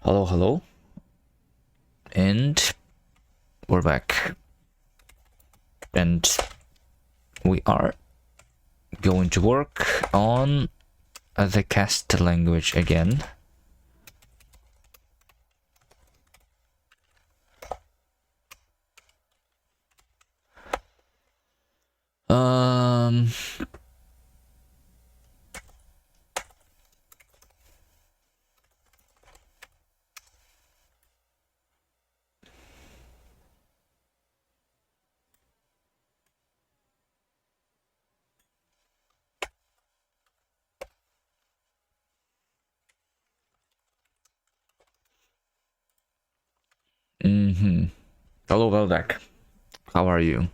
Hello, hello. And we're back. And we are going to work on the cast language again. Hello, Veldak. How are you?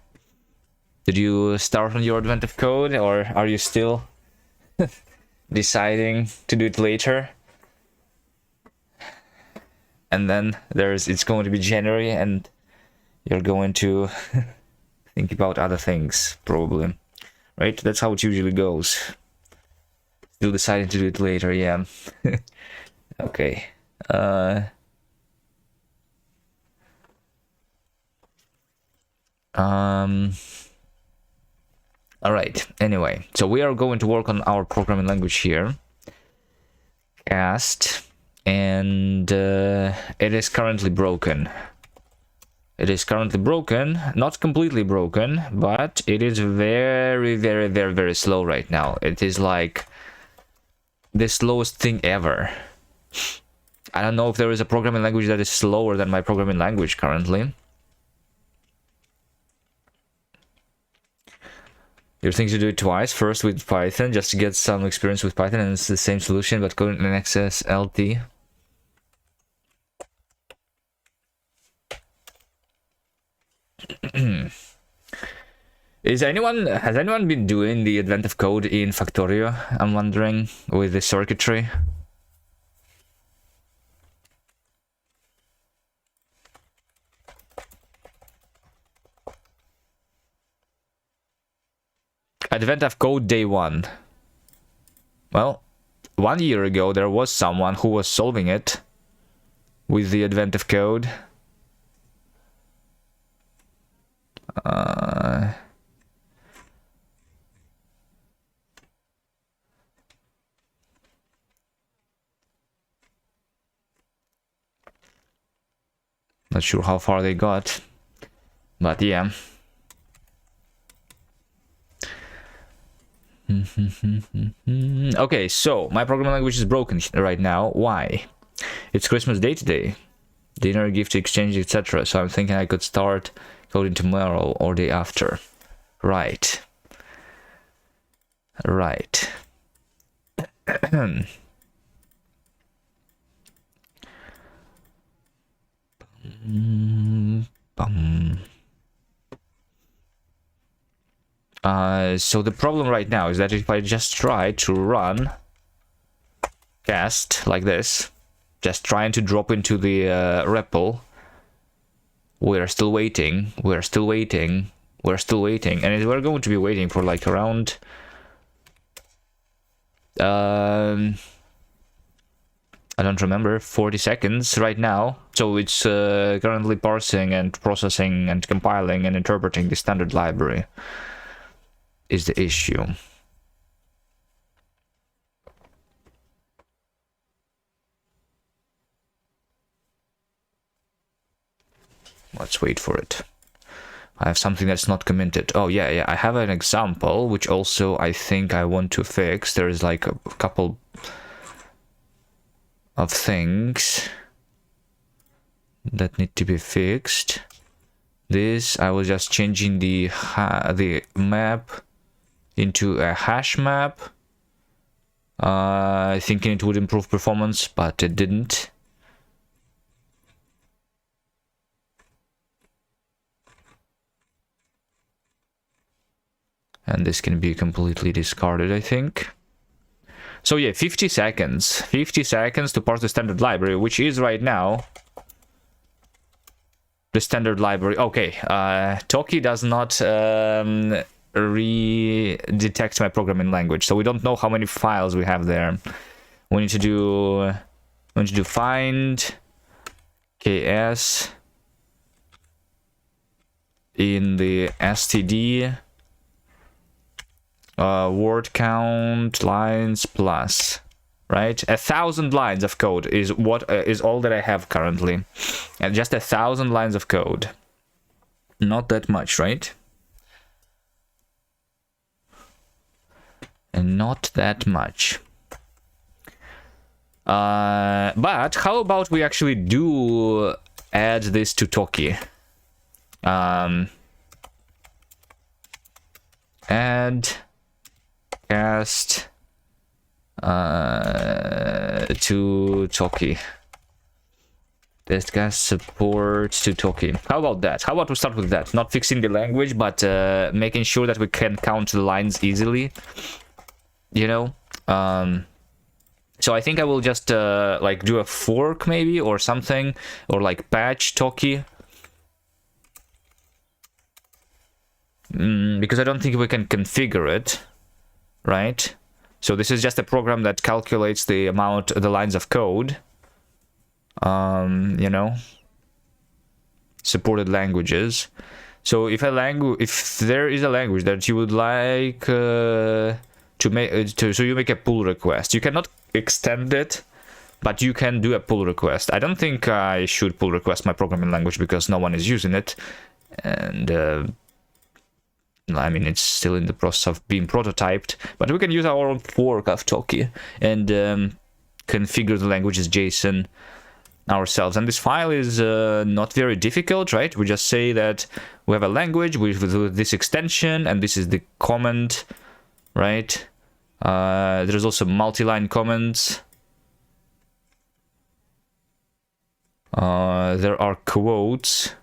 Did you start on your advent of code, or are you still deciding to do it later? And then it's going to be January, and you're going to think about other things, probably. Right? That's how it usually goes. Still deciding to do it later, yeah. Okay. Alright, anyway, so we are going to work on our programming language here. Cast. And it is currently broken. It is currently broken, not completely broken, but it is very, very, very, very slow right now. It is like the slowest thing ever. I don't know if there is a programming language that is slower than my programming language currently. You're thinking to do it twice, first with Python, just to get some experience with Python, and it's the same solution, but coding in XSLT. Has anyone been doing the advent of code in Factorio? I'm wondering, with the circuitry. Advent of code day 1. Well, 1 year ago there was someone who was solving it with the advent of code. Not sure how far they got, but yeah. Okay, so my programming language is broken right now. Why? It's Christmas Day today. Dinner, gift exchange, etc. So I'm thinking I could start coding tomorrow or day after. Right. Right. So the problem right now is that if I just try to run cast like this, just trying to drop into the REPL, we're still waiting, and we're going to be waiting for like around I don't remember, 40 seconds right now. So it's currently parsing and processing and compiling and interpreting the standard library is the issue. Let's wait for it. I have something that's not commented. Oh, yeah, I have an example, which also I think I want to fix. There is like a couple of things that need to be fixed. This, I was just changing the map into a hash map, thinking it would improve performance, but it didn't. And this can be completely discarded, I think. So yeah, 50 seconds. 50 seconds to parse the standard library, which is right now the standard library. Okay, Toki does not re-detect my programming language, so we don't know how many files we have there. We need to do find ks in the std word count lines plus, right? 1,000 lines of code is what is all that I have currently, and just 1,000 lines of code. Not that much, right? And not that much. But how about we actually do add this to Toki? Add cast to Toki. Test cast support to Toki. How about that? How about we start with that? Not fixing the language, but making sure that we can count the lines easily. You know? So I think I will just like do a fork maybe or something, or like patch Toki. Because I don't think we can configure it, right? So this is just a program that calculates the lines of code. You know, supported languages. So if there is a language that you would like to make, so you make a pull request. You cannot extend it, but you can do a pull request. I don't think I should pull request my programming language because no one is using it, and I mean, it's still in the process of being prototyped, but we can use our own fork of Toki and configure the language as JSON ourselves. And this file is not very difficult, right? We just say that we have a language with this extension, and this is the comment, right? There's also multi-line comments. There are quotes.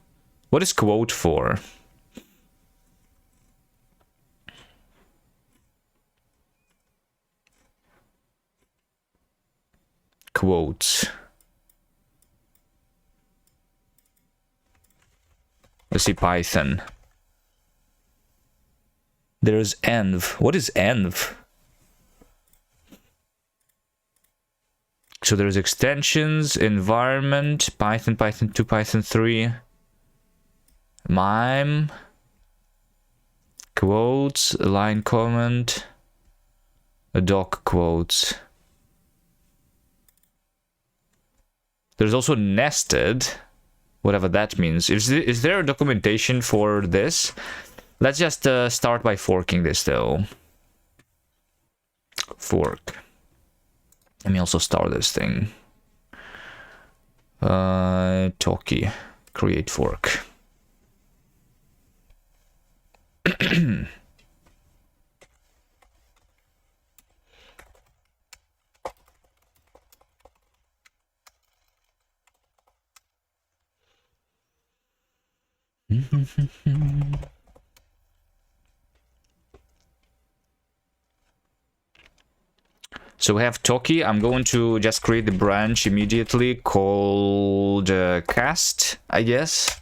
What is quote for? Quotes. Let's see, Python. There's env. What is env? So there's extensions, environment, Python, Python 2, Python 3, mime, quotes, line comment, a doc quotes. There's also nested, whatever that means. Is there a documentation for this? Let's just start by forking this though. Fork. Let me also start this thing. Toki, create fork. So we have Toki. I'm going to just create the branch immediately called cast, I guess.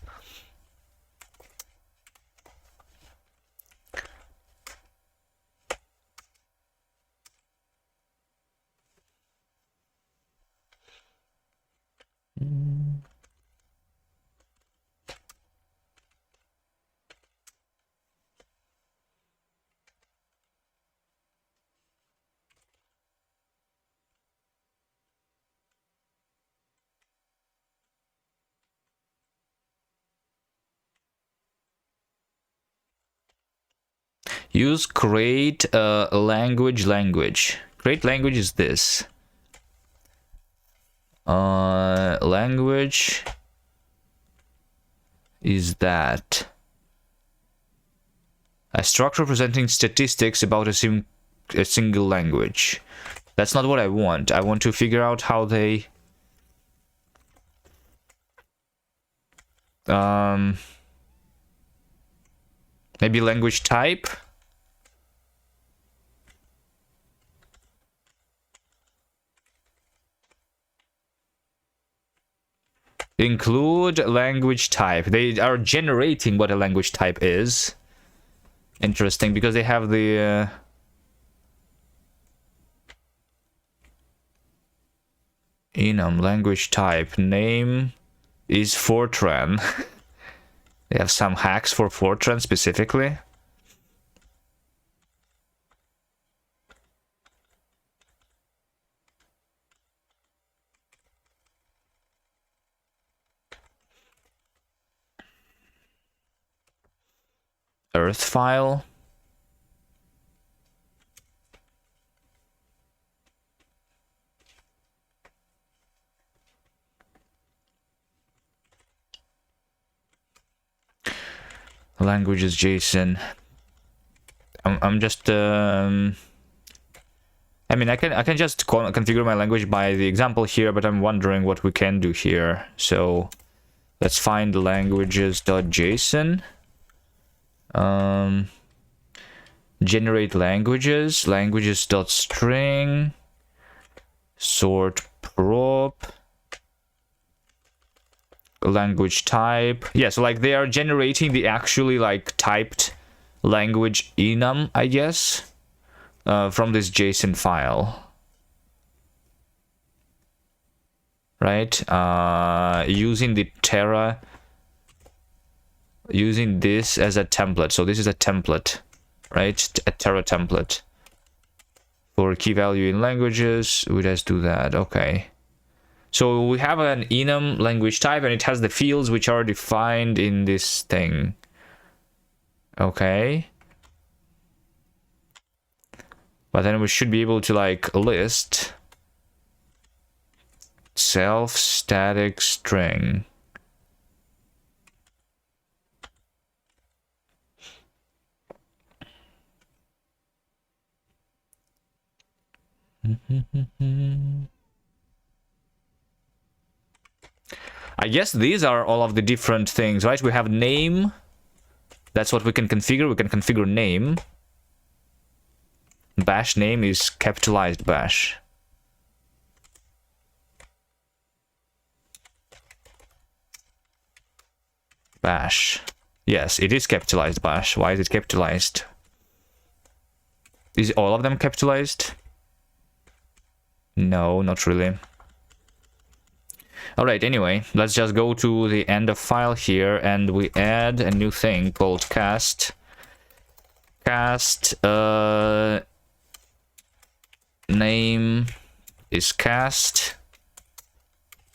Use create language. Create language is this. Language is that. A structure presenting statistics about a single language. That's not what I want. I want to figure out how they... maybe language type? Include language type. They are generating what a language type is. Interesting, because they have the... enum, language type, name, is Fortran. They have some hacks for Fortran specifically. Earth file. Languages JSON. I'm just I mean, I can just configure my language by the example here, but I'm wondering what we can do here. So let's find languages.json. Generate languages, languages.string, sort prop, language type. Yeah, so like they are generating the actually like typed language enum, I guess, from this JSON file. Right? Using the Terra, using this as a template. So this is a template, right? A Terra template for key value in languages. We just do that. Okay. So we have an enum language type, and it has the fields which are defined in this thing. Okay. But then we should be able to like list self static string. I guess these are all of the different things, right? We have name. That's what we can configure. We can configure name. Bash name is capitalized bash. Bash. Yes, it is capitalized bash. Why is it capitalized? Is all of them capitalized? No, not really. Alright, anyway, let's just go to the end of file here, and we add a new thing called cast. Cast name is cast.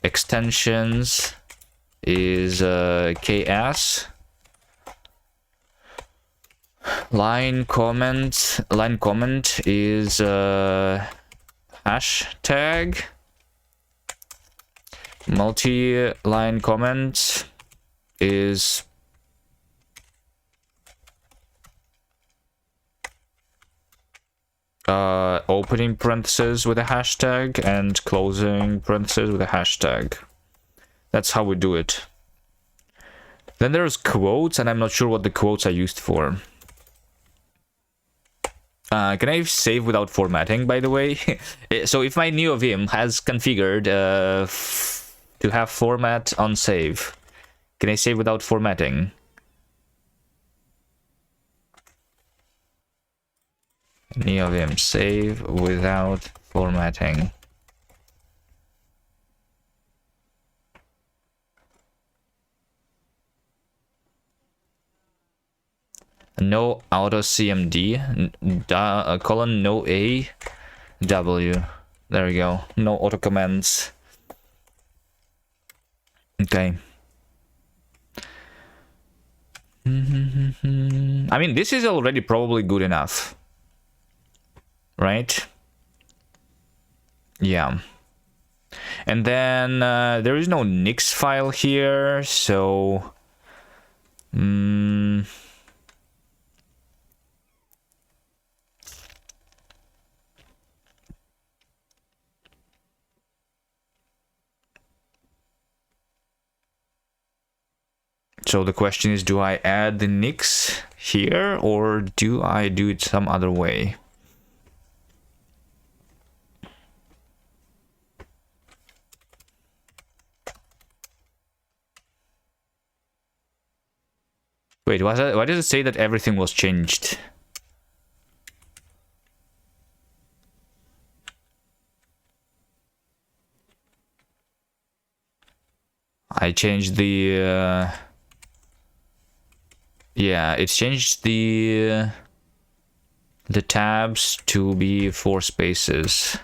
Extensions is ks. Line comment is hashtag. Multi-line comment is opening parentheses with a hashtag and closing parentheses with a hashtag. That's how we do it. Then there's quotes, and I'm not sure what the quotes are used for. Can I save without formatting, by the way? So if my NeoVim has configured to have format on save, can I save without formatting? NeoVim save without formatting. No auto CMD, colon no A W. There we go. No auto commands. Okay. I mean, this is already probably good enough, right? Yeah. And then there is no Nix file here, so so the question is, do I add the Nix here, or do I do it some other way? Wait, why does it say that everything was changed? I changed the yeah, it changed the tabs to be 4 spaces.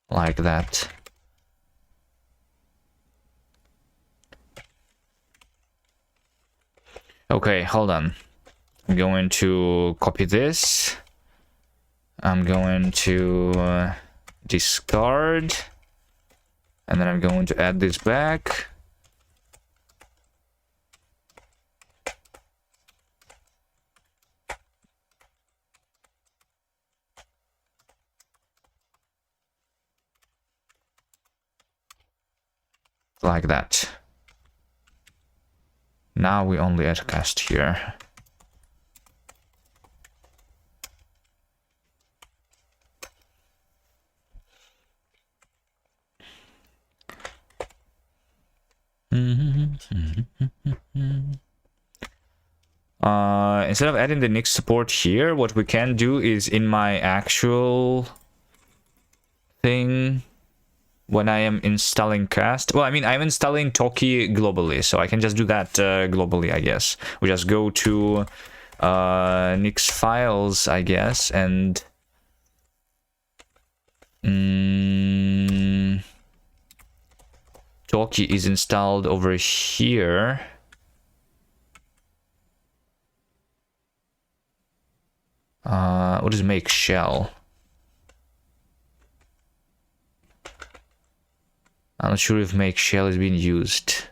Like that. Okay, hold on. I'm going to copy this. I'm going to discard. And then I'm going to add this back. Like that. Now we only add a cast here. Instead of adding the Nix support here, what we can do is in my actual thing, when I am installing cast, well, I mean, I'm installing Toki globally, so I can just do that globally, I guess. We just go to Nix files, I guess, and Toki is installed over here. What is make shell? I'm not sure if make shell is being used.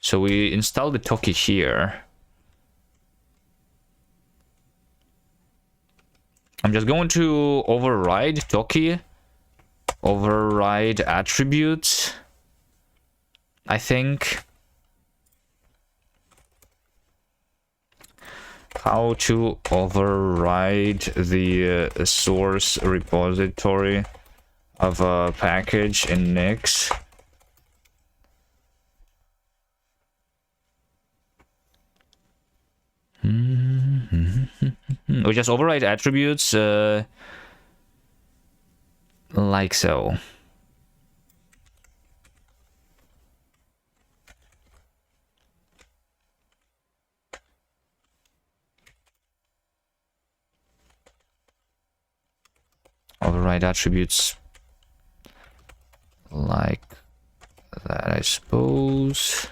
So we install the Toki here. I'm just going to override Toki, override attributes, I think. How to override the source repository of a package in Nix. We just override attributes like so. Override attributes like that, I suppose.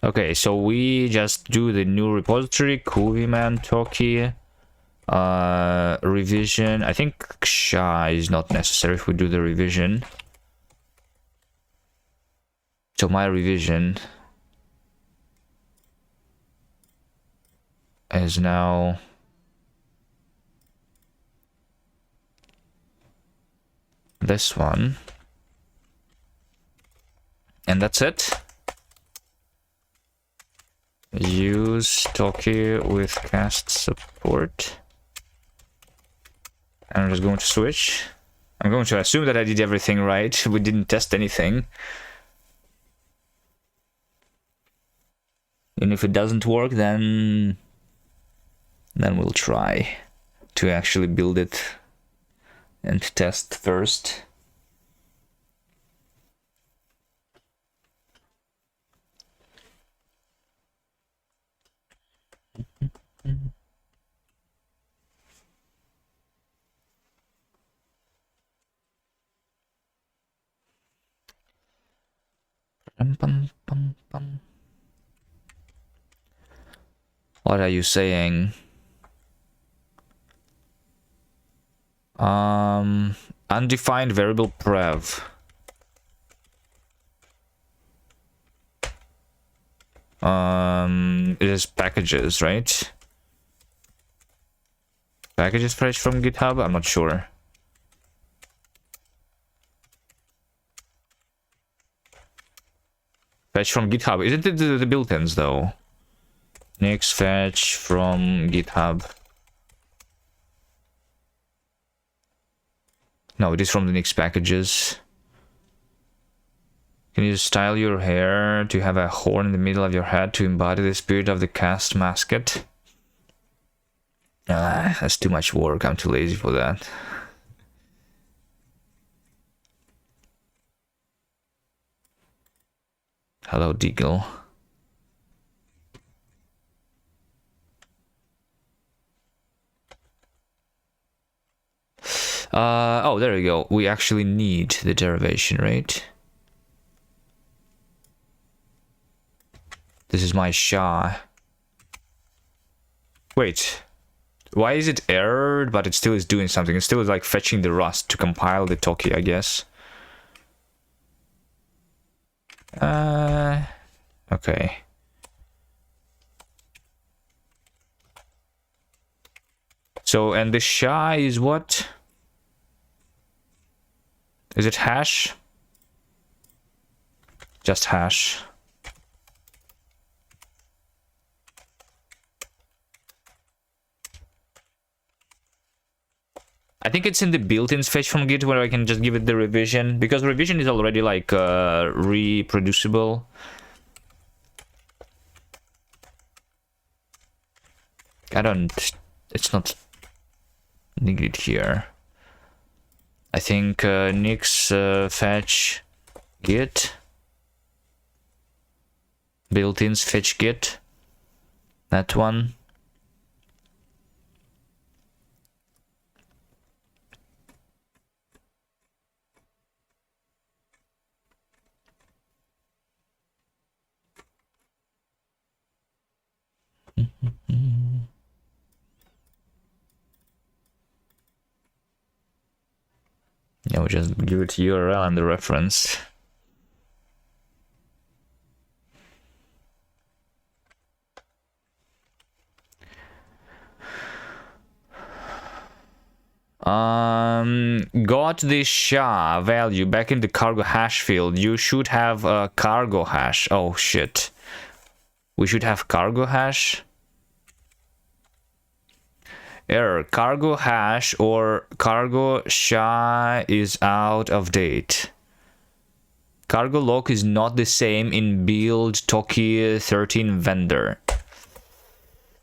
Okay, so we just do the new repository, Kuviman Toki, revision. I think SHA is not necessary if we do the revision. So my revision is now this one. And that's it. Use Toki with cast support. And I'm just going to switch. I'm going to assume that I did everything right. We didn't test anything. And if it doesn't work, then we'll try to actually build it and test first. What are you saying? Undefined variable prev. It is packages, right? Packages fetched from GitHub? I'm not sure. Fetch from GitHub. Is it the built-ins though? Nix fetch from GitHub. No, it is from the Nyx packages. Can you style your hair to have a horn in the middle of your head to embody the spirit of the cast mascot? That's too much work. I'm too lazy for that. Hello, Deagle. Oh, there we go. We actually need the derivation, right? This is my SHA. Wait. Why is it errored, but it still is doing something? It still is like fetching the Rust to compile the Toki, I guess. Okay. So, and the SHA is what? Is it hash? Just hash. I think it's in the built-ins fetch from Git where I can just give it the revision, because revision is already like reproducible. It's not needed here. I think Nyx fetch Git. Built-ins fetch Git. That one. Yeah, we just give it URL and the reference. Got the SHA value back in the cargo hash field. You should have a cargo hash. Oh shit. We should have cargo hash. Error. Cargo hash or cargo SHA is out of date. Cargo lock is not the same in build Toki 13 vendor.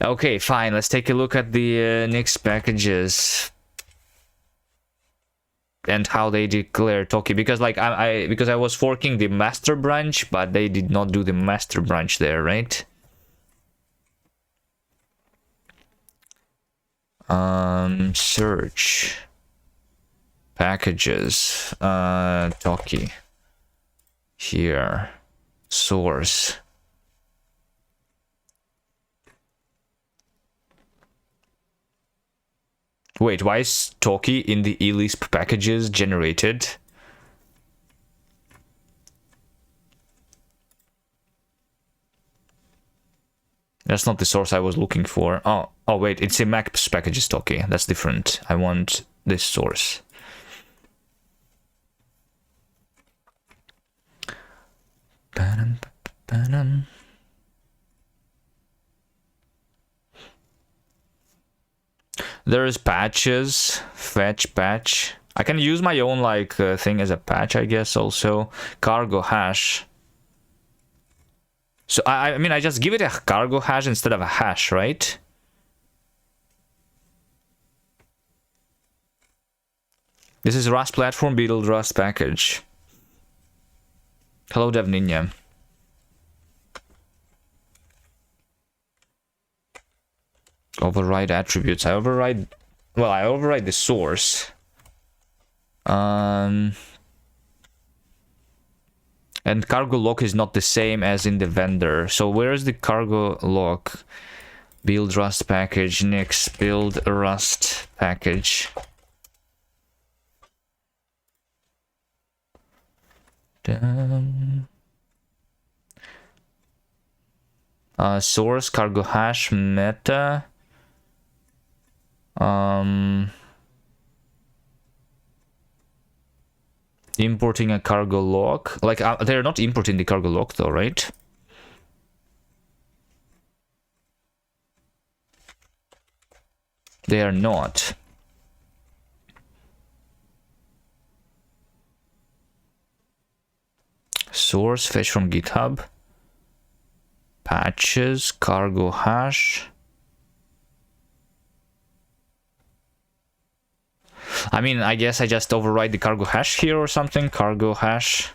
Okay, fine. Let's take a look at the Nyx packages and how they declare Toki, because like because I was forking the master branch, but they did not do the master branch there, right? Search packages, Toki here, source. Wait, why is Toki in the eLisp packages generated? That's not the source I was looking for. Oh wait, it's a Max packages Toki. That's different. I want this source. There's patches, fetch patch. I can use my own like thing as a patch, I guess. Also, cargo hash. So I mean, I just give it a cargo hash instead of a hash, right? This is Rust platform build Rust package. Hello, Dev Ninja. Override attributes. I override the source. And cargo lock is not the same as in the vendor. So where is the cargo lock? Build Rust package, Nyx build Rust package. Source cargo hash meta. Importing a cargo lock. Like they're not importing the cargo lock though, right? They are not. Source, fetch from GitHub. Patches, cargo hash. I mean, I guess I just override the cargo hash here or something. Cargo hash.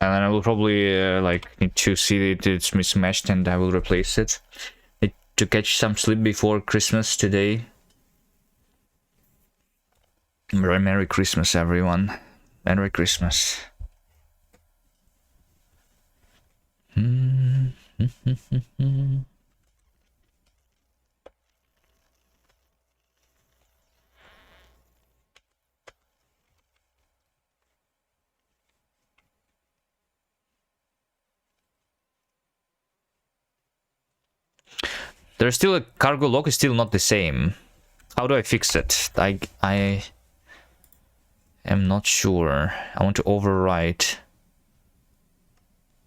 And then I will probably like need to see that it's mismatched and I will replace it. Need to catch some sleep before Christmas today. Merry Christmas, everyone. Merry Christmas. There's still a cargo lock is still not the same. How do I fix it? I am not sure. I want to overwrite.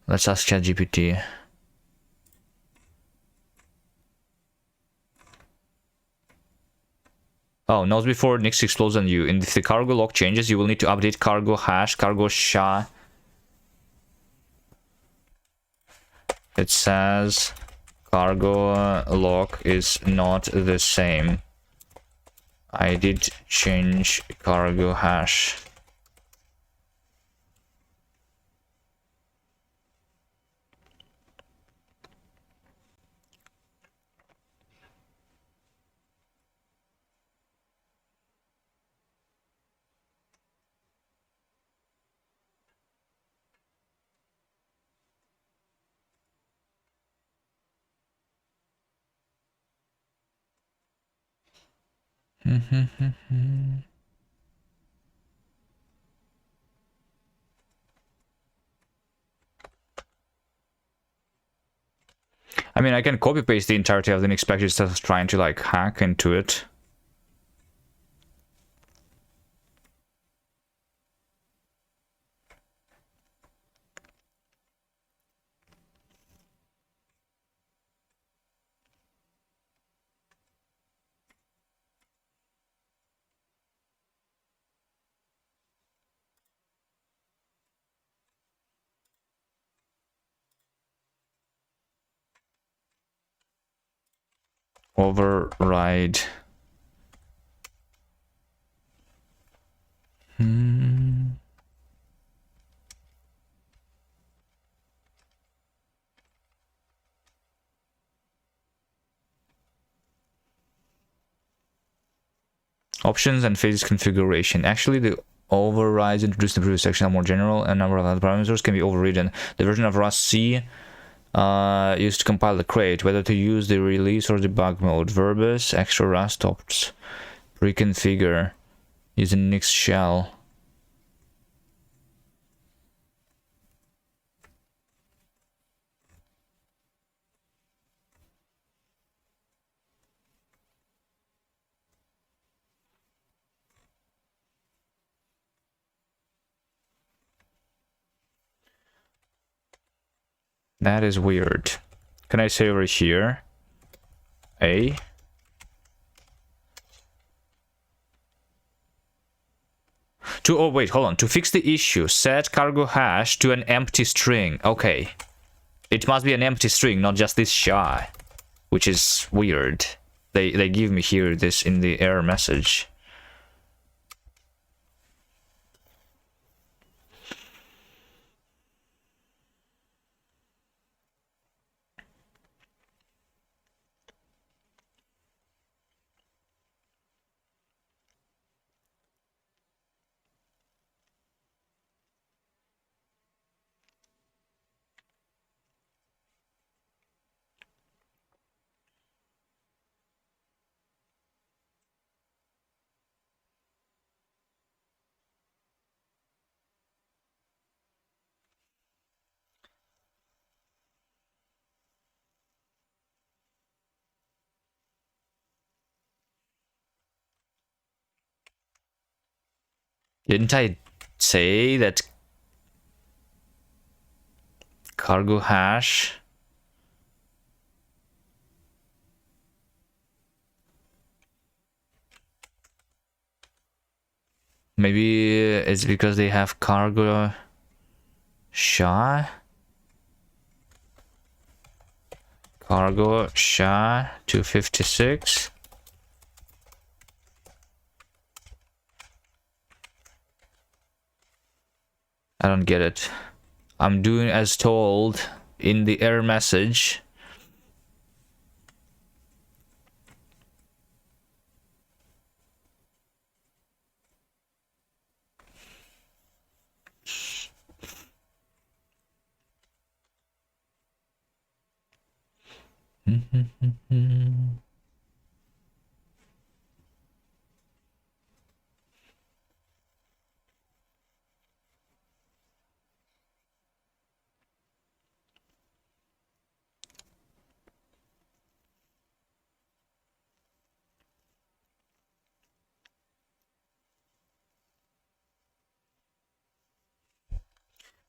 Let's ask ChatGPT. Oh, knows before Nix explodes on you. And if the cargo lock changes, you will need to update cargo hash, cargo SHA. It says cargo lock is not the same. I did change cargo hash. I mean, I can copy paste the entirety of the Nix package instead of trying to like hack into it. Override. Options and phases configuration. Actually, the overrides introduced in the previous section are more general, and a number of other parameters can be overridden. The version of Rust C used to compile the crate, whether to use the release or debug mode. Verbose, extra Rust ops, reconfigure, using Nix shell. That is weird. Can I say over here? A. Oh wait, hold on. To fix the issue, set cargo hash to an empty string. Okay. It must be an empty string, not just this SHA, which is weird. They give me here this in the error message. Didn't I say that cargo hash. Maybe it's because they have cargo SHA. Cargo SHA 256. I don't get it. I'm doing as told in the error message.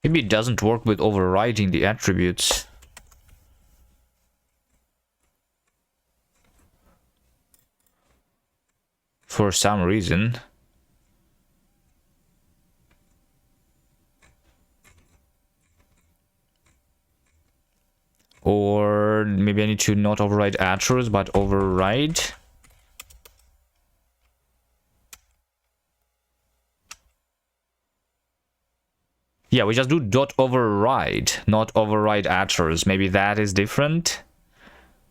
Maybe it doesn't work with overriding the attributes. For some reason. Or maybe I need to not override attributes, but override. Yeah, we just do dot override, not override attributes. Maybe that is different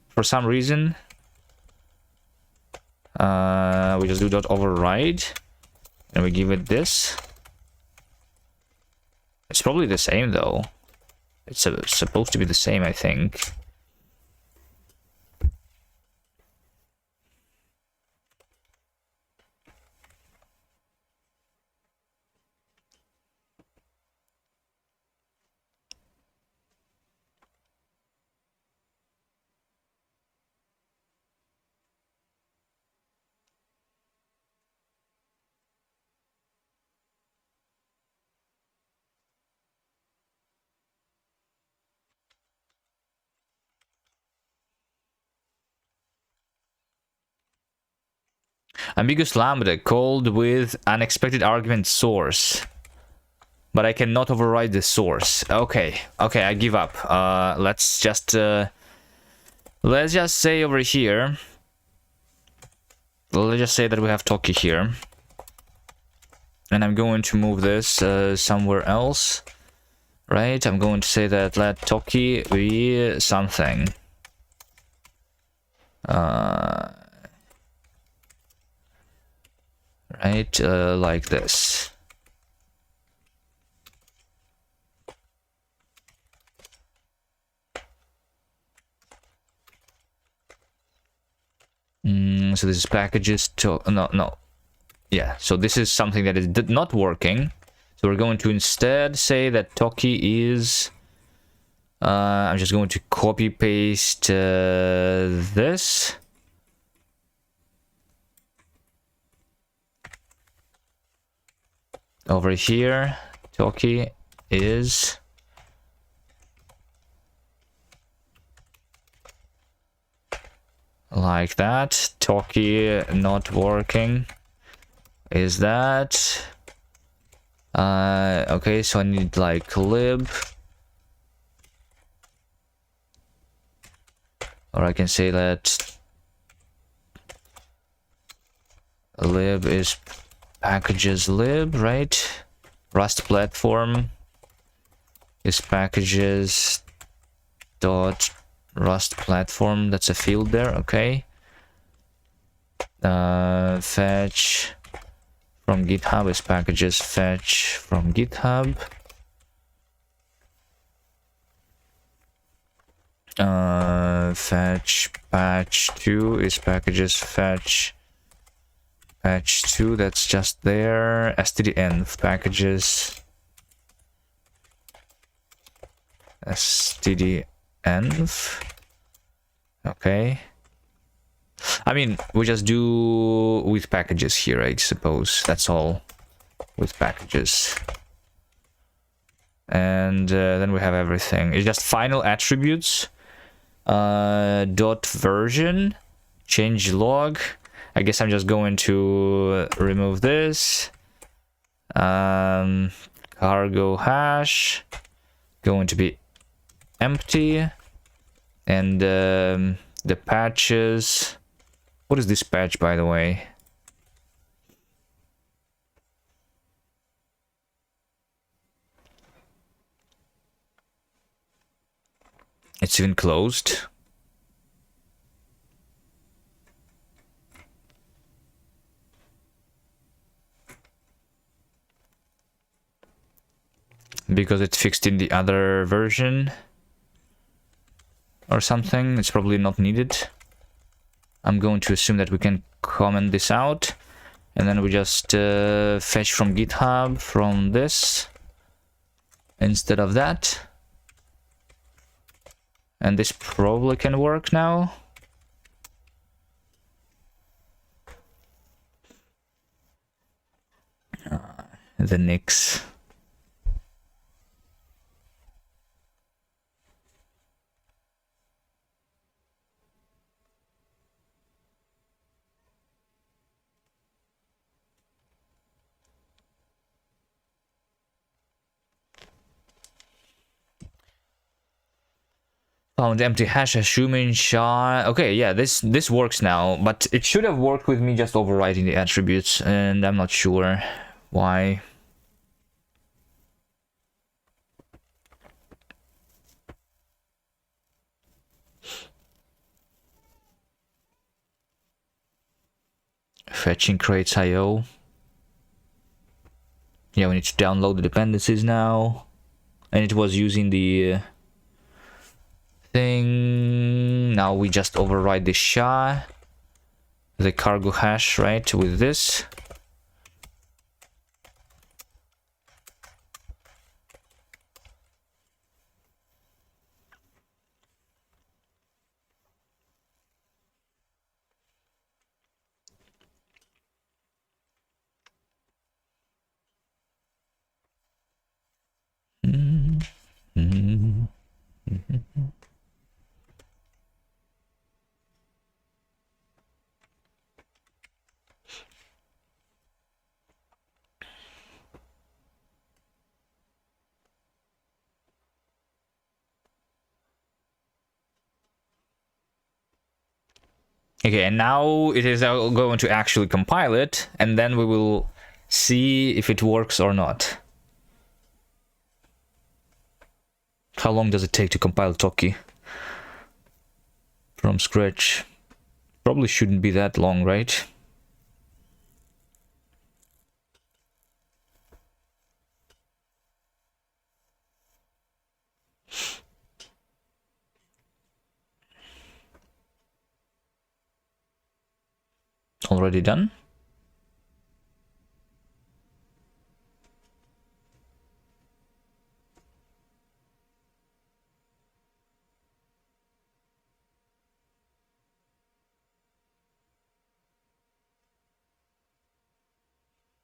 for some reason. We just do dot override and we give it this. It's probably the same though. It's supposed to be the same, I think. Ambiguous lambda called with unexpected argument source. But I cannot override the source. Okay, I give up. Let's just say over here. Let's just say that we have Toki here. And I'm going to move this somewhere else. Right? I'm going to say that let Toki be something. Right? Like this. So this is packages to no. Yeah, so this is something that is not working. So we're going to instead say that Toki is I'm just going to copy paste this. Over here, Toki is like that. Toki not working is that. Okay, so I need like lib, or I can say that lib is packages lib, right? Rust platform is packages dot Rust platform. That's a field there. Okay. Fetch from GitHub is packages fetch from GitHub. Fetch patch2 is packages fetch patch2. That's just there. stdnv packages stdnv. Okay. I mean, we just do with packages here, I suppose. That's all with packages. And then we have everything. It's just final attributes. Dot version. Change log. I guess I'm just going to remove this. Cargo hash. Going to be empty. And the patches. What is this patch, by the way? It's even closed. Because it's fixed in the other version. Or something. It's probably not needed. I'm going to assume that we can comment this out. And then we just fetch from GitHub from this. Instead of that. And this probably can work now. The Nix. Found empty hash, assuming SHA. Okay, yeah, this works now, but it should have worked with me just overwriting the attributes, and I'm not sure why. Fetching crates IO. Yeah, we need to download the dependencies now, and it was using the thing. Now we just override the SHA, the cargo hash, right, with this. Okay, and now it is going to actually compile it, and then we will see if it works or not. How long does it take to compile Toki from scratch? Probably shouldn't be that long, right? Already done?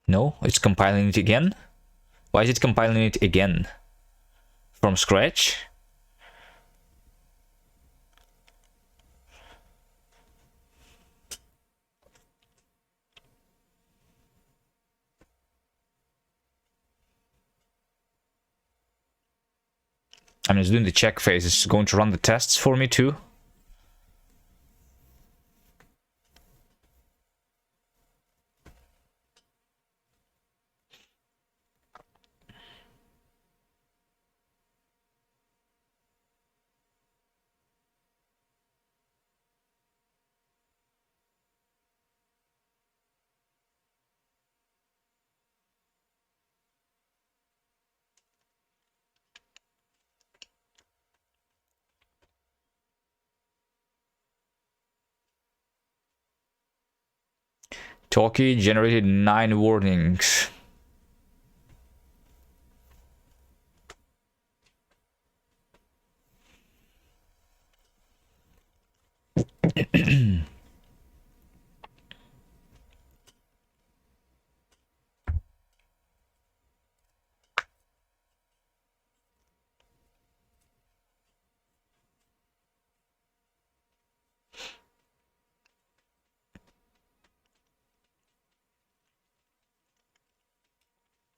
No, it's compiling it again. Why is it compiling it again? From scratch? I'm just doing the check phase. It's going to run the tests for me too. Talkie generated 9 warnings.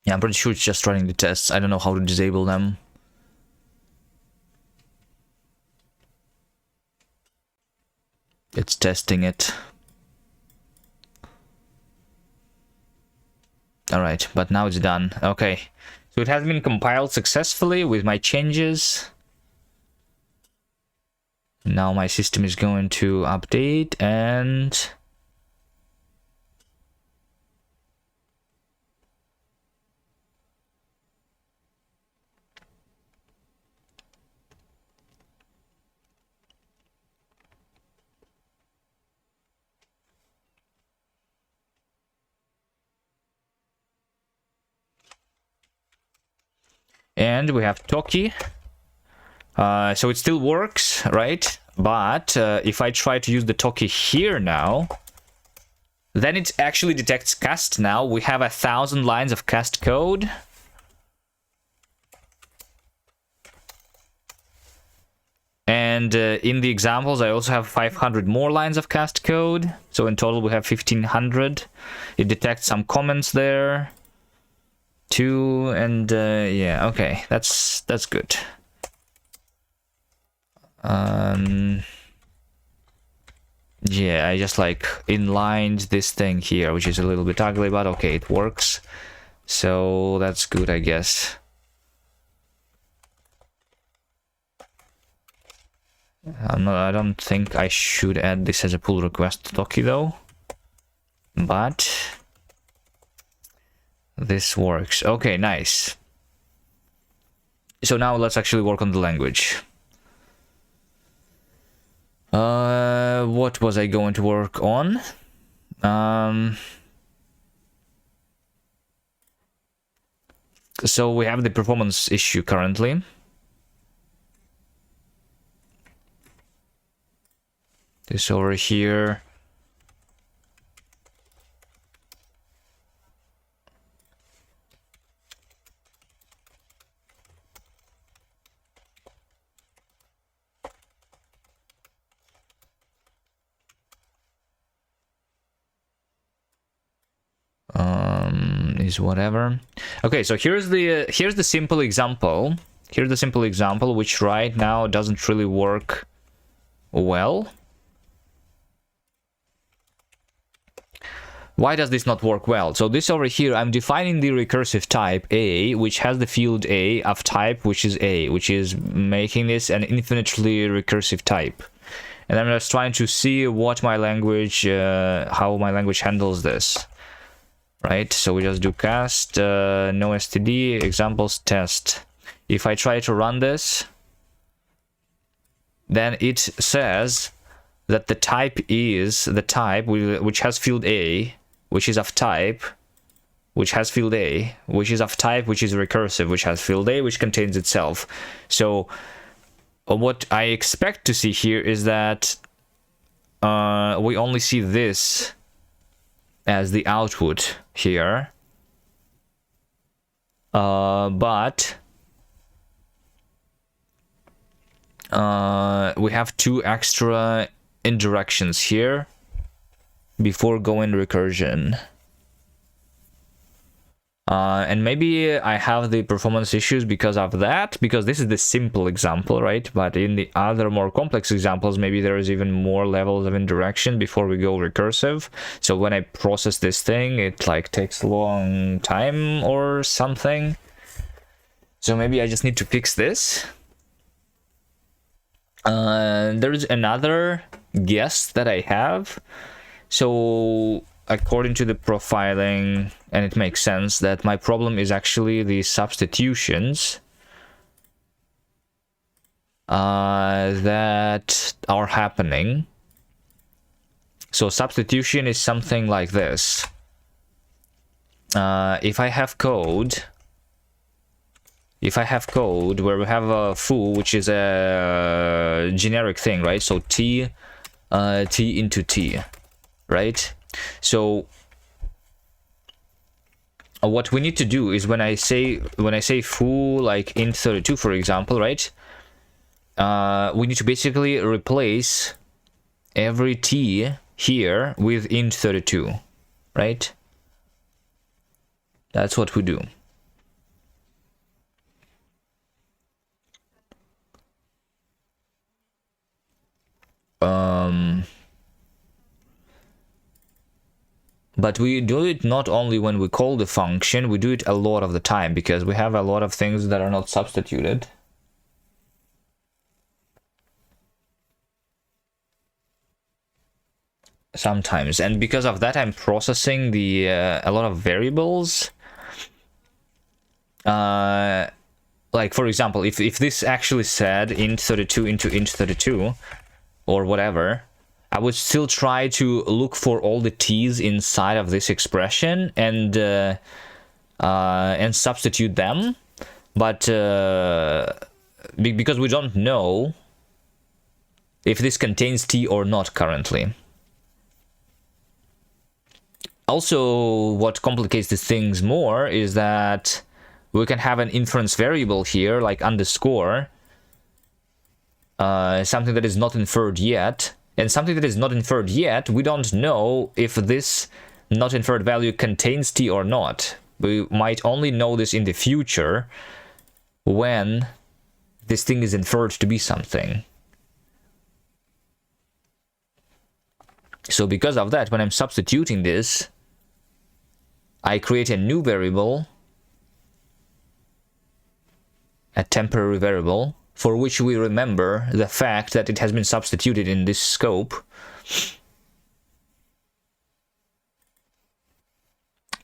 Yeah, I'm pretty sure it's just running the tests. I don't know how to disable them. It's testing it. Alright, but now it's done. Okay. So it has been compiled successfully with my changes. Now my system is going to update and... And we have Toki. So it still works, right? But if I try to use the Toki here now, then it actually detects cast now. We have 1,000 lines of cast code. And in the examples, I also have 500 more lines of cast code. So in total, we have 1,500. It detects some comments there. Too, and yeah, okay, that's good. Yeah, I just like inlined this thing here, which is a little bit ugly, but okay, it works. So that's good, I guess. I don't think I should add this as a pull request to Toki though, but this works. Okay, nice. So now let's actually work on the language. What was I going to work on? So we have the performance issue currently. This over here. Is whatever. Okay, so here's the simple example. Here's the simple example, which right now doesn't really work well. Why does this not work well? So this over here, I'm defining the recursive type A, which has the field A of type, which is A, which is making this an infinitely recursive type. And I'm just trying to see what my language, how my language handles this. Right, so we just do cast, no std, examples test. If I try to run this, then it says that the type is the type which has field A, which is of type, which has field A, which is of type, which is recursive, which has field A, which contains itself. So what I expect to see here is that we only see this as the output here, but we have two extra indirections here before going recursion. And maybe I have the performance issues because of that, because this is the simple example, right? But in the other more complex examples, maybe there is even more levels of indirection before we go recursive. So when I process this thing, it like takes a long time or something. So maybe I just need to fix this. There is another guess that I have. So according to the profiling, and it makes sense that my problem is actually the substitutions that are happening. So substitution is something like this. If I have code where we have a foo, which is a generic thing, right? So t into t, right? So what we need to do is when I say foo like int32, for example, right? We need to basically replace every t here with int32, right? That's what we do. But we do it not only when we call the function, we do it a lot of the time because we have a lot of things that are not substituted. Sometimes, and because of that, I'm processing the a lot of variables. Like for example, if this actually said int32 into int32 or whatever, I would still try to look for all the t's inside of this expression and substitute them, but because we don't know if this contains t or not currently. Also, what complicates these things more is that we can have an inference variable here, like underscore, something that is not inferred yet. And something that is not inferred yet, we don't know if this not inferred value contains t or not. We might only know this in the future when this thing is inferred to be something. So because of that, when I'm substituting this, I create a new variable, a temporary variable, for which we remember the fact that it has been substituted in this scope.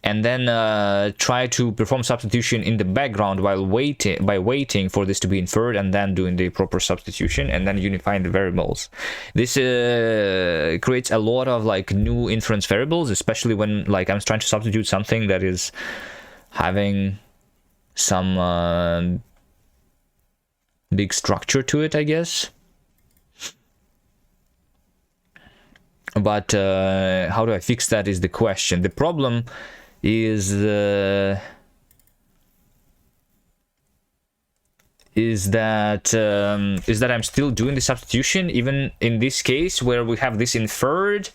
And then try to perform substitution in the background while waiting for this to be inferred, and then doing the proper substitution, and then unifying the variables. This creates a lot of like new inference variables, especially when like I'm trying to substitute something that is having some big structure to it, I guess. But how do I fix that is the question. The problem is that I'm still doing the substitution even in this case where we have this inferred,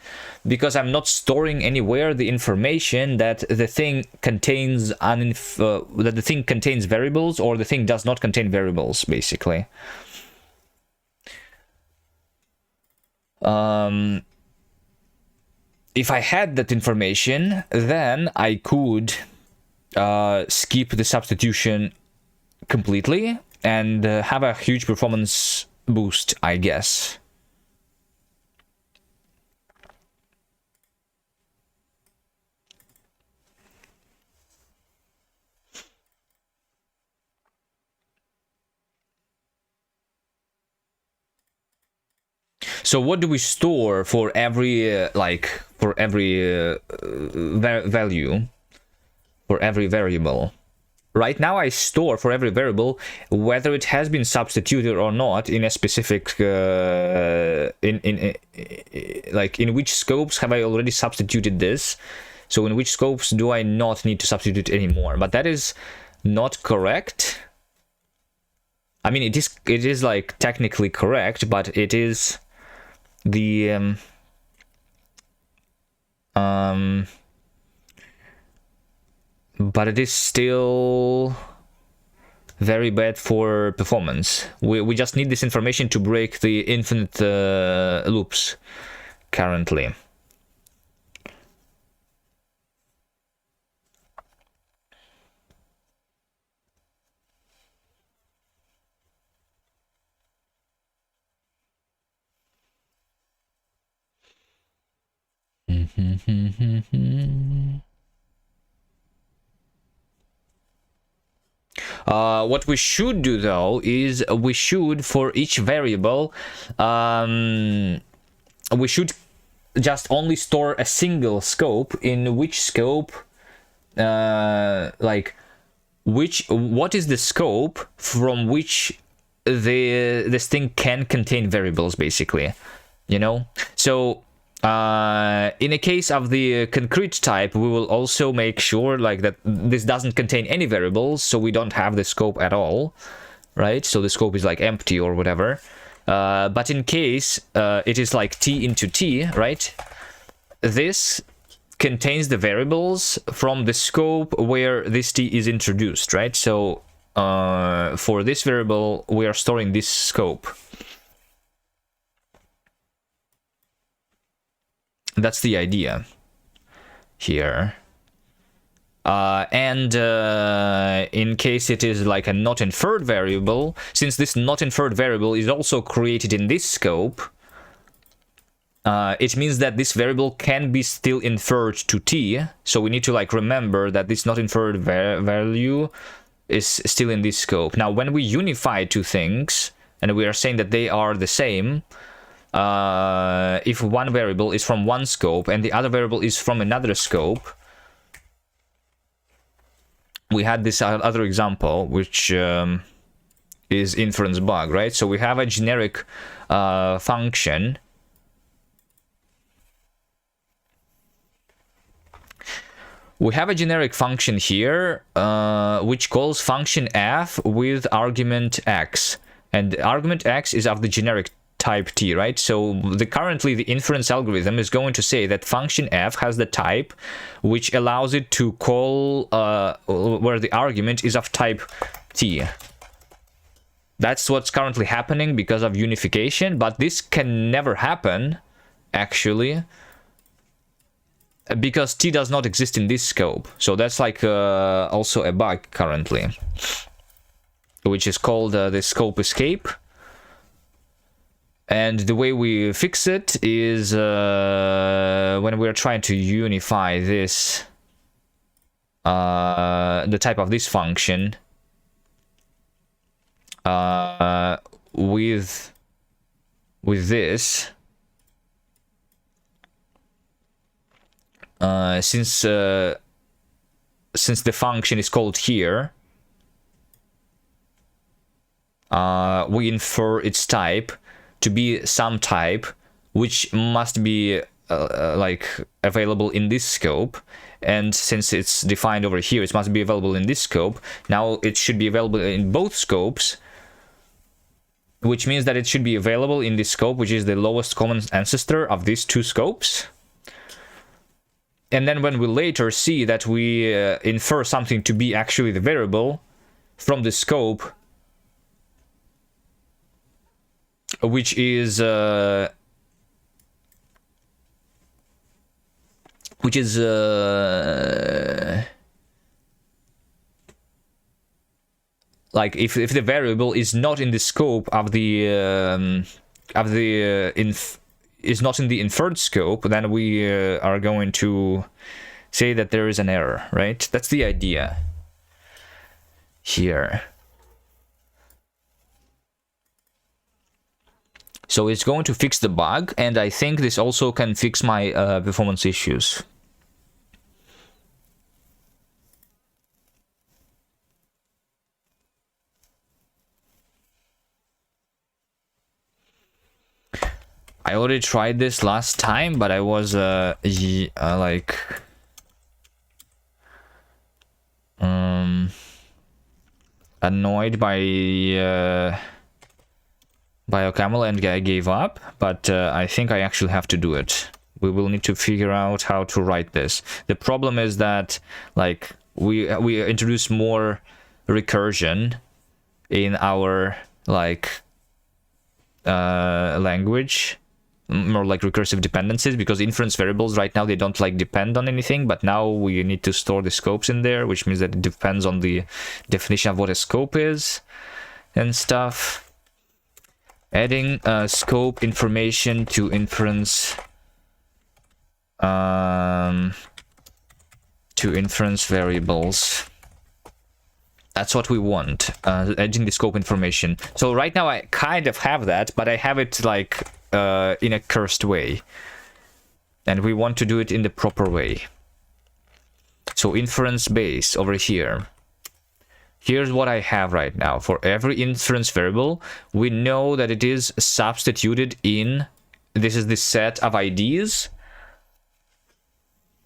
because I'm not storing anywhere the information that the thing contains that the thing contains variables or the thing does not contain variables, basically. If I had that information, then I could skip the substitution completely and have a huge performance boost, I guess. So what do we store for every value, for every variable? Right now I store for every variable whether it has been substituted or not in a specific in which scopes have I already substituted this, so in which scopes do I not need to substitute anymore. But that is not correct. I mean, it is like technically correct, but it is the but it is still very bad for performance. We just need this information to break the infinite loops currently. What we should do though is we should, for each variable, we should just only store a single scope, in which scope what is the scope from which this thing can contain variables, basically, you know. So in a case of the concrete type, we will also make sure like that this doesn't contain any variables, so we don't have the scope at all, right? So the scope is like empty or whatever. But in case it is like t into t, right? This contains the variables from the scope where this t is introduced, right? So for this variable, we are storing this scope. That's the idea here. And in case it is like a not inferred variable, since this not inferred variable is also created in this scope, it means that this variable can be still inferred to t. So we need to like remember that this not inferred value is still in this scope. Now, when we unify two things and we are saying that they are the same, if one variable is from one scope and the other variable is from another scope, we had this other example, which is inference bug, right? So we have a generic function. We have a generic function here, which calls function f with argument x. And the argument x is of the generic type t, right? So currently the inference algorithm is going to say that function f has the type which allows it to call where the argument is of type t. That's what's currently happening because of unification, but this can never happen actually because t does not exist in this scope. So that's like also a bug currently, which is called the scope escape. And the way we fix it is when we're trying to unify this, the type of this function with this, since the function is called here, we infer its type to be some type which must be like available in this scope, and since it's defined over here, it must be available in this scope. Now it should be available in both scopes, which means that it should be available in this scope, which is the lowest common ancestor of these two scopes. And then when we later see that we infer something to be actually the variable from the scope, which is like if the variable is not in the scope of the is not in the inferred scope, then we are going to say that there is an error, right? That's the idea here. So it's going to fix the bug, and I think this also can fix my performance issues. I already tried this last time, but I was like annoyed by BioCamel and I gave up, but I think I actually have to do it. We will need to figure out how to write this. The problem is that like we introduce more recursion in our like language, more like recursive dependencies, because inference variables right now, they don't like depend on anything, but now we need to store the scopes in there, which means that it depends on the definition of what a scope is and stuff. Adding scope information to inference variables. That's what we want, adding the scope information. So right now I kind of have that, but I have it like in a cursed way, and we want to do it in the proper way. So inference base over here. Here's what I have right now. For every inference variable, we know that it is substituted in, this is the set of IDs.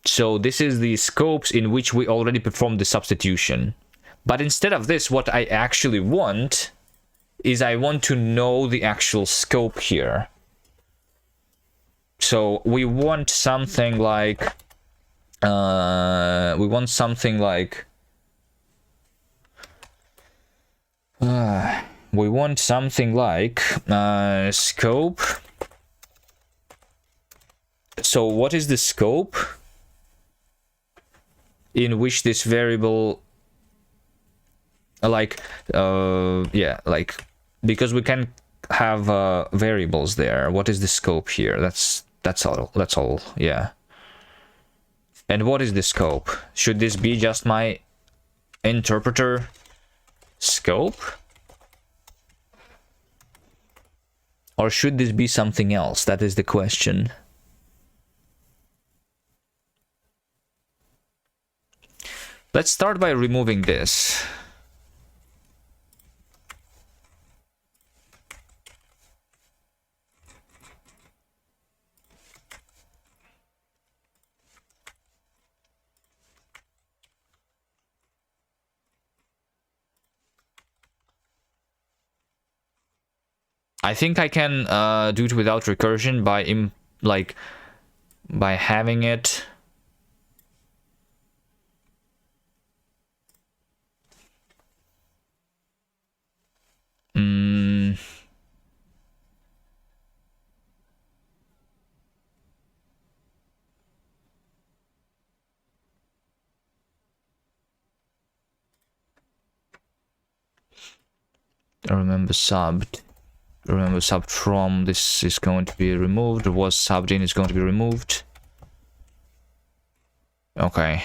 So this is the scopes in which we already performed the substitution. But instead of this, what I actually want is I want to know the actual scope here. So we want something like, scope So what is the scope in which this variable, like, yeah, like, because we can have variables there. What is the scope here? That's all. Yeah. And what is the scope? Should this be just my interpreter scope? Or should this be something else? That is the question. Let's start by removing this. I think I can do it without recursion by having it. Remember subbed from, this is going to be removed. Was subbed in is going to be removed. Okay.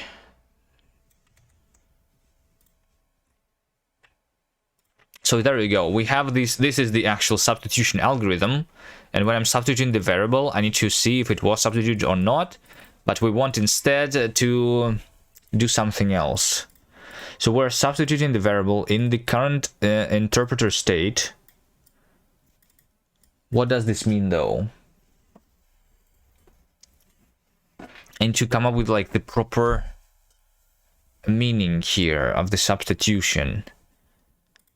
So there you go. We have this is the actual substitution algorithm, and when I'm substituting the variable, I need to see if it was substituted or not, but we want instead to do something else. So we're substituting the variable in the current interpreter state. What does this mean though? And to come up with like the proper meaning here of the substitution.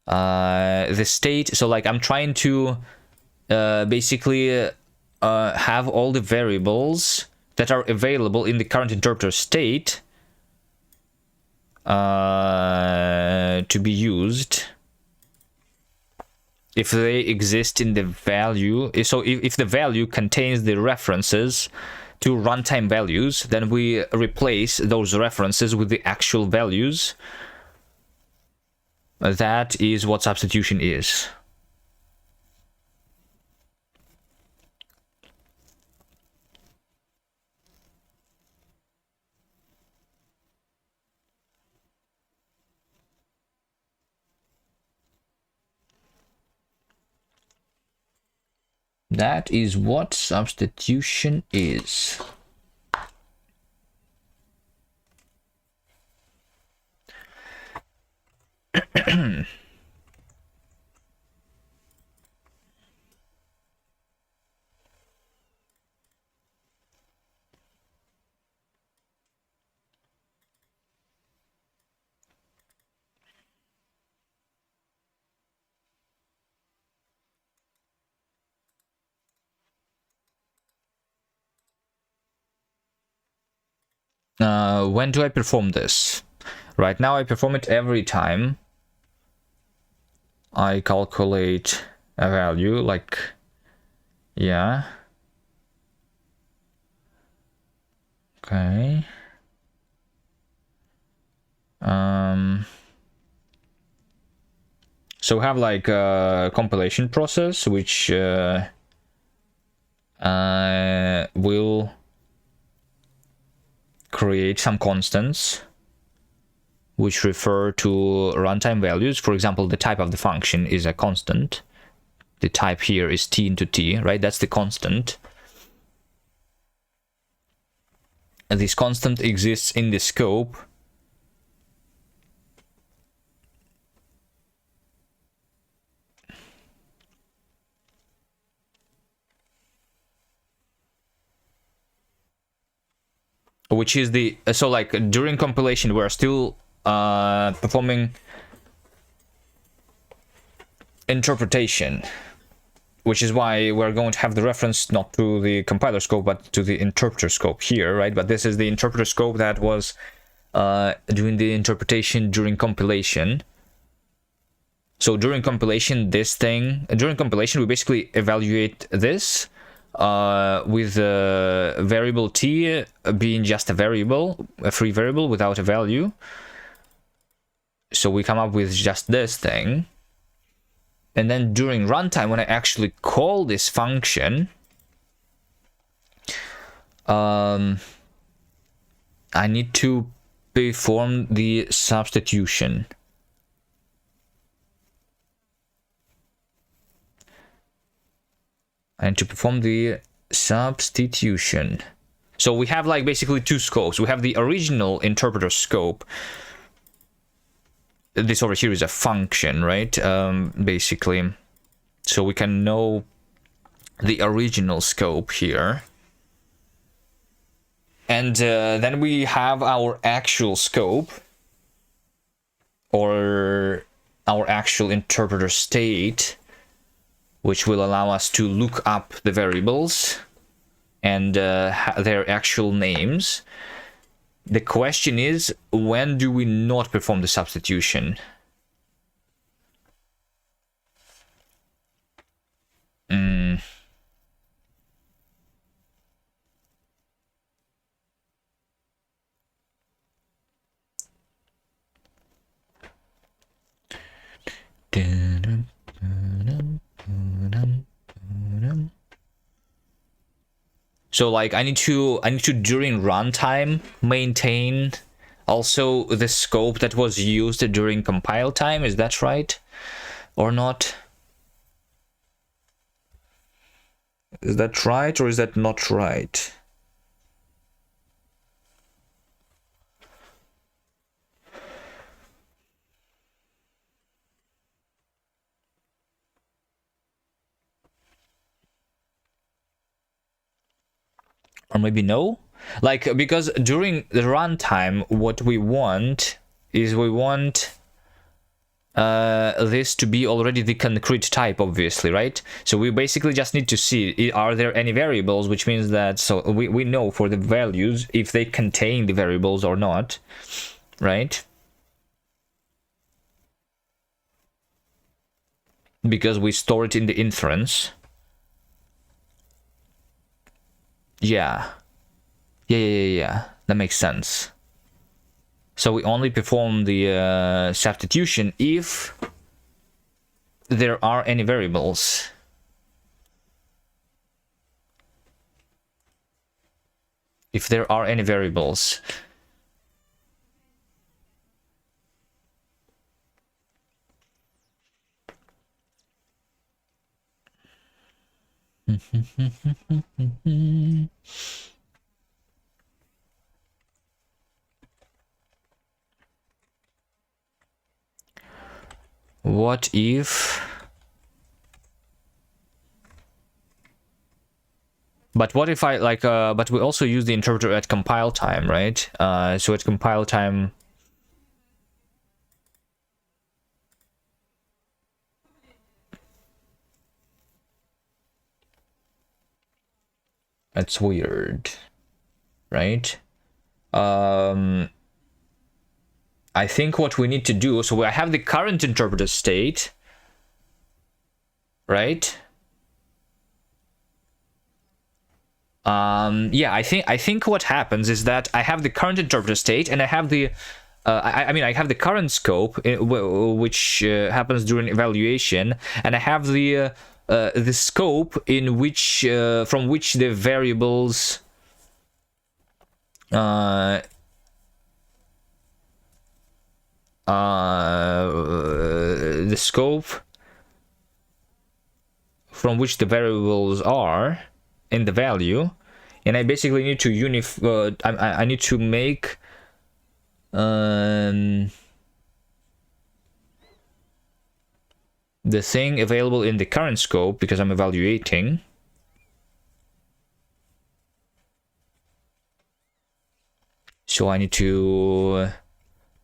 The state, so like I'm trying to basically have all the variables that are available in the current interpreter state to be used if they exist in the value. So if the value contains the references to runtime values, then we replace those references with the actual values. That is what substitution is. That is what substitution is. When do I perform this? Right now I perform it every time I calculate a value, like, yeah. Okay. So we have like a compilation process which will create some constants which refer to runtime values. For example, the type of the function is a constant. The type here is t into t, right? That's the constant. And this constant exists in the scope. Which is the, so like during compilation we're still performing interpretation, which is why we're going to have the reference not to the compiler scope but to the interpreter scope here, right? But this is the interpreter scope that was doing the interpretation during compilation. So during compilation, we basically evaluate this with variable t being just a variable, a free variable without a value. So we come up with just this thing. And then during runtime, when I actually call this function, I need to perform the substitution. And to perform the substitution. So we have like basically two scopes. We have the original interpreter scope. This over here is a function, right? Basically. So we can know the original scope here. And then we have our actual scope. Or our actual interpreter state, which will allow us to look up the variables and their actual names. The question is, when do we not perform the substitution? So like I need to during runtime maintain also the scope that was used during compile time. Is that right or not? Is that right or is that not right? Or maybe no? Like, because during the runtime, what we want is we want this to be already the concrete type, obviously, right? So we basically just need to see, are there any variables, which means that, so we know for the values if they contain the variables or not, right? Because we store it in the inference. Yeah. Yeah. That makes sense. So we only perform the substitution if there are any variables. If there are any variables. What if... But what if I like but we also use the interpreter at compile time, right? So at compile time that's weird, right? I think what we need to do, so I have the current interpreter state, right? Yeah, I think what happens is that I have the current interpreter state and I have the I mean I have the current scope which happens during evaluation, and I have the scope in which from which the variables the scope from which the variables are in the value, and I basically need to I need to make the thing available in the current scope because I'm evaluating. So I need to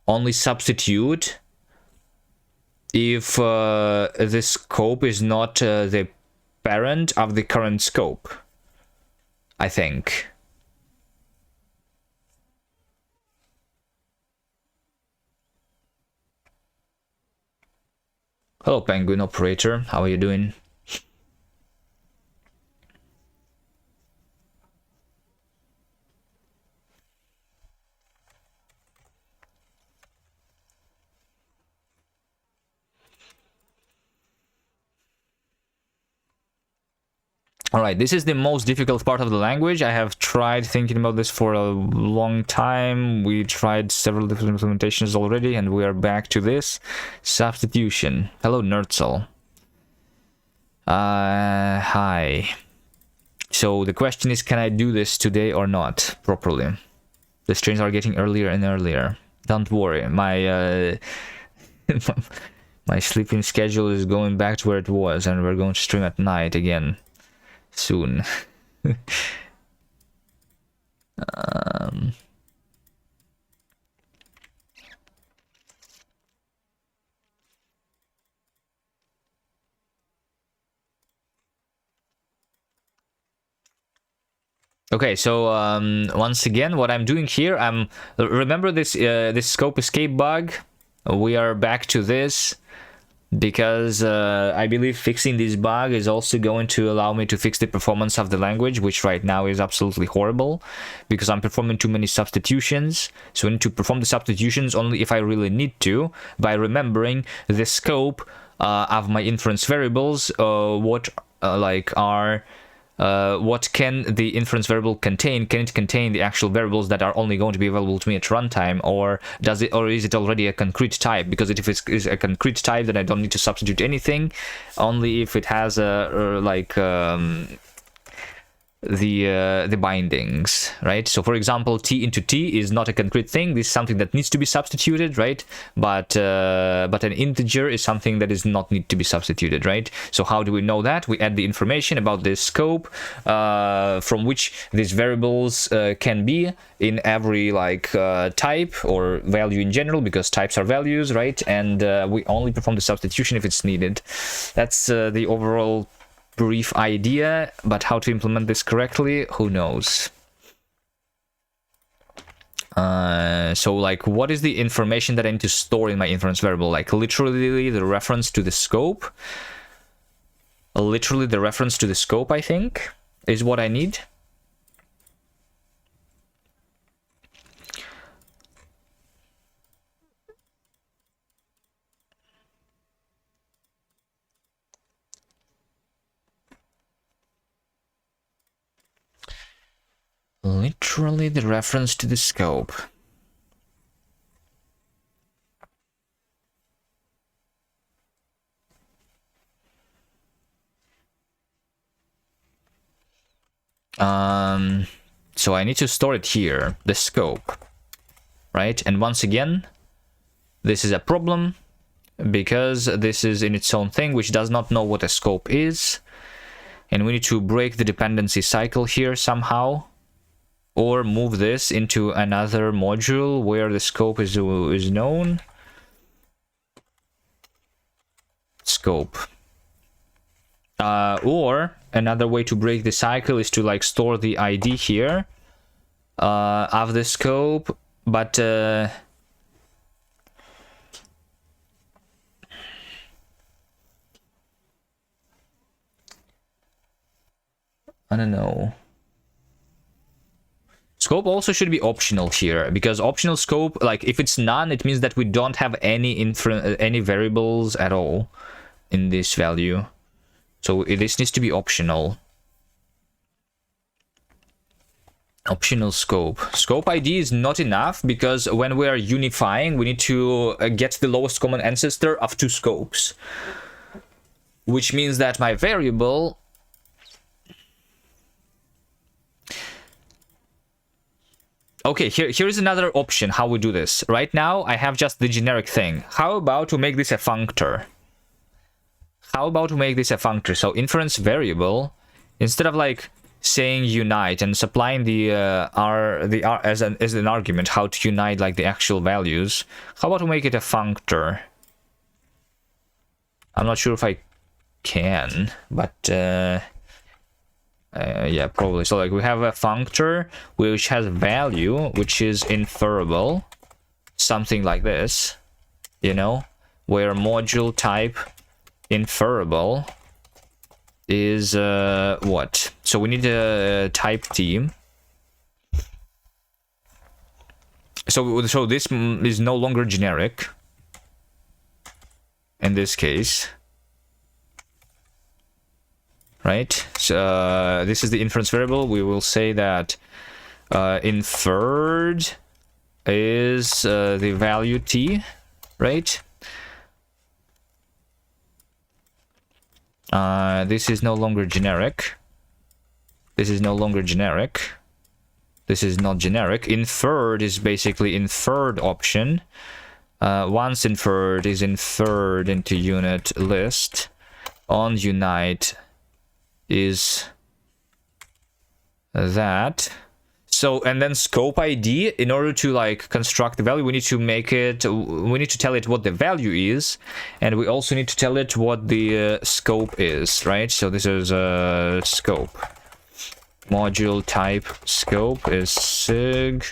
only substitute if the scope is not the parent of the current scope, I think. Hello, Penguin Operator. How are you doing? All right, this is the most difficult part of the language. I have tried thinking about this for a long time. We tried several different implementations already, and we are back to this. Substitution. Hello, Nerdsel. Hi. So the question is, can I do this today or not properly? The streams are getting earlier and earlier. Don't worry, my my sleeping schedule is going back to where it was, and we're going to stream at night again soon. Okay, so once again, what I'm doing here, remember this this scope escape bug. We are back to this because I believe fixing this bug is also going to allow me to fix the performance of the language, which right now is absolutely horrible because I'm performing too many substitutions. So I need to perform the substitutions only if I really need to, by remembering the scope of my inference variables, what what can the inference variable contain? Can it contain the actual variables that are only going to be available to me at runtime, or is it already a concrete type? Because if it is a concrete type, then I don't need to substitute anything. Only if it has the bindings, right? So for example, t into t is not a concrete thing. This is something that needs to be substituted, right? But an integer is something that is not need to be substituted, right? So how do we know that? We add the information about this scope from which these variables can be in every type or value in general, because types are values, right? And we only perform the substitution if it's needed. That's the overall brief idea, but how to implement this correctly, who knows? So what is the information that I need to store in my inference variable? Like literally the reference to the scope. Literally the reference to the scope, I think, is what I need. Literally the reference to the scope. So I need to store it here, the scope, right? And once again, this is a problem because this is in its own thing, which does not know what a scope is. And we need to break the dependency cycle here somehow, or move this into another module where the scope is known. Scope. Or another way to break the cycle is to store the ID here of the scope, but I don't know. Scope also should be optional here, because optional scope, if it's none, it means that we don't have any variables at all in this value. So this needs to be optional. Optional scope. Scope ID is not enough, because when we are unifying, we need to get the lowest common ancestor of two scopes. Which means that my variable... Okay, here is another option how we do this. Right now, I have just the generic thing. How about to make this a functor? How about to make this a functor? So inference variable, instead of saying unite and supplying the r as an argument, how to unite the actual values, how about to make it a functor? I'm not sure if I can, but yeah, probably. So we have a functor which has a value which is inferable, something like this, where module type inferable is what? So we need a type team. So this is no longer generic in this case. right? So this is the inference variable. We will say that inferred is the value t, right? This is no longer generic. This is no longer generic. This is not generic. Inferred is basically inferred option. Once inferred is inferred into unit list. On unite is that. So, and then scope ID, in order to like construct the value, we need to make it, we need to tell it what the value is, and we also need to tell it what the scope is, right? So this is scope. Module type scope is sig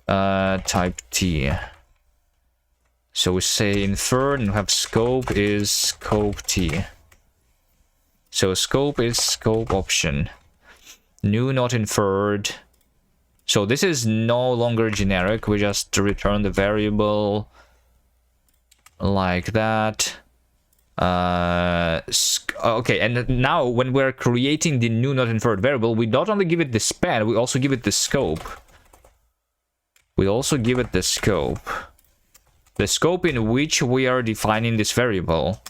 type t. So we say inferred and we have scope is scope t. So scope is scope option. New not inferred. So this is no longer generic. We just return the variable like that. Okay, and now when we're creating the new not inferred variable, we not only give it the span, we also give it the scope. We also give it the scope. The scope in which we are defining this variable.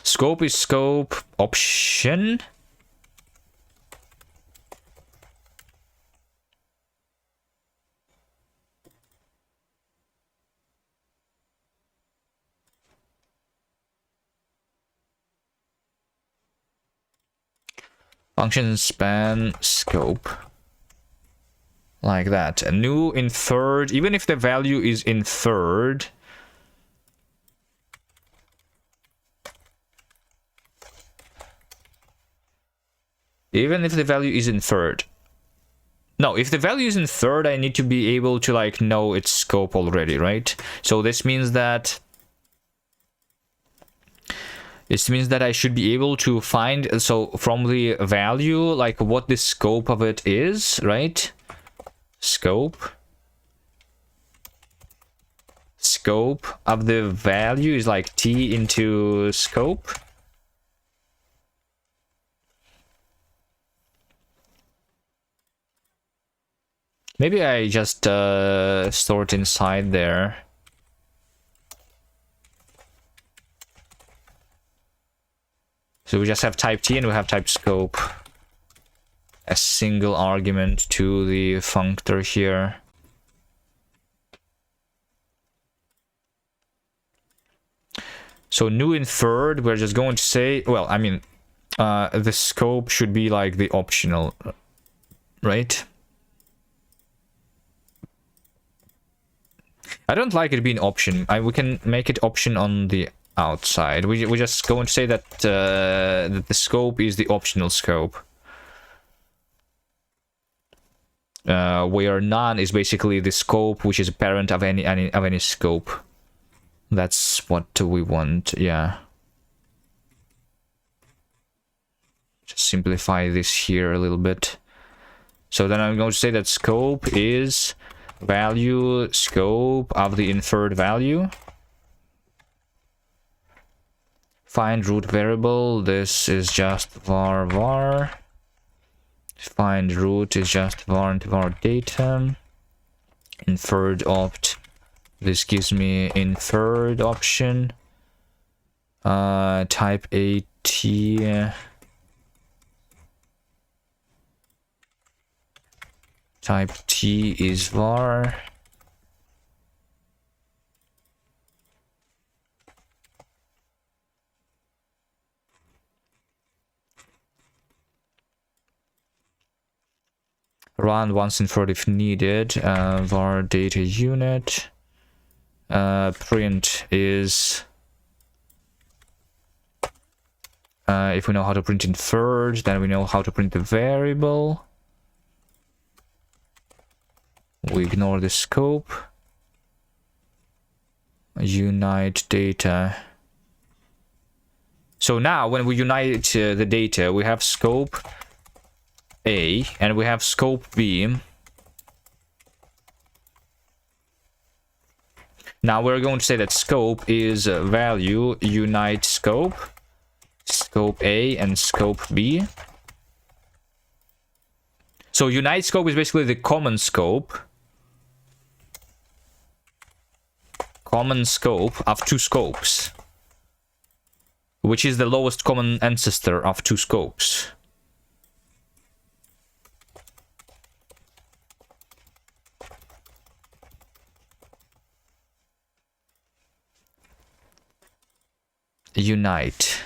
Scope is scope option. Function span scope. Like that. A new inferred, even if the value is inferred. Even if the value is inferred. No, if the value is inferred, I need to be able to like know its scope already, right? So this means that I should be able to find, so from the value, like what the scope of it is, right? Scope of the value is like t into scope. Maybe I just store it inside there. So we just have type t and we have type scope. A single argument to the functor here. So new inferred, we're just going to say, well, I mean, the scope should be like the optional, right? I don't like it being option. We can make it option on the outside. We just going to say that, that the scope is the optional scope. Where none is basically the scope, which is a parent of any scope. That's what we want, yeah. Just simplify this here a little bit. So then I'm going to say that scope is value scope of the inferred value. Find root variable, this is just var. Find root is just var and var data. Inferred opt, this gives me inferred option. Type at. Type t is var. Run once inferred if needed. Var data unit. Print is if we know how to print inferred, then we know how to print the variable. We ignore the scope. Unite data. So now when we unite the data, we have scope A and we have scope B. Now we're going to say that scope is value unite scope, scope A and scope B. So unite scope is basically the common scope of two scopes, which is the lowest common ancestor of two scopes. Unite.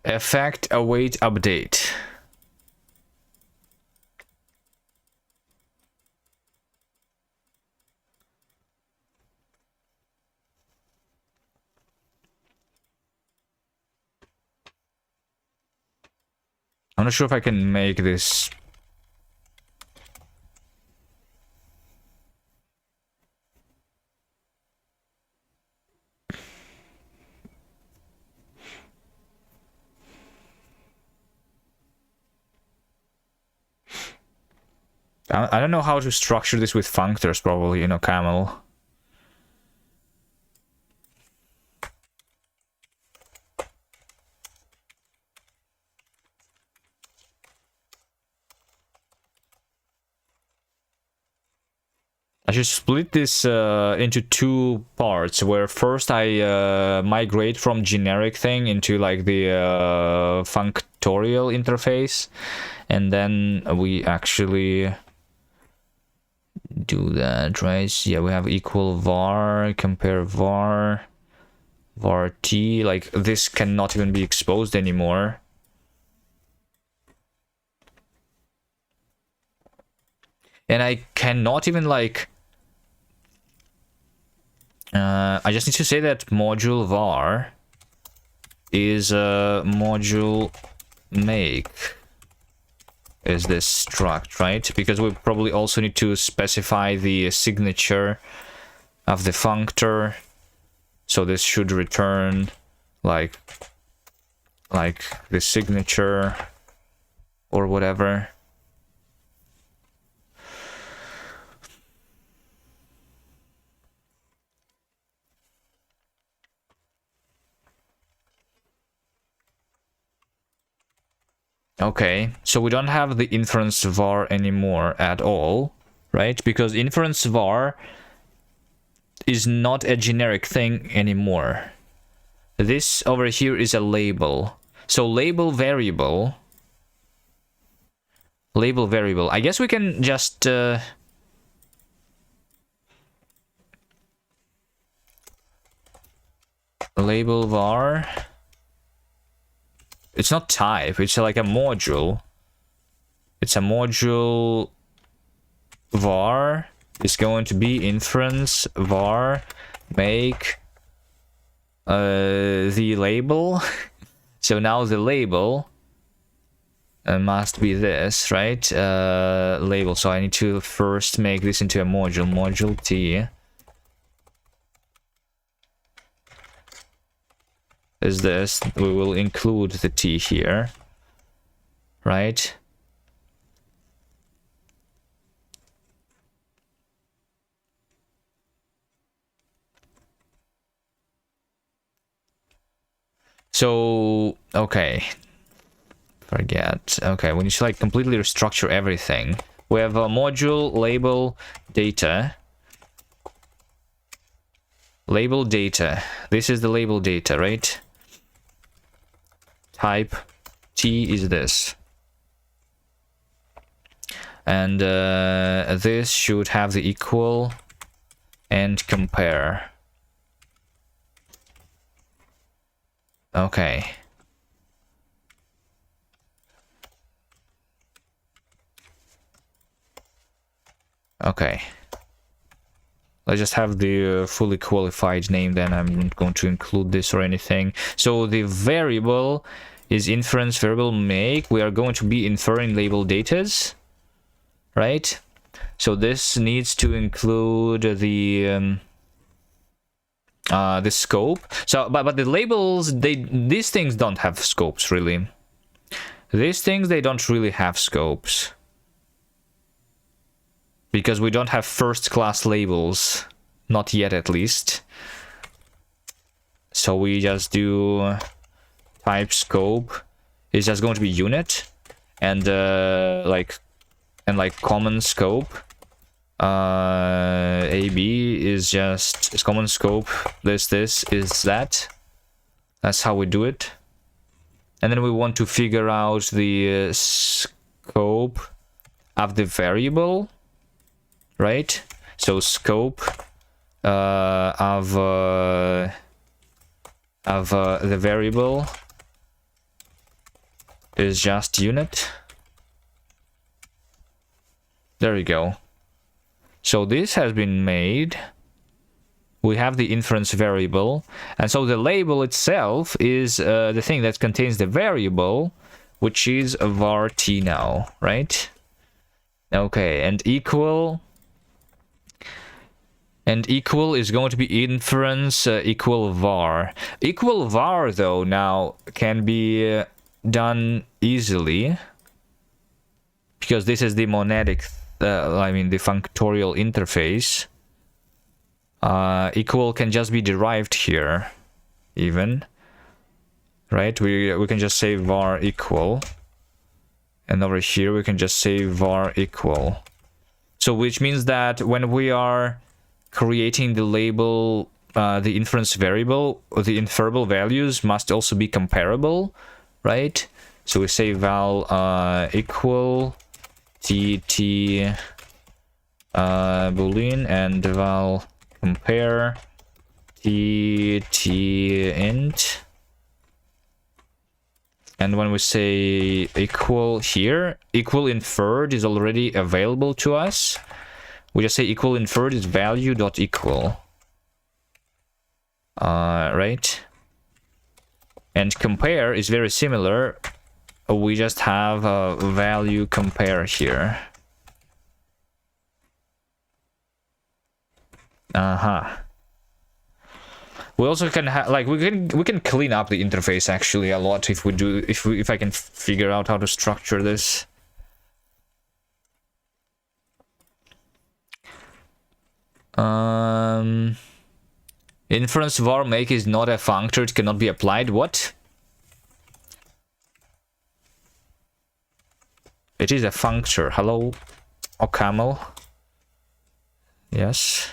Effect await update. I'm not sure if I can make this. I don't know how to structure this with functors, probably, you know, camel. I should split this into two parts, where first I migrate from generic thing into like the functorial interface, and then we actually do that, right? Yeah, we have equal var, compare var, var t, like this cannot even be exposed anymore. And I cannot even like I just need to say that module var is module make is this struct, right? Because we probably also need to specify the signature of the functor. So this should return like the signature or whatever. Okay, so we don't have the inference var anymore at all, right? Because inference var is not a generic thing anymore. This over here is a label. So label variable. I guess we can just label var. It's not type, it's like a module. It's a module var is going to be inference var make the label. So now the label must be this, right? Label. So I need to first make this into a module t. Is this, we will include the t here, right? So okay, forget. Okay, we need to like completely restructure everything. We have a module label data. Label data. This is the label data, right? Type t is this, and this should have the equal and compare. Okay. Okay. Let's just have the fully qualified name, then I'm not going to include this or anything. So the variable is inference variable make. We are going to be inferring label datas, right? So this needs to include the scope. So but the labels, these things don't have scopes really. These things, they don't really have scopes, because we don't have first class labels, not yet at least. So we just do type scope is just going to be unit, and like common scope. AB is just common scope. This is that. That's how we do it. And then we want to figure out the scope of the variable, right? So scope of the variable is just unit. There we go. So this has been made. We have the inference variable, and so the label itself is the thing that contains the variable, which is var t now, right? Okay, and equal is going to be inference equal var. Equal var, though, now can be done easily, because this is the monadic, the functorial interface. Equal can just be derived here, even, right? We can just say var equal, and over here we can just say var equal. So which means that when we are creating the label, the inference variable, the inferable values must also be comparable, right? So we say val equal tt boolean, and val compare tt int. And when we say equal here, equal inferred is already available to us. We just say equal inferred is value dot equal. Right? And compare is very similar. We just have a value compare here. We also can have, like, we can clean up the interface actually a lot if we do, if I can figure out how to structure this. Inference var make is not a functor, it cannot be applied. What? It is a functor. Hello, Ocaml. Yes.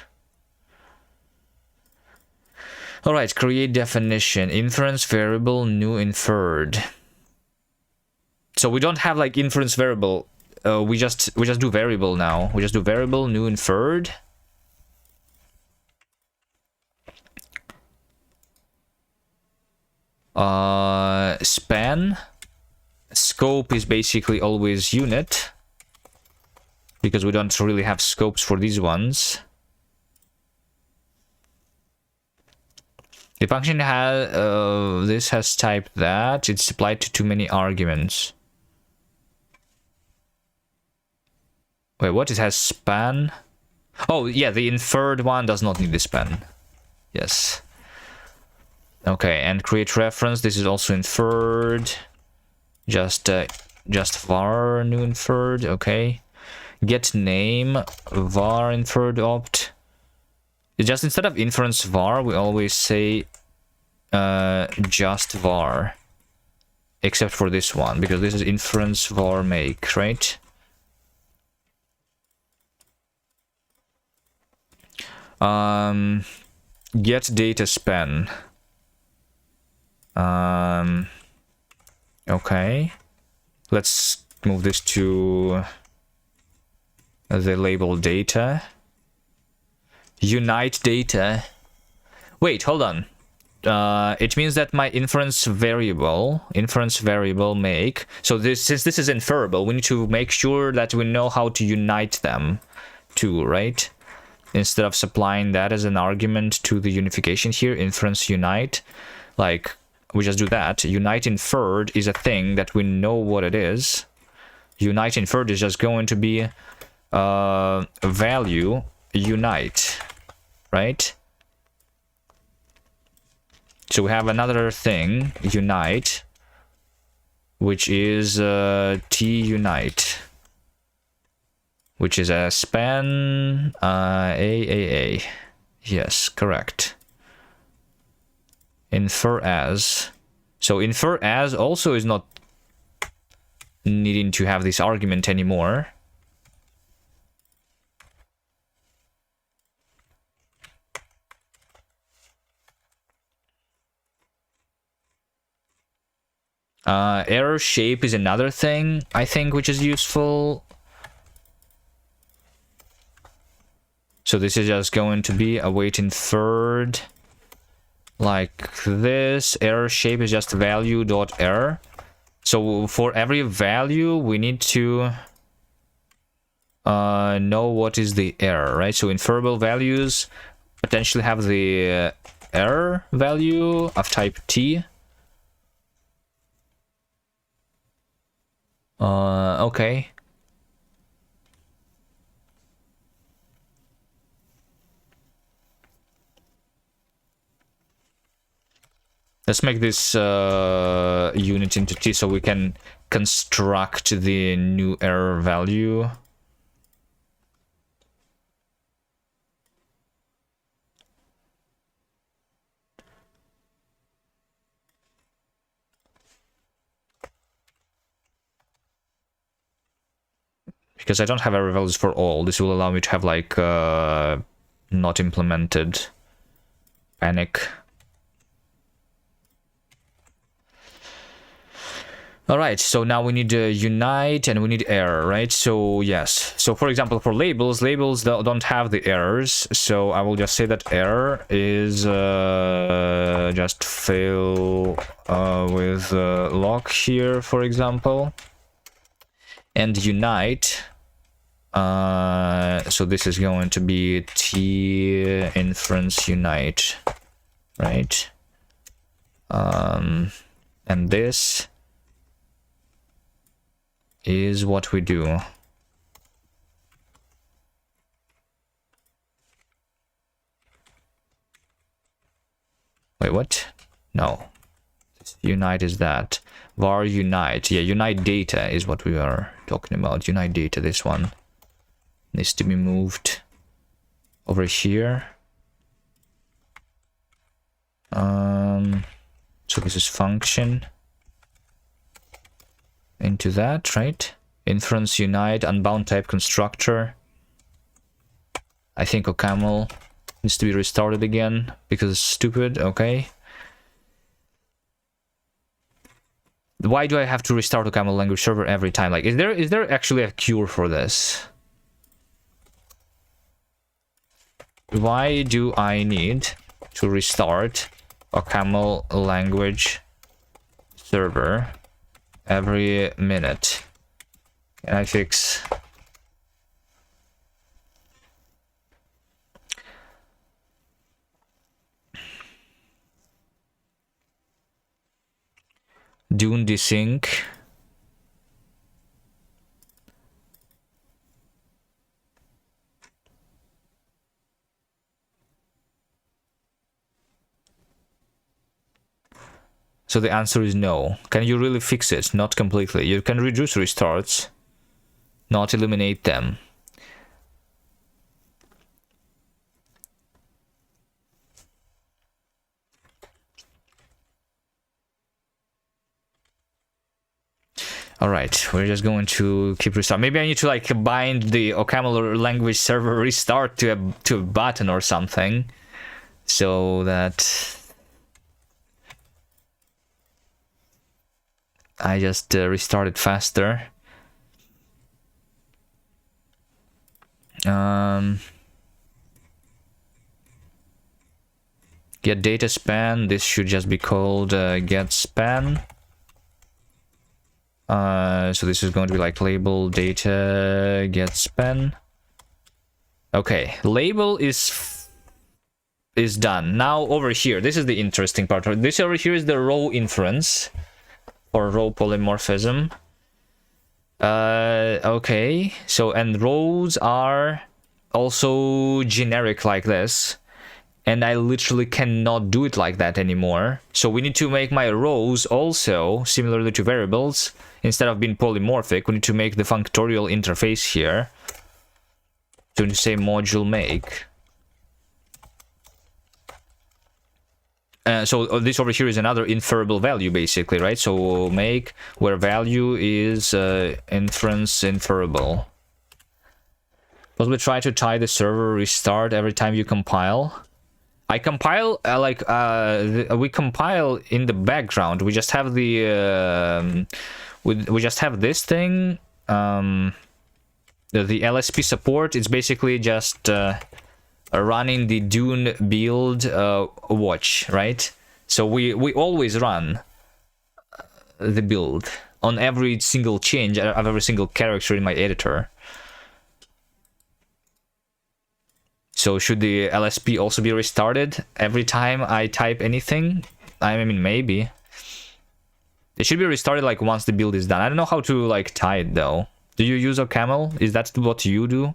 All right, create definition. Inference variable new inferred. So we don't have like inference variable. We just do variable now. We just do variable new inferred. Span. Scope is basically always unit, because we don't really have scopes for these ones. The function has this has type that it's applied to too many arguments. Wait, what? It has span? Oh yeah, the inferred one does not need the span. Yes. Okay, and create reference. This is also inferred. Just var new inferred. Okay. Get name var inferred opt. Just instead of inference var, we always say just var, except for this one, because this is inference var make, right? Get data span. Okay, let's move this to the label data. unite data. Wait, hold on. It means that my inference variable make, so since this is inferable, we need to make sure that we know how to unite them too, right? Instead of supplying that as an argument to the unification here, inference unite, like we just do that. Unite inferred is a thing that we know what it is. Unite inferred is just going to be value unite, right? So we have another thing, unite, which is t unite, which is a span AAA. Yes, correct. Infer as. So infer as also is not needing to have this argument anymore. Error shape is another thing, I think, which is useful. So this is just going to be await inferred like this. Error shape is just value dot error. So for every value, we need to know what is the error, right? So inferable values potentially have the error value of type t. Okay. Let's make this unit into t so we can construct the new error value. Because I don't have error values for all, this will allow me to have like not implemented panic. Alright, so now we need unite and we need error, right? So yes, so for example, for labels don't have the errors, so I will just say that error is just fail with lock here, for example. And unite, so this is going to be t inference unite, right? And this is what we do. Wait, what? No. Unite is that. Var unite. Yeah, unite data is what we are talking about. Unite data, this one needs to be moved over here. So this is function into that, right? Inference unite, unbound type constructor. I think OCaml needs to be restarted again because it's stupid. Okay. Why do I have to restart OCaml language server every time? Like, is there actually a cure for this? Why do I need to restart OCaml language server every minute? Can I fix? Dune desync. So the answer is no. Can you really fix it? Not completely. You can reduce restarts, not eliminate them. Alright, we're just going to keep restart. Maybe I need to like bind the OCaml language server restart to a button or something, so that I just restart it faster. Get data span. This should just be called get span. So this is going to be like label data get span. Okay, label is done. Now over here, this is the interesting part. This over here is the row inference or row polymorphism. Okay, so and rows are also generic like this, and I literally cannot do it like that anymore. So we need to make my rows also similarly to variables. Instead of being polymorphic, we need to make the functorial interface here. So we need to say module make. So this over here is another inferable value, basically, right? So make where value is inference inferable. Possibly try to tie the server restart every time you compile. I compile we compile in the background. We just have the we just have this thing. The LSP support. It's basically just running the Dune build watch, right? So we always run the build on every single change of every single character in my editor. So should the LSP also be restarted every time I type anything? I mean, maybe. It should be restarted like once the build is done. I don't know how to like tie it though. Do you use a camel? Is that what you do?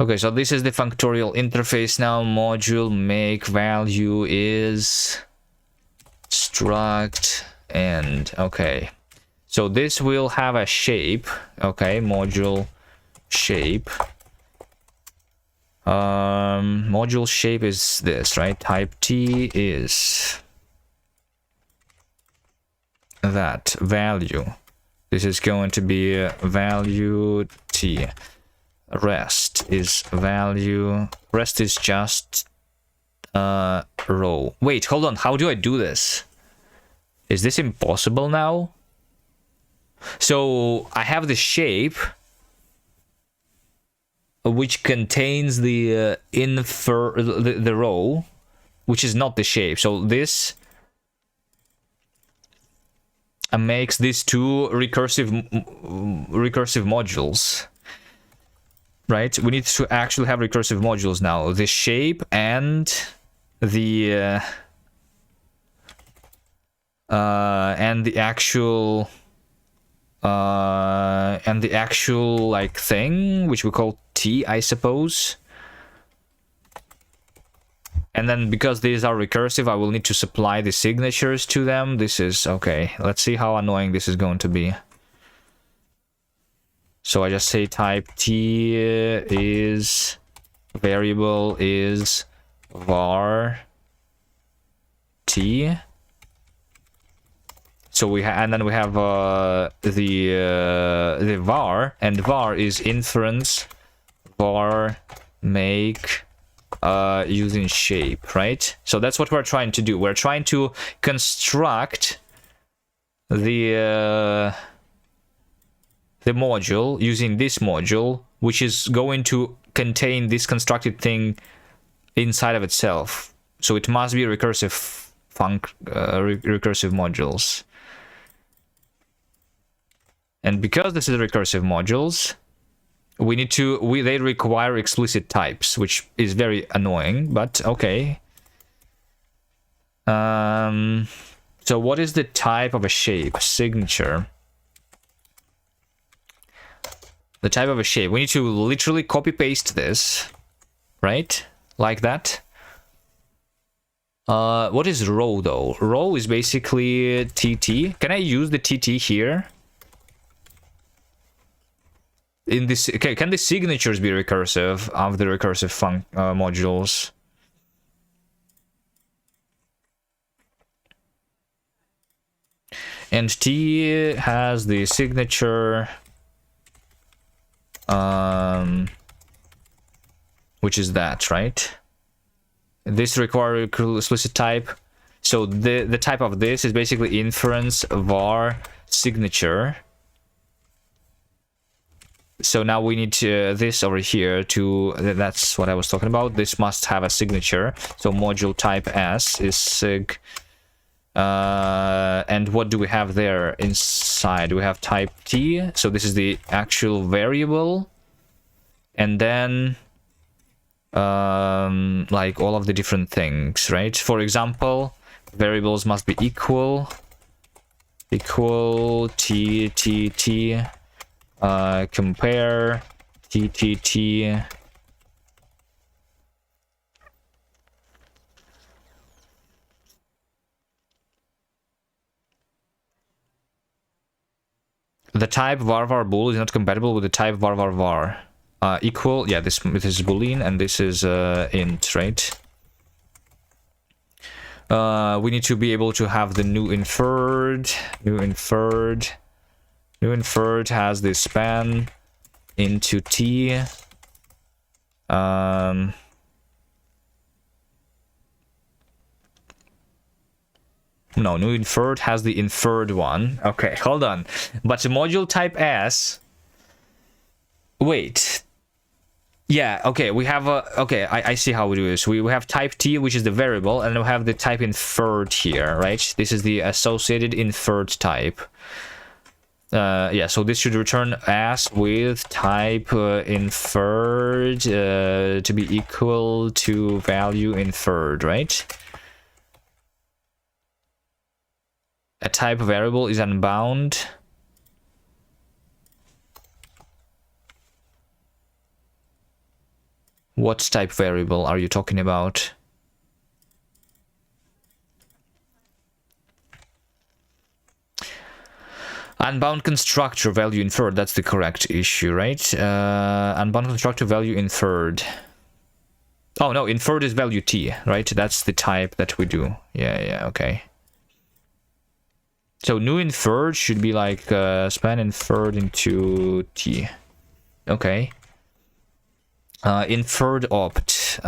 Okay, so this is the functorial interface now. Module make value is struct and okay. So this will have a shape. Okay, module shape. Module shape is this, right? Type T is that value. This is going to be value T. Rest is value. Rest is just row. Wait, hold on. How do I do this? Is this impossible now? So I have the shape, which contains the the row, which is not the shape. So this makes these two recursive modules. Right, we need to actually have recursive modules now. The shape and the actual like thing, which we call T, I suppose. And then because these are recursive, I will need to supply the signatures to them. This is okay. Let's see how annoying this is going to be. So I just say type T is variable is var T. So we and then we have the var, and var is inference var make using shape, right? So that's what we're trying to do. We're trying to construct the module using this module, which is going to contain this constructed thing inside of itself. So it must be recursive recursive modules. And because this is recursive modules, we need to they require explicit types, which is very annoying, but okay. So what is the type of a shape? Signature. The type of a shape. We need to literally copy paste this, right? Like that. What is row though? Row is basically TT. Can I use the TT here? In this, okay, can the signatures be recursive of the recursive modules? And T has the signature, which is that, right? This requires explicit type. So the type of this is basically inference var signature. So now we need this over here to, that's what I was talking about. This must have a signature. So module type S is sig. And what do we have there inside? We have type T. So this is the actual variable. And then like all of the different things, right? For example, variables must be equal T, T, T. Compare TTT. The type var var bool is not compatible with the type var var var. Equal, yeah, this is boolean and this is int, right? We need to be able to have the new inferred. New inferred has the span into T. No, new inferred has the inferred one. Okay, hold on. But the module type S. Wait. Yeah, okay, we have a... Okay, I see how we do this. We have type T, which is the variable, and we have the type inferred here, right? This is the associated inferred type. Yeah, so this should return as with type inferred to be equal to value inferred, right? A type variable is unbound. What type variable are you talking about? Unbound constructor value inferred, that's the correct issue, right? Unbound constructor value inferred. Oh no, inferred is value T, right? That's the type that we do. Yeah, okay. So new inferred should be like span inferred into T. Okay. Inferred opt.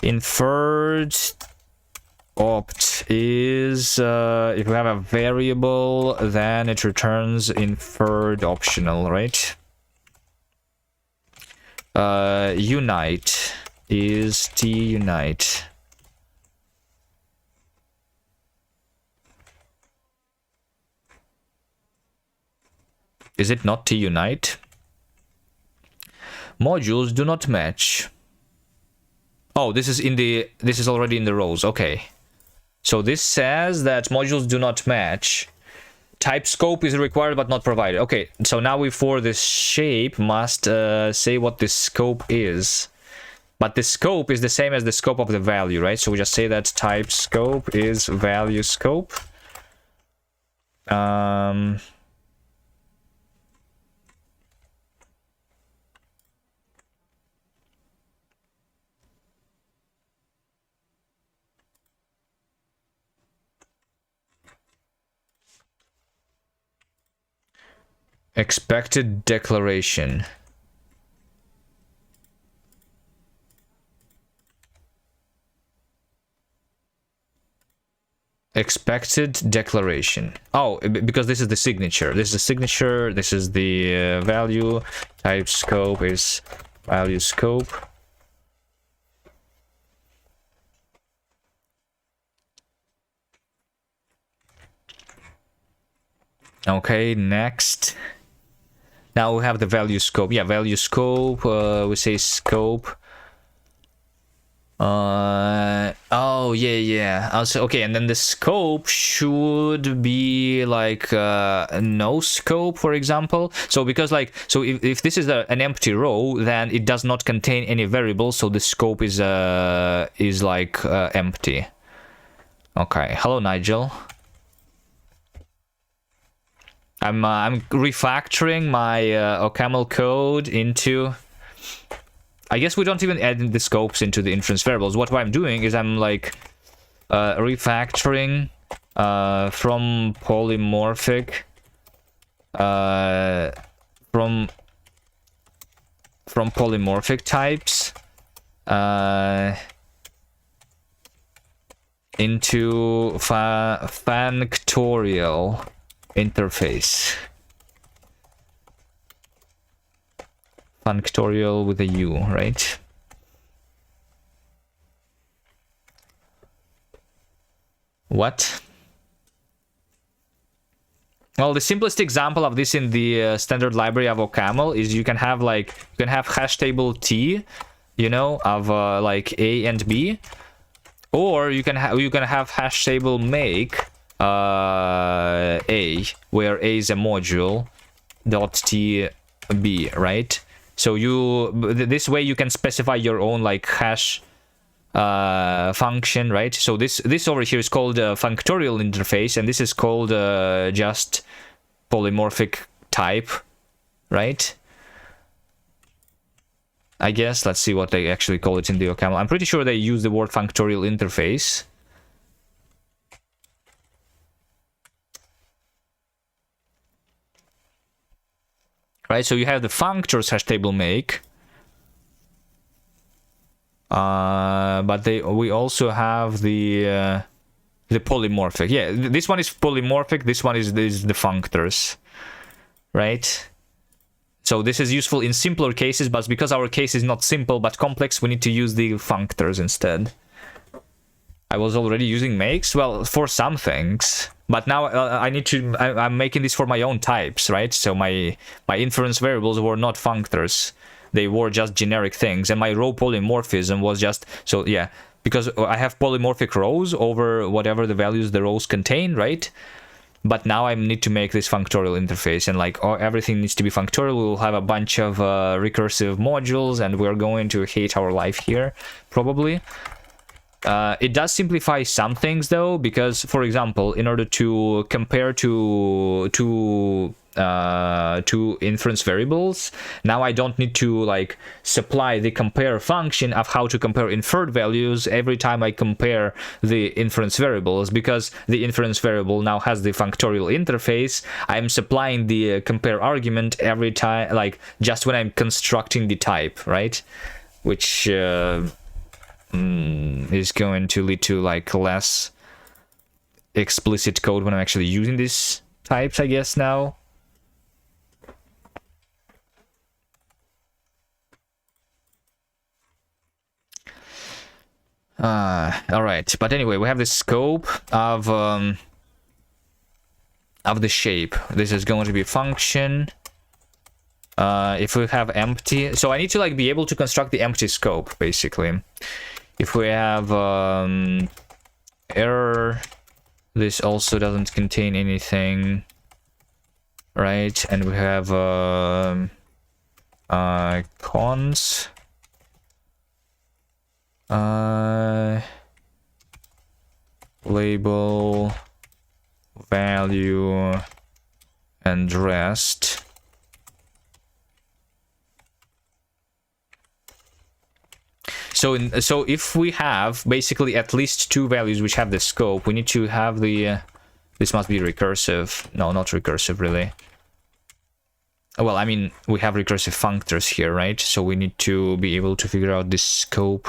Inferred opt is if we have a variable, then it returns inferred optional, right? Unite is T unite. Is it not T unite? Modules do not match. Oh, this is already in the rows. Okay. So this says that modules do not match. Type scope is required but not provided. Okay, so now we for this shape must say what the scope is. But the scope is the same as the scope of the value, right? So we just say that type scope is value scope. Expected declaration. Expected declaration. Oh, because this is the signature. This is the signature. This is the value. Type scope is value scope. Okay, next. Now we have the value scope. Yeah, value scope. We say scope. Oh yeah. Also, okay, and then the scope should be like no scope, for example. So because like, so if this is an empty row, then it does not contain any variables. So the scope is like empty. Okay. Hello, Nigel. I'm refactoring my OCaml code into... I guess we don't even add the scopes into the inference variables. What I'm doing is I'm like refactoring from polymorphic from polymorphic types into functorial interface. Functorial with a U, right? What? Well, the simplest example of this in the standard library of OCaml is you can have hash table T, you know, of like A and B, or you can have hash table make A, where A is a module dot T B, right? So this way you can specify your own like hash function, right? So this over here is called a functorial interface, and this is called just polymorphic type, right? I guess. Let's see what they actually call it in the OCaml. I'm pretty sure they use the word functorial interface. Right, so you have the functors hash table make, but we also have the polymorphic. Yeah, this one is polymorphic. This one is the functors, right? So this is useful in simpler cases, but because our case is not simple but complex, we need to use the functors instead. I was already using makes, well, for some things, but now I'm making this for my own types, right? So my inference variables were not functors. They were just generic things, and my row polymorphism was just, so yeah, because I have polymorphic rows over whatever the values the rows contain, right? But now I need to make this functorial interface, and like everything needs to be functorial. We'll have a bunch of recursive modules, and we're going to hate our life here, probably. It does simplify some things though, because for example, in order to compare two inference variables, now I don't need to like supply the compare function of how to compare inferred values every time I compare the inference variables, because the inference variable now has the functorial interface. I'm supplying the compare argument every time, like just when I'm constructing the type, right? Which is going to lead to like less explicit code when I'm actually using these types, I guess, now. All right, but anyway, we have the scope of the shape. This is going to be a function. If we have empty, so I need to like be able to construct the empty scope, basically. If we have error, this also doesn't contain anything, right? And we have cons, label, value, and rest. So if we have basically at least two values which have the scope, we need to have the this must be recursive. No, not recursive really. Well, I mean, we have recursive functors here, right? So we need to be able to figure out the scope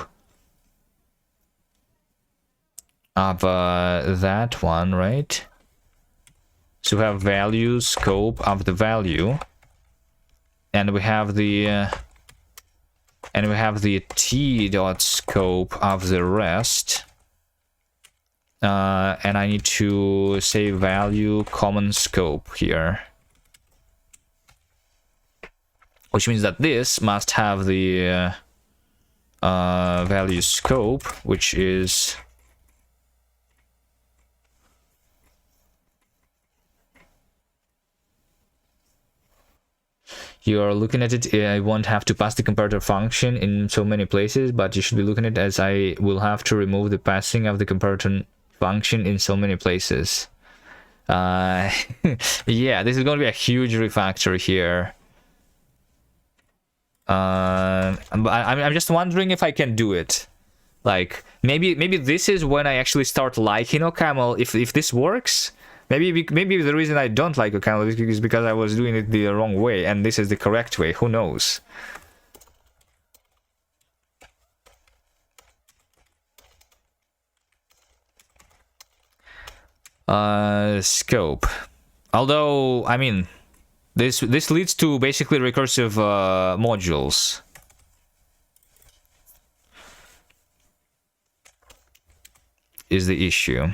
of that one, right? So we have value, scope of the value, and we have the t dot scope of the rest, and I need to say value common scope here, which means that this must have the value scope, which is you are looking at it. I won't have to pass the comparator function in so many places, but you should be looking at it as I will have to remove the passing of the comparator function in so many places. Yeah, this is going to be a huge refactor here. But I'm just wondering if I can do it. Like maybe this is when I actually start liking OCaml. If this works. Maybe the reason I don't like OCaml is because I was doing it the wrong way, and this is the correct way. Who knows? Scope. Although, I mean, this leads to basically recursive modules. Is the issue.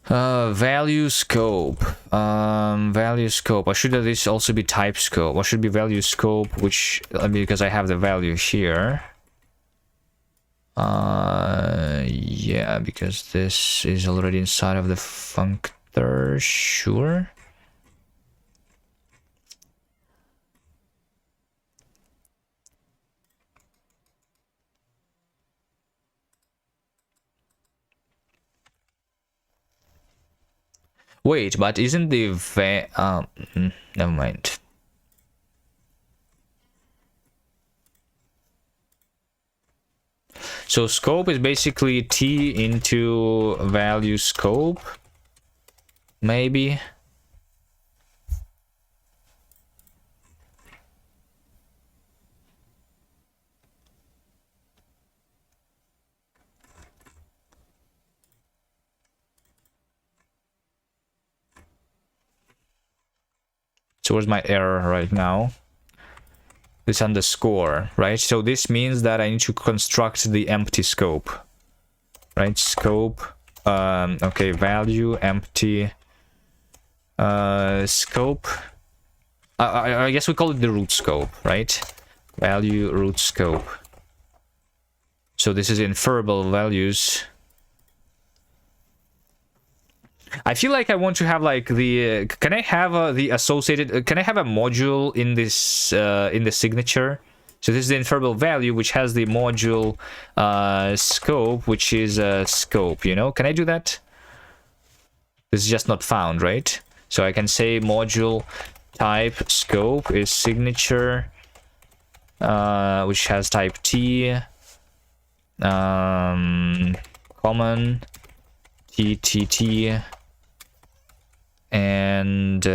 Value scope. Value scope. Or should this also be type scope? Or should be value scope, which because I have the value here. Yeah, because this is already inside of the functor, sure. Wait, but isn't the never mind. So scope is basically t into value scope, maybe. So where's my error right now? This underscore, right? So this means that I need to construct the empty scope, right? Scope, okay, value, empty, scope. I guess we call it the root scope, right? Value root scope. So this is inferable values. I feel like I want to have like the can I have the associated can I have a module in this in the signature? So this is the inferable value which has the module scope, which is scope, you know? Can I do that? This is just not found, right? So I can say module type scope is signature, which has type T, common, TTT, and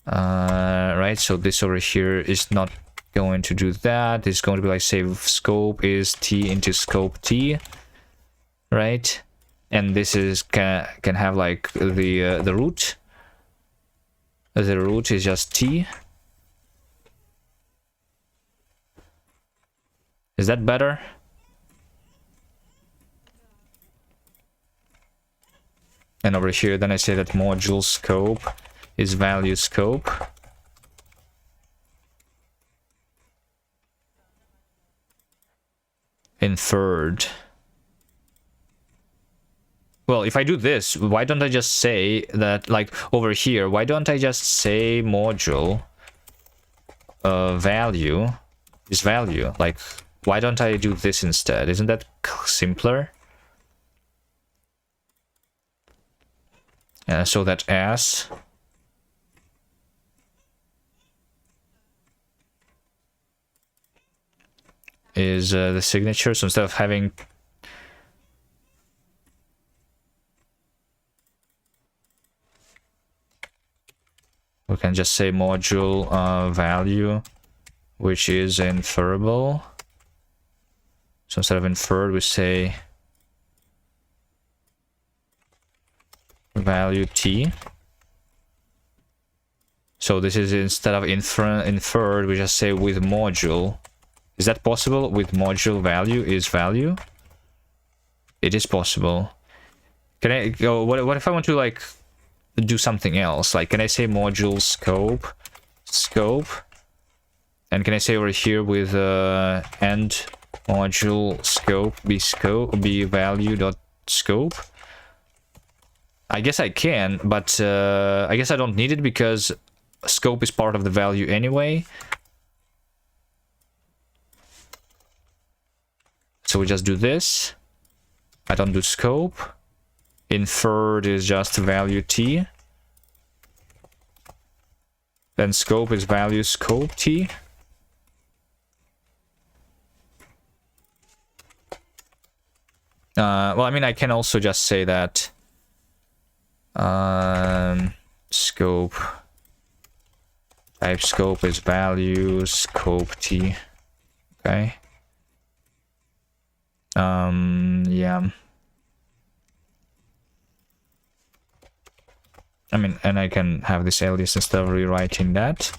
right, so this over here is not going to do that. It's going to be like, say, scope is T into scope T, right? And this is can have like the root. The root is just T. Is that better? And over here, then I say that module scope is value scope. Inferred. Well, if I do this, why don't I just say that, like, over here, why don't I just say module value is value? Like, why don't I do this instead? Isn't that simpler? So that S is the signature. So instead of having we can just say module value, which is inferable. So instead of inferred, we say value T. So this is instead of inferred, we just say with module. Is that possible? With module value is value? It is possible. Can I go? What if I want to like do something else? Like, can I say module scope, and can I say over here with end module scope be value dot scope? I guess I can, but I guess I don't need it because scope is part of the value anyway. So we just do this. I don't do scope. Inferred is just value T. Then scope is value scope T. Well, I mean, I can also just say that scope type scope is value scope T. Okay. Yeah. I mean, and I can have this alias and stuff rewriting that.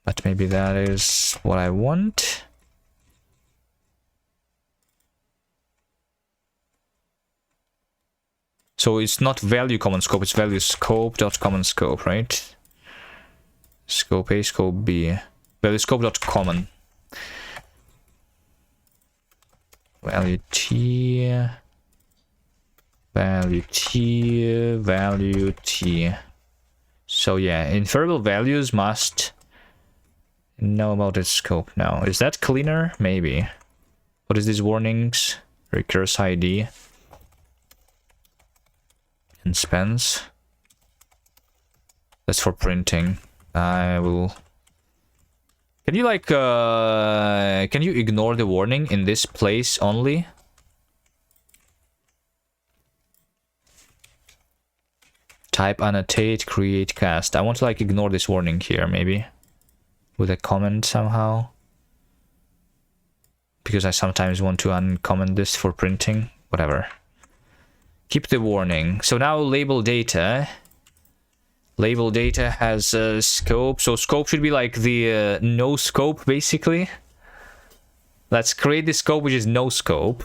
But maybe that is what I want. So it's not value common scope, it's value scope dot common scope, right? Scope A, scope B. Value scope dot common. Value T. Value T. Value T. So yeah, inferable values must know about its scope now. Is that cleaner? Maybe. What is these warnings? Recurse ID. And spans. That's for printing. I will... Can you like, can you ignore the warning in this place only? Type annotate, create cast. I want to like ignore this warning here, maybe. With a comment somehow. Because I sometimes want to uncomment this for printing. Whatever. Keep the warning. So now label data. Label data has a scope. So scope should be like the no scope, basically. Let's create the scope, which is no scope.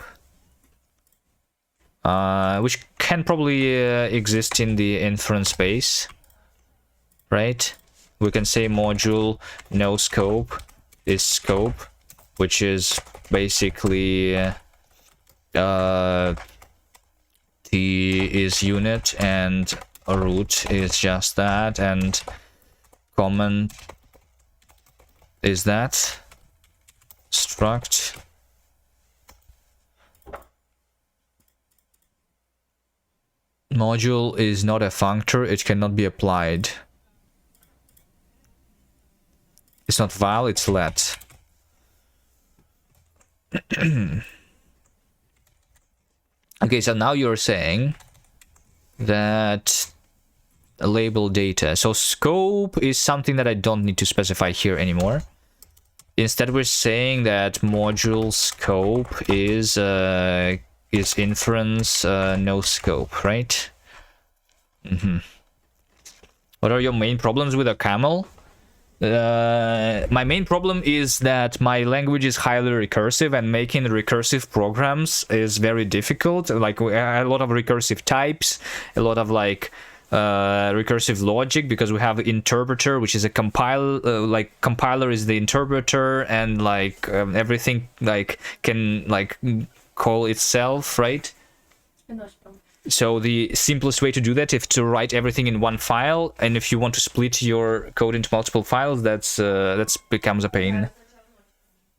Which can probably exist in the inference space. Right? We can say module no scope is scope, which is basically the is unit and a root is just that, and common is that struct. Module is not a functor, it cannot be applied. It's not val, it's let. Okay, so now you're saying that label data. So scope is something that I don't need to specify here anymore. Instead, we're saying that module scope is inference no scope, right? What are your main problems with a camel? My main problem is that my language is highly recursive, and making recursive programs is very difficult. Like a lot of recursive types, a lot of like recursive logic, because we have interpreter, which is a compiler is the interpreter, and like everything like can like call itself, right? So the simplest way to do that is to write everything in one file, and if you want to split your code into multiple files, that's becomes a pain.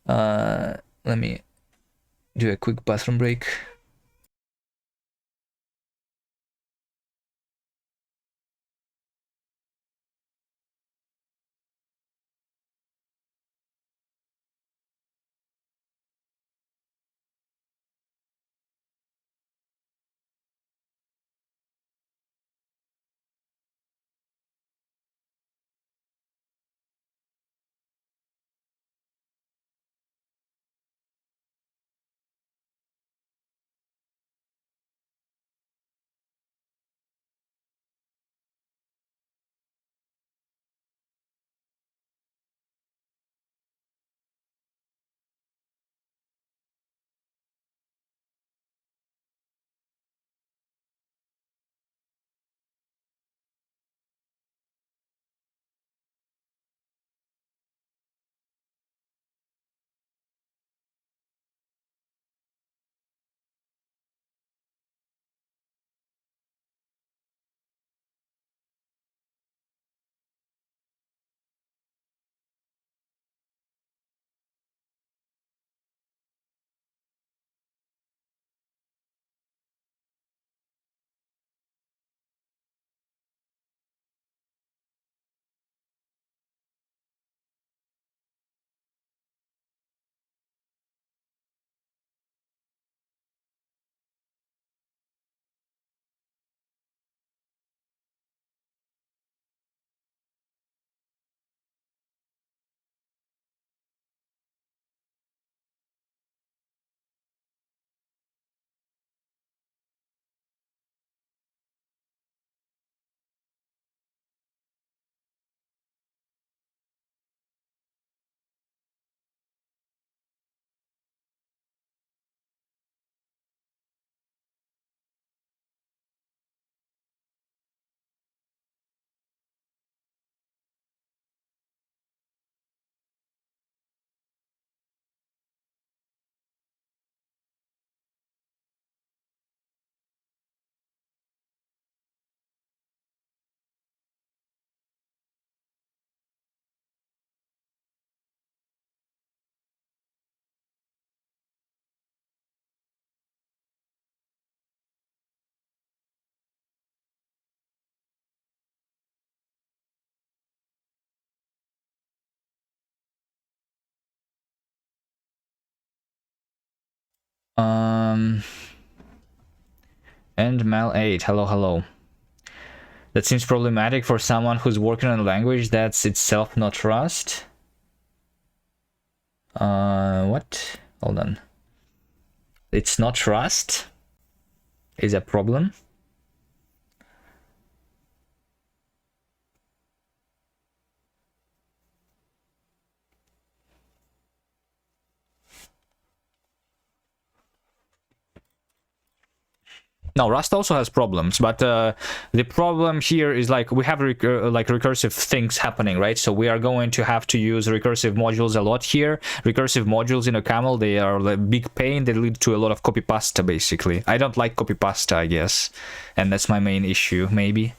Let me do a quick bathroom break. And Mal 8, hello. That seems problematic for someone who's working on a language that's itself not Rust. What? Hold on. It's not Rust is a problem. No, Rust also has problems, but the problem here is like we have recursive things happening, right? So we are going to have to use recursive modules a lot here. Recursive modules in a camel, they are a big pain. They lead to a lot of copy pasta, basically. I don't like copy pasta, I guess, and that's my main issue, maybe.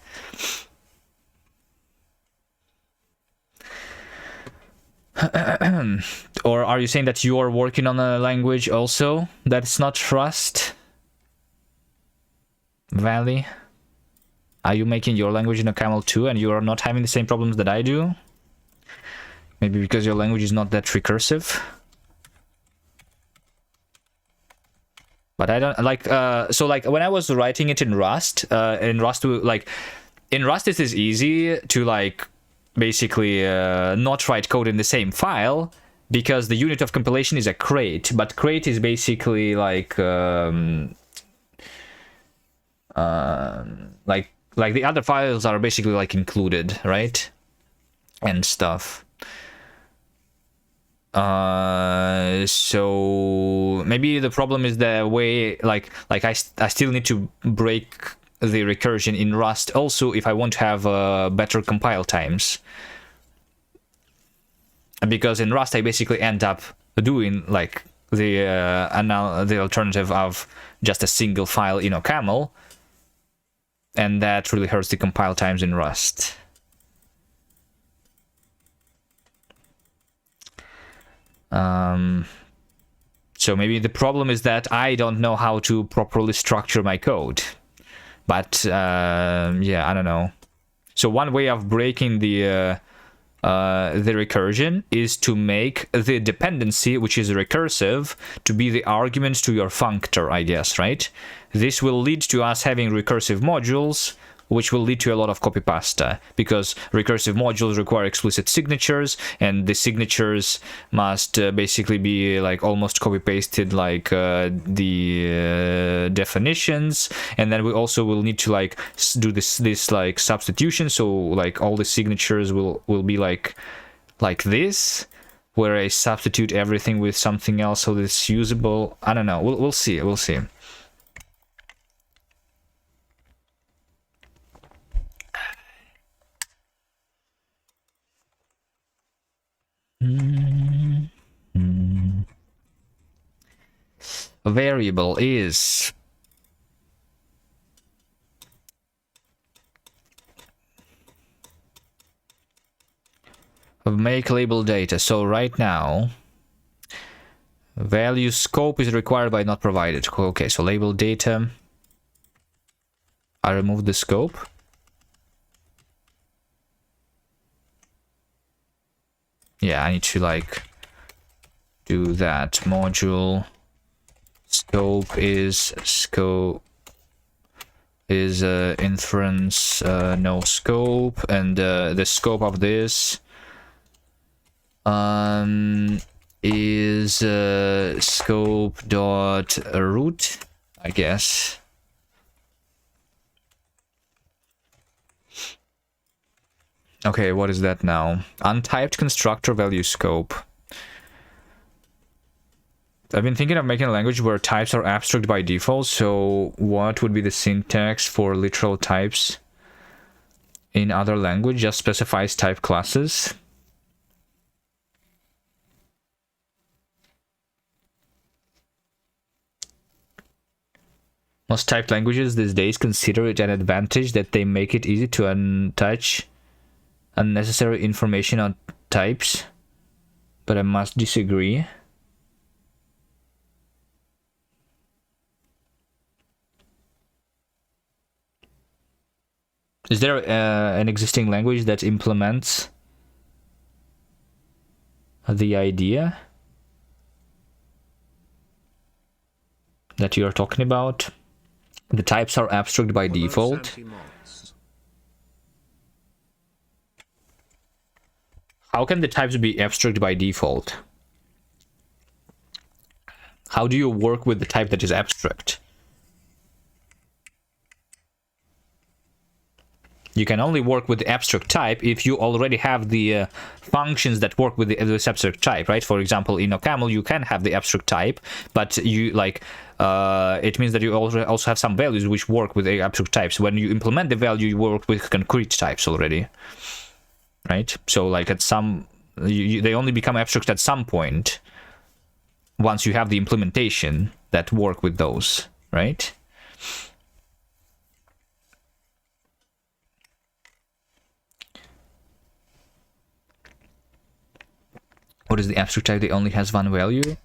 Or are you saying that you are working on a language also that's not Rust? Valley, are you making your language in a camel too and you are not having the same problems that I do? Maybe because your language is not that recursive. But I don't like so like when I was writing it in Rust it is easy to like basically not write code in the same file because the unit of compilation is a crate, but crate is basically like the other files are basically like included, right? And stuff. So maybe the problem is the way like I still need to break the recursion in Rust also if I want to have better compile times. Because in Rust I basically end up doing like the alternative of just a single file in a camel. And that really hurts the compile times in Rust. So maybe the problem is that I don't know how to properly structure my code. But yeah, I don't know. So one way of breaking the recursion is to make the dependency, which is recursive, to be the argument to your functor, I guess, right? This will lead to us having recursive modules, which will lead to a lot of copy pasta, because recursive modules require explicit signatures, and the signatures must basically be like almost copy pasted like the definitions, and then we also will need to like do this like substitution, so like all the signatures will be like this, where I substitute everything with something else so that it's usable. I don't know. We'll see. We'll see. A variable is make label data. So right now value scope is required but not provided. Okay, so label data, I remove the scope. Yeah, I need to like do that. Module scope is inference no scope, and the scope of this is scope dot root, I guess. Okay, what is that now? Untyped constructor value scope. I've been thinking of making a language where types are abstract by default, so what would be the syntax for literal types in other language? Just specifies type classes. Most typed languages these days consider it an advantage that they make it easy to untouch unnecessary information on types, but I must disagree. Is there an existing language that implements the idea? that you're talking about. The types are abstract by default. How can the types be abstract by default? How do you work with the type that is abstract? You can only work with the abstract type if you already have the functions that work with this abstract type, right? For example, in OCaml, you can have the abstract type, but you like it means that you also have some values which work with the abstract types. When you implement the value, you work with concrete types already, right? So like at some, they only become abstract at some point once you have the implementation that work with those, right? What is the abstract type that only has one value?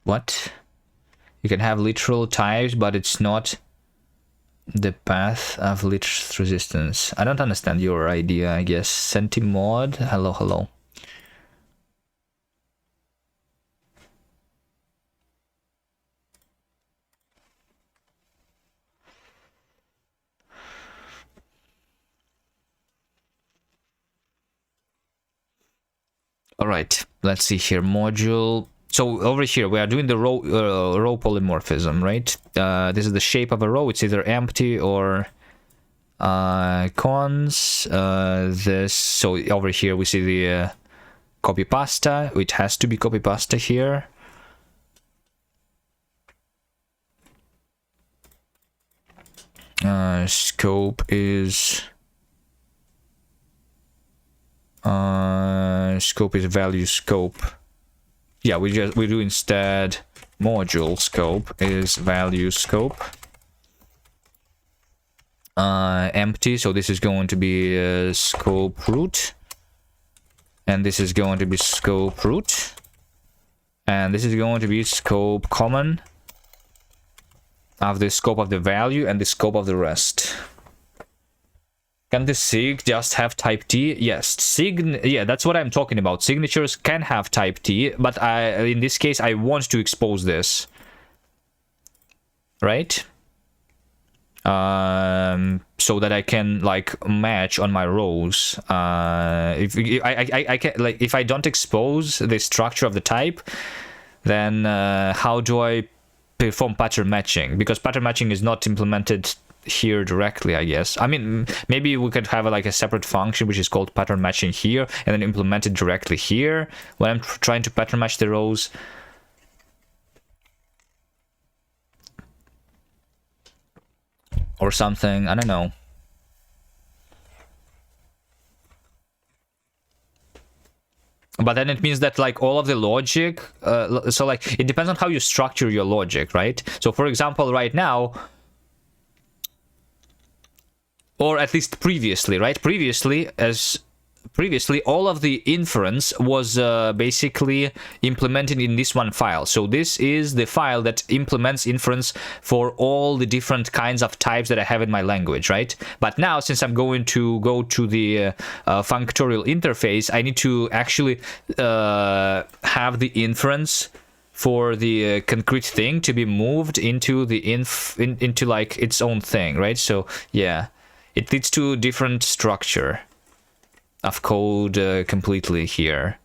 What? You can have literal types, but it's not the path of least resistance. I don't understand your idea, I guess. Sentimod, hello, hello. All right, let's see here. Module. So over here, we are doing the row polymorphism, right? This is the shape of a row. It's either empty or cons. This. So over here, we see the copy pasta. It has to be copy pasta here. Scope is. Scope is value scope. Yeah, we do instead module scope is value scope. Empty, so this is going to be scope root, and this is going to be scope root, and this is going to be scope common of the scope of the value and the scope of the rest. Can the sig just have type T? Yes, yeah, that's what I'm talking about. Signatures can have type T, but in this case, I want to expose this. Right? So that I can like match on my rows. If I can, like, if I don't expose the structure of the type, then how do I perform pattern matching? Because pattern matching is not implemented here directly, I guess. I mean, maybe we could have like a separate function which is called pattern matching here, and then implement it directly here when I'm trying to pattern match the rows. Or something, I don't know. But then it means that like all of the logic, so like it depends on how you structure your logic, right? So for example, right now, or at least previously, right? Previously, all of the inference was basically implemented in this one file. So this is the file that implements inference for all the different kinds of types that I have in my language, right? But now, since I'm going to go to the functorial interface, I need to actually have the inference for the concrete thing to be moved into the into like its own thing, right? So yeah. It leads to a different structure of code completely here.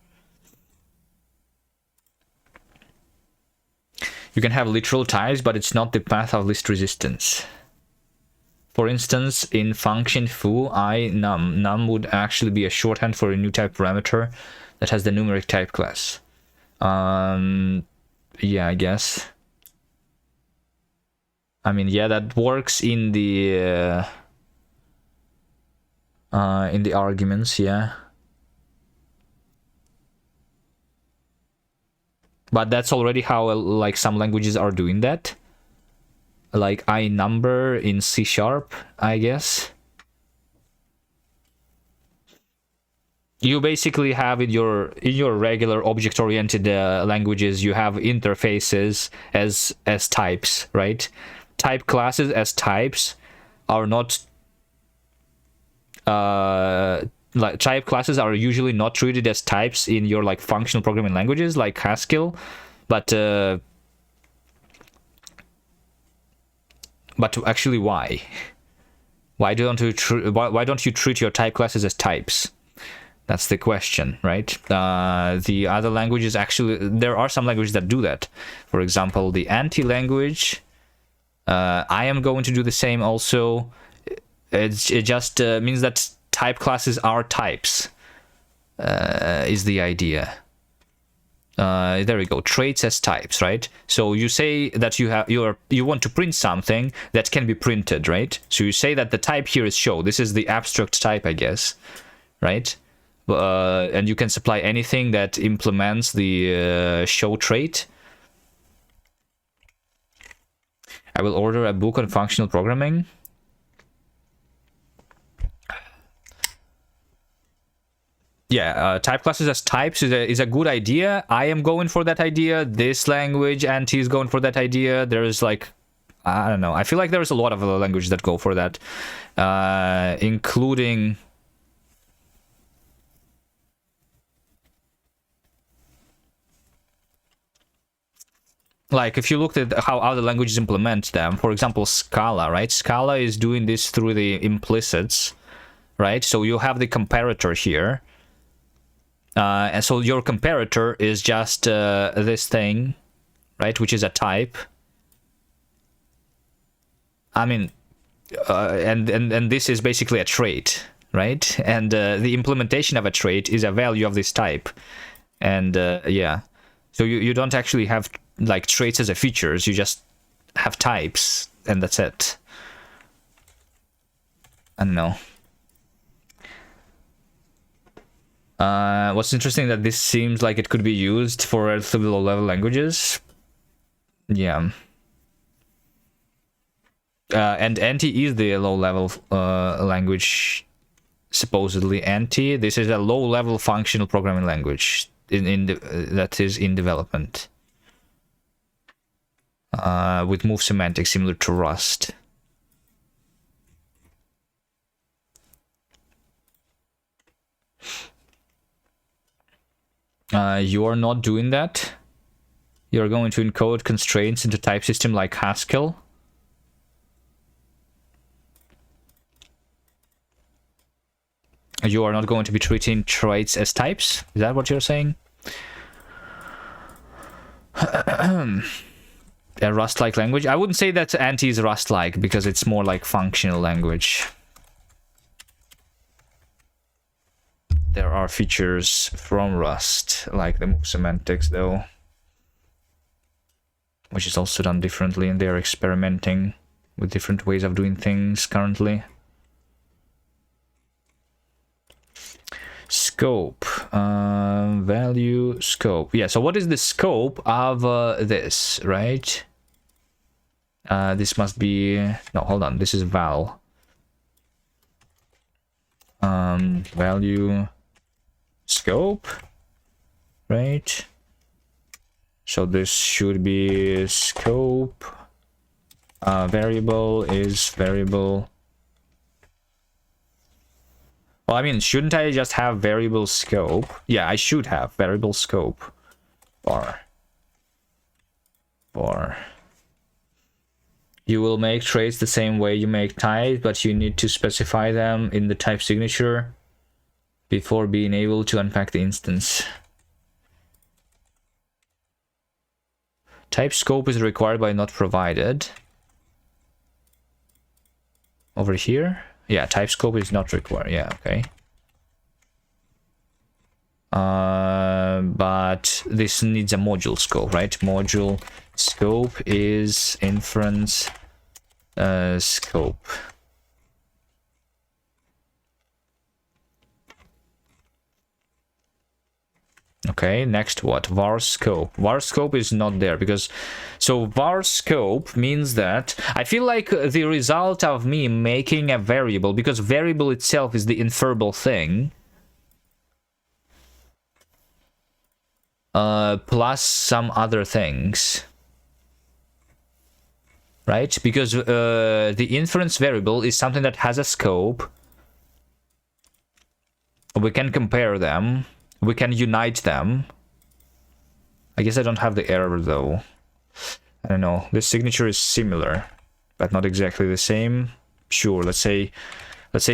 You can have literal types, but it's not the path of least resistance. For instance, in function foo, num would actually be a shorthand for a new type parameter that has the numeric type class. Yeah, I guess. I mean, yeah, that works in the arguments, yeah. But that's already how like some languages are doing that. Like iNumber in C#, I guess. You basically have in your regular object-oriented languages, you have interfaces as types, right? Type classes as types are not like type classes are usually not treated as types in your like functional programming languages like Haskell, but actually, why? Why don't you treat your type classes as types? That's the question, right? The other languages actually, there are some languages that do that. For example, the ANTI language. I am going to do the same also. It just means that type classes are types. Is the idea. There we go. Traits as types, right? So you say that you want to print something that can be printed, right? So you say that the type here is show. This is the abstract type, I guess, right? And you can supply anything that implements the show trait. I will order a book on functional programming. Yeah, type classes as types is a good idea. I am going for that idea. This language, Anti, is going for that idea. There's like, I don't know. I feel like there's a lot of other languages that go for that, including... Like, if you looked at how other languages implement them, for example, Scala, right? Scala is doing this through the implicits, right? So you have the comparator here. And so your comparator is just this thing, right? Which is a type. I mean, and this is basically a trait, right? And the implementation of a trait is a value of this type. And yeah, so you don't actually have like traits as a features. You just have types, and that's it. I don't know. What's interesting that this seems like it could be used for relatively low-level languages. Yeah. And Anti is the low-level language, supposedly. Anti, this is a low-level functional programming language that is in development. With move semantics similar to Rust. You are not doing that. You're going to encode constraints into type system like Haskell. You are not going to be treating traits as types. Is that what you're saying? A Rust-like language? I wouldn't say that Anti is Rust-like because it's more like functional language. There are features from Rust, like the move semantics, though, which is also done differently, and they are experimenting with different ways of doing things currently. Scope, value, scope. Yeah, so what is the scope of this, right? This must be... No, hold on, this is val. Value... scope, right? So this should be scope. Variable is variable. Well, I mean, shouldn't I just have variable scope? Yeah, I should have variable scope. Bar. You will make traits the same way you make types, but you need to specify them in the type signature before being able to unpack the instance. Type scope is required but not provided. Over here? Yeah, type scope is not required. Yeah, okay. But this needs a module scope, right? Module scope is inference scope. Okay, next what? var scope. Var scope is not there because... So var scope means that... I feel like the result of me making a variable, because variable itself is the inferable thing, plus some other things, right? Because the inference variable is something that has a scope, We can compare them. We can unite them. I guess I don't have the error though. I don't know. This signature is similar, but not exactly the same. Sure, let's say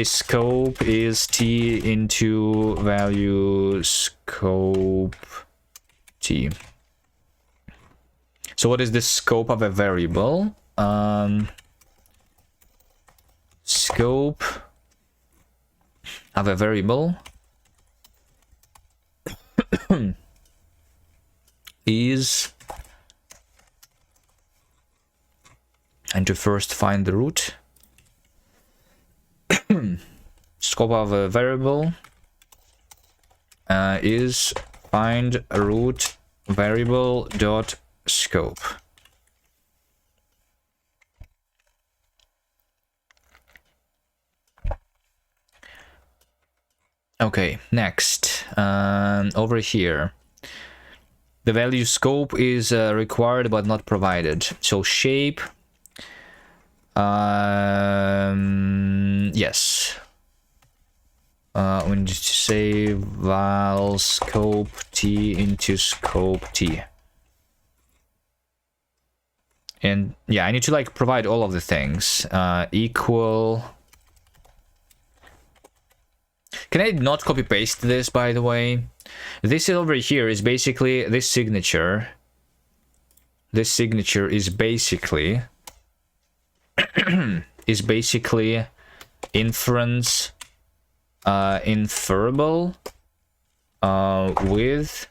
scope is t into value scope t. So what is the scope of a variable? Scope of a variable is, and to first find the root. Scope of a variable is find root variable dot scope. Okay, next, over here, the value scope is required but not provided. So shape, yes. We need to say val scope t into scope t. And yeah, I need to like provide all of the things. Equal. Can I not copy paste this, by the way? This over here is basically this signature. This signature is basically inference inferable with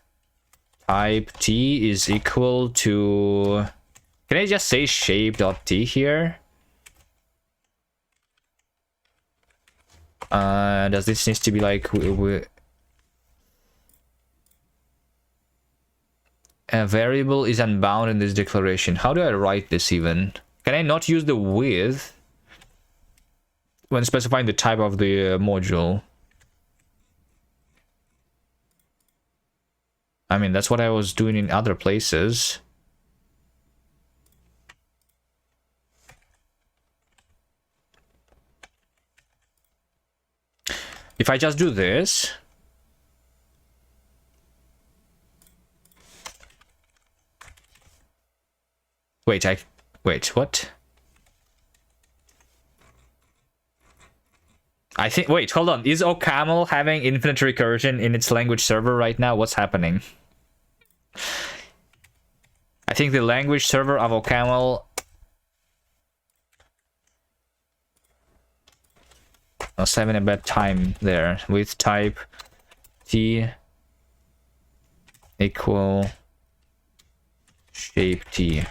type t is equal to. Can I just say shape.t here? Does this need to be like a variable is unbound in this declaration? How do I write this even? Can I not use the with when specifying the type of the module? I mean, that's what I was doing in other places. If I just do this, wait, what? I think, wait, hold on. Is OCaml having infinite recursion in its language server right now? What's happening? I think the language server of OCaml I was having a bad time there with type t equal shape t.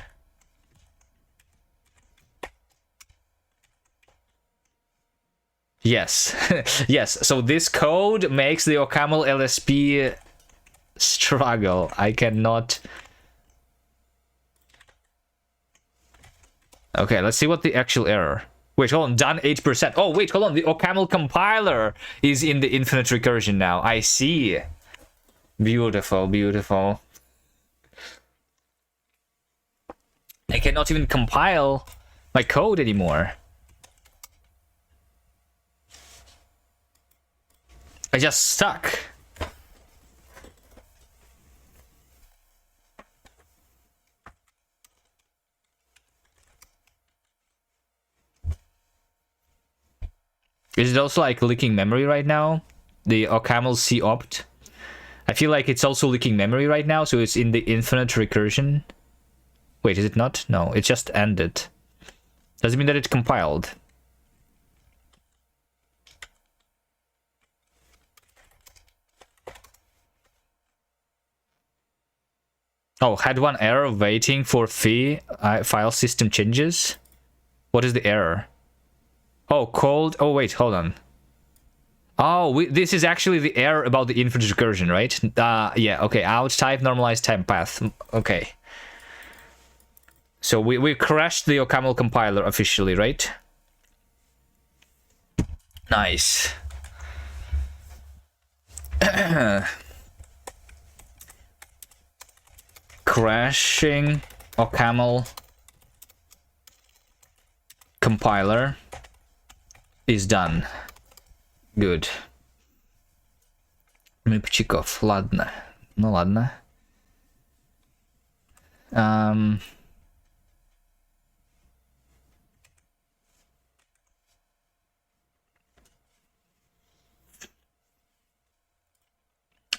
Yes, yes. So this code makes the OCaml LSP struggle. I cannot. Okay, let's see what the actual error. Wait, hold on, done 8%. Oh, wait, hold on, the OCaml compiler is in the infinite recursion now. I see. Beautiful, beautiful. I cannot even compile my code anymore. I just stuck. Is it also like leaking memory right now? The OCaml C opt. I feel like it's also leaking memory right now, so it's in the infinite recursion. Wait, is it not? No, it just ended. Does it mean that it compiled? Oh, had one error waiting for file system changes? What is the error? Oh, cold. Oh, wait, hold on. Oh, this is actually the error about the infinite recursion, right? Yeah, okay. Out type, normalized time path. Okay. So we crashed the OCaml compiler officially, right? Nice. Crashing OCaml compiler is done. Good. Мипчиков, ладно. Ну ладно.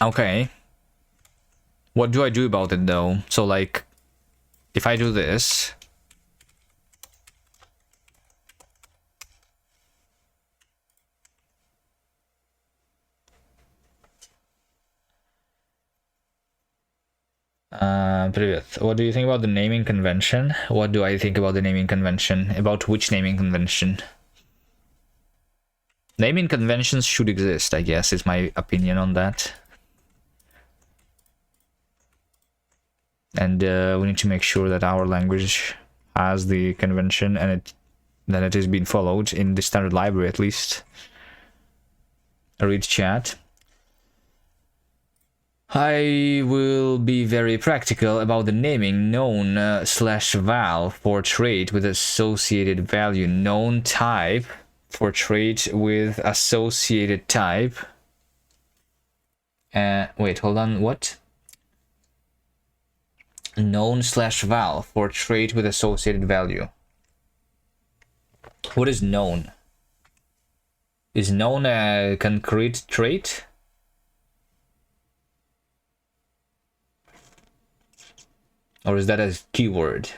Okay. What do I do about it though? So like, if I do this... Привет. What do you think about the naming convention? What do I think about the naming convention? About which naming convention? Naming conventions should exist, I guess, is my opinion on that. And we need to make sure that our language has the convention and that it is being followed in the standard library at least. Read chat. I will be very practical about the naming known slash val for trait with associated value known type for trait with associated type. Wait, hold on, what? Known slash val for trait with associated value. What is known? Is known a concrete trait? Or is that a keyword?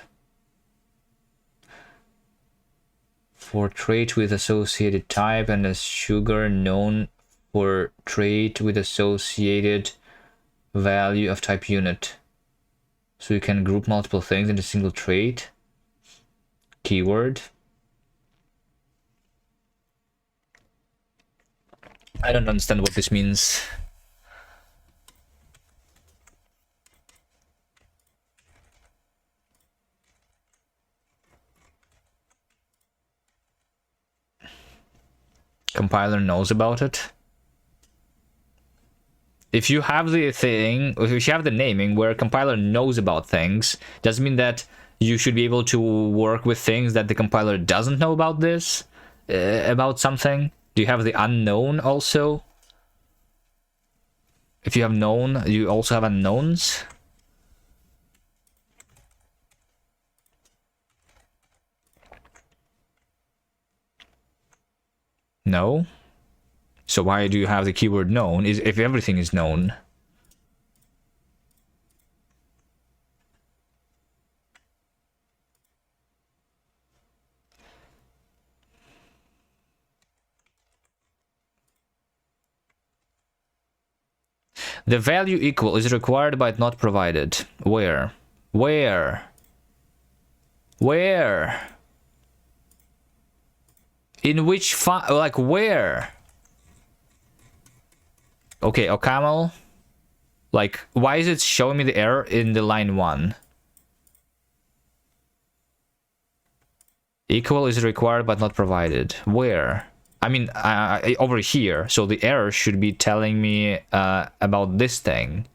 For trait with associated type and a sugar known for trait with associated value of type unit. So you can group multiple things into a single trait. Keyword. I don't understand what this means. Compiler knows about it. If you have the thing, if you have the naming where a compiler knows about things, doesn't mean that you should be able to work with things that the compiler doesn't know about this, about something. Do you have the unknown also? If you have known, you also have unknowns. No. So why do you have the keyword known if everything is known? The value equal is required but not provided. Where? Where? Where? In which file? Like where? Okay, OCaml. Like, why is it showing me the error in the line 1? Equal is required but not provided. Where? I mean, over here. So the error should be telling me about this thing.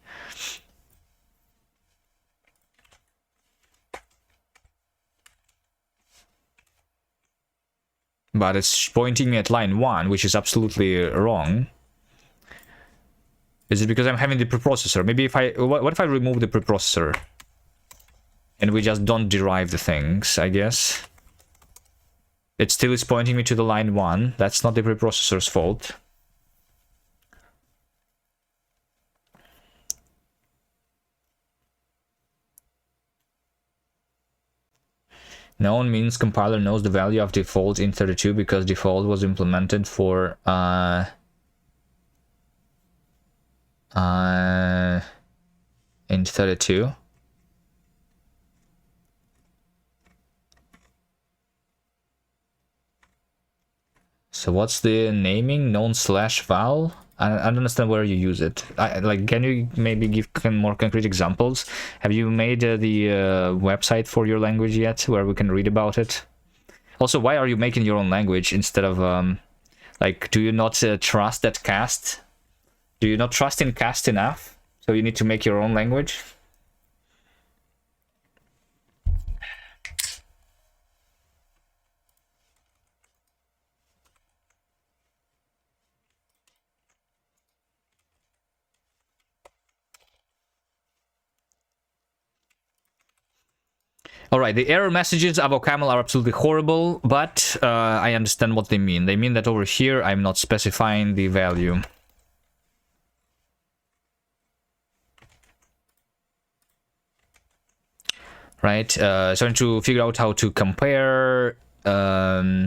But it's pointing me at line 1, which is absolutely wrong. Is it because I'm having the preprocessor? Maybe if I... What if I remove the preprocessor? And we just don't derive the things, I guess. It still is pointing me to the line 1. That's not the preprocessor's fault. Known means compiler knows the value of default in 32 because default was implemented for in 32. So what's the naming? Known slash val? I don't understand where you use it. Like, can you maybe give more concrete examples? Have you made the website for your language yet, where we can read about it? Also, why are you making your own language instead of like, do you not trust that cast? Do you not trust in cast enough? So you need to make your own language? All right, the error messages of OCaml are absolutely horrible, but I understand what they mean. They mean that over here I'm not specifying the value. Right, starting to figure out how to compare. I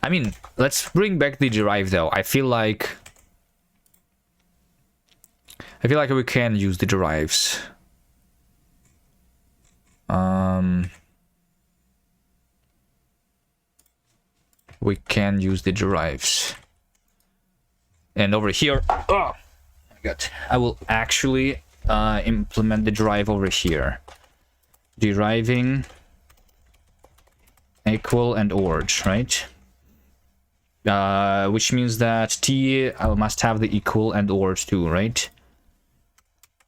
mean, let's bring back the derive though. I feel like we can use the derives. We can use the derives. And over here, oh my god, I will actually implement the derive over here. Deriving equal and ord, right? Which means that t must have the equal and ord too, right?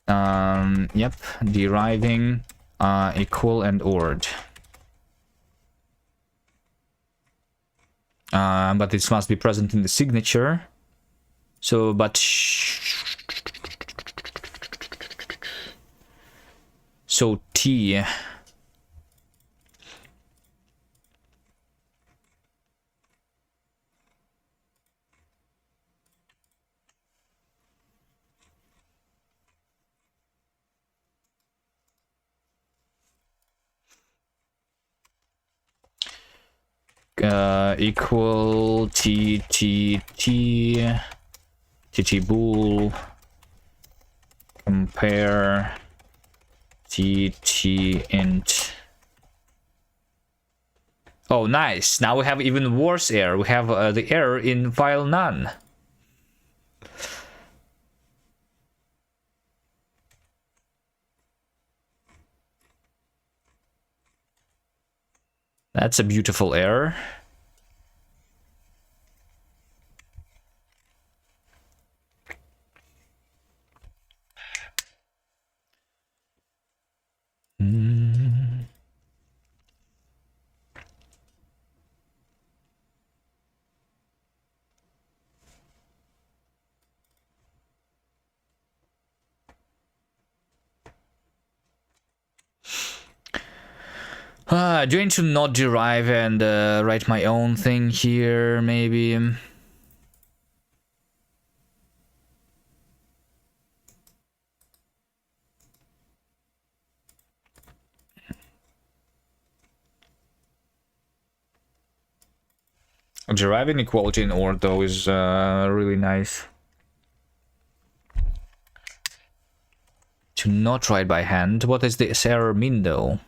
Yep, deriving equal and ord. But this must be present in the signature. So, but so t equal t bool compare t int. Oh, nice. Now we have even worse error. We have the error in file none. That's a beautiful error. Do I need to not derive and write my own thing here, maybe? Deriving equality in ord though is really nice. To not write by hand. What does this error mean though?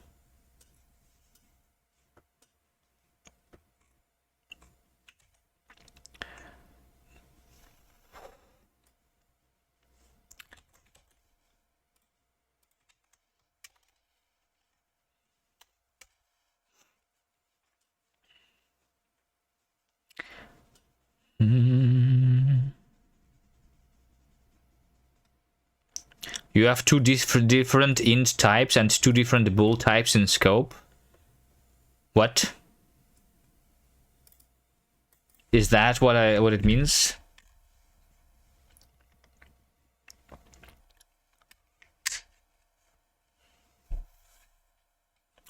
You have two different int types and two different bool types in scope. What? Is that what it means?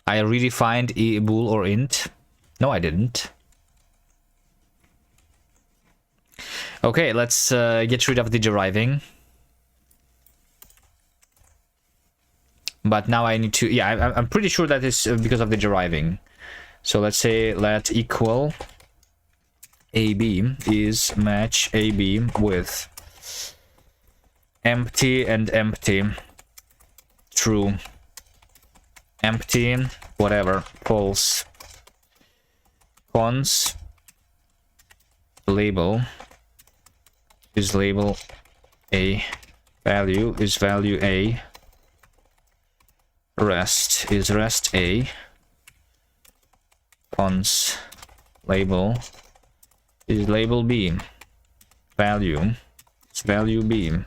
I redefined a bool or int. No, I didn't. Okay, let's get rid of the deriving. But now I need to, yeah, I'm pretty sure that is because of the deriving. So let's say let equal AB is match AB with empty and empty, true, empty, whatever, false, cons, label is label A, value is value A, rest is rest A, cons label is label B, value is value B.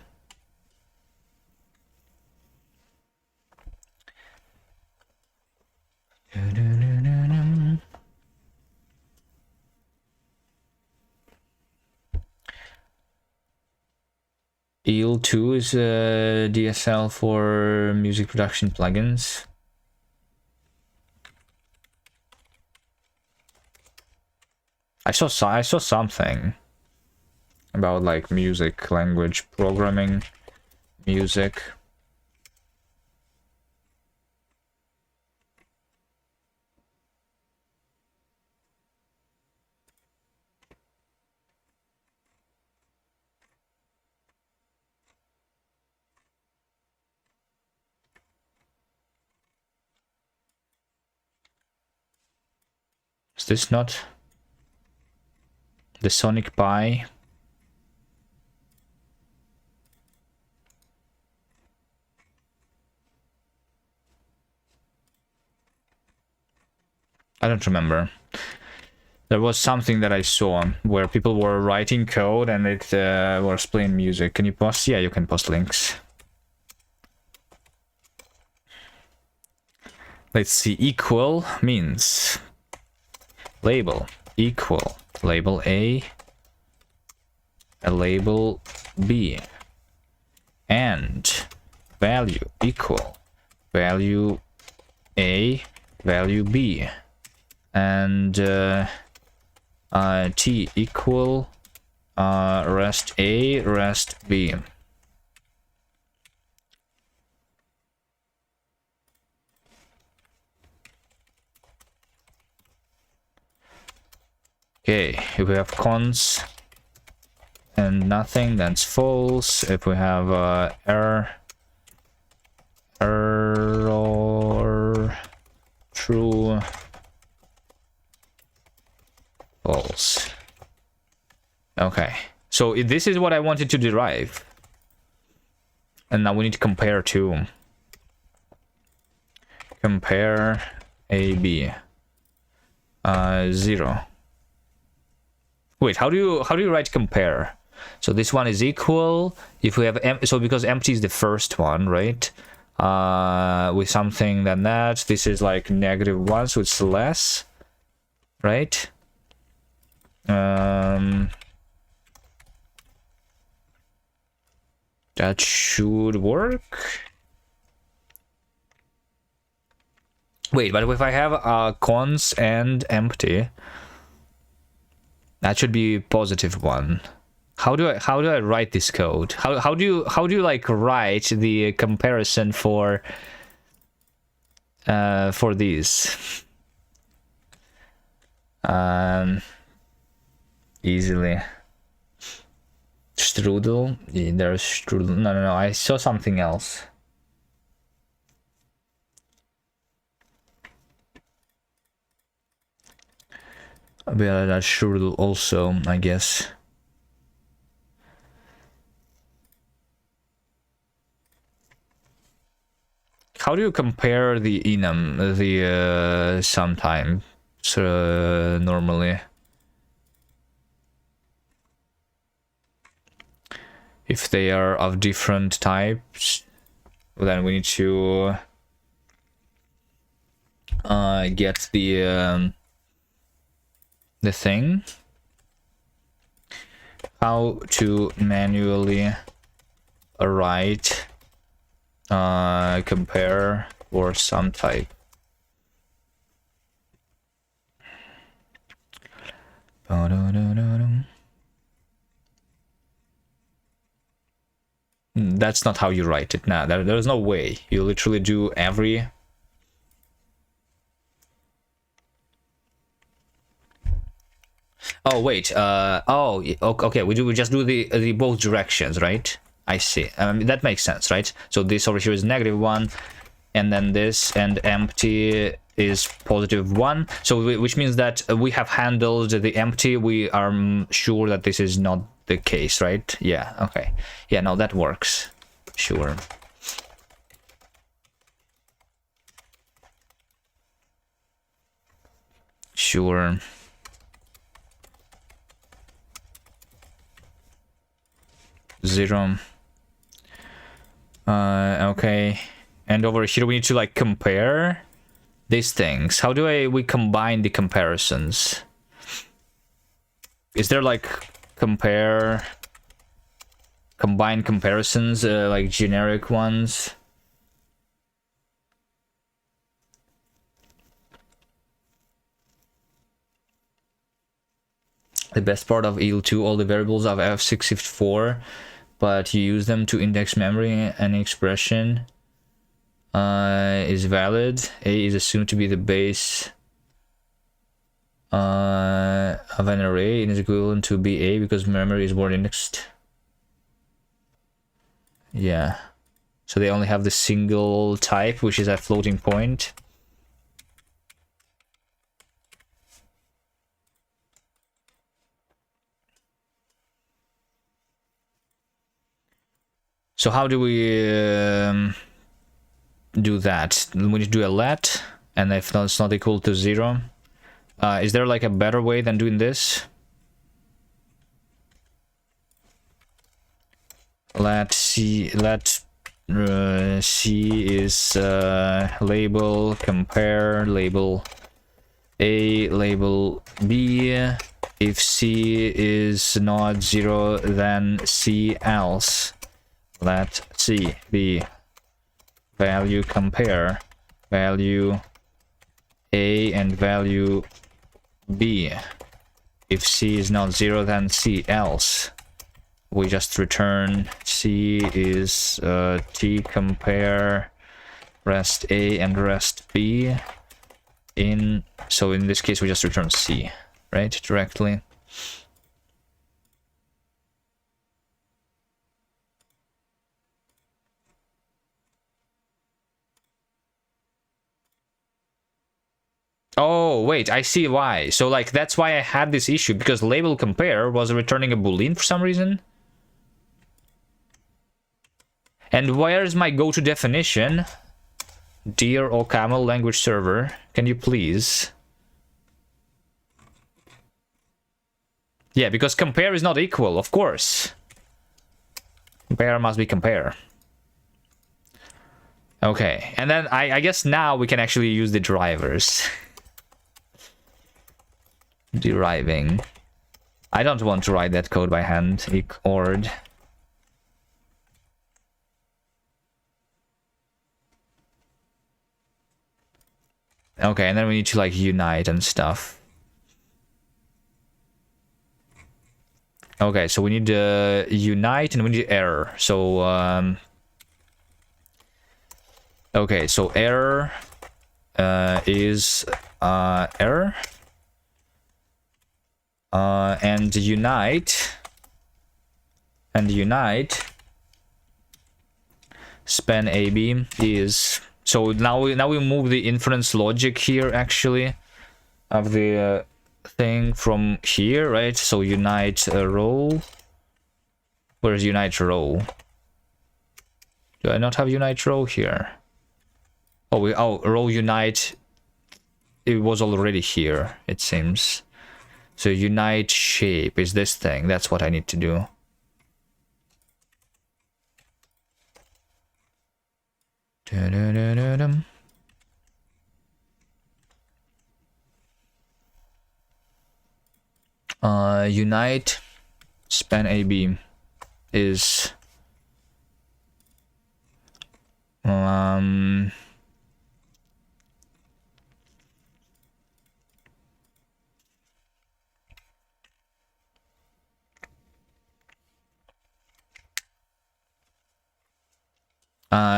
EL2 is a DSL for music production plugins. I saw something about like music, language programming, music. Is this not the Sonic Pi? I don't remember. There was something that I saw where people were writing code and it was playing music. Can you post? Yeah, you can post links. Let's see. Equal means label equal label A label B, and value equal value A value B, and T equal rest A rest B. Okay, if we have cons and nothing, that's false. If we have error true, false. Okay, so this is what I wanted to derive, and now we need to compare to compare A B 0. Wait, how do you write compare? So this one is equal if we have so because empty is the first one, right? With something than that, this is like -1, so it's less, right? That should work. Wait, but if I have cons and empty, that should be +1. How do I write this code? How do you like write the comparison for these? Easily. Strudel? Yeah, there's strudel. No, I saw something else. Yeah, that's strudel also, I guess. How do you compare the enum, the sometimes normally? If they are of different types, then we need to get the thing. How to manually write compare or some type. That's not how you write it. Nah, there's no way. You literally do every... Oh wait. Oh, okay. We just do the both directions, right? I see. That makes sense, right? So this over here is -1, and then this and empty is +1. So which means that we have handled the empty. We are sure that this is not the case, right? Yeah. Okay. Yeah. No, that works. Sure. Sure. Zero. Okay. And over here we need to like compare these things. How do we combine the comparisons? Is there like combine comparisons, like generic ones? The best part of EL2, all the variables of F64, but you use them to index memory. Any expression is valid. A is assumed to be the base of an array. It is equivalent to BA because memory is word indexed. Yeah. So they only have the single type, which is at floating point. So how do we do that? We need to do a let, and if it's not equal to 0. Is there like a better way than doing this? Let C is label compare label A label B. If C is not 0, then C else. Let C be value compare value A and value B. If C is not 0, then C else. We just return C is T compare rest A and rest B. So in this case we just return C, right, directly. Oh, wait, I see why. So, like, that's why I had this issue, because label compare was returning a boolean for some reason. And where's my go-to definition? Dear OCaml language server, can you please? Yeah, because compare is not equal, of course. Compare must be compare. Okay, and then I guess now we can actually use the drivers. Deriving. I don't want to write that code by hand. Ord. Okay, and then we need to like unite and stuff. Okay, so we need to unite and we need error. So okay, so error is error. And unite span AB is, so now we move the inference logic here actually of the thing from here, right? So unite row. Where's unite row? Do I not have unite row here? Oh, row unite, it was already here, it seems. So unite shape is this thing. That's what I need to do. Unite span AB is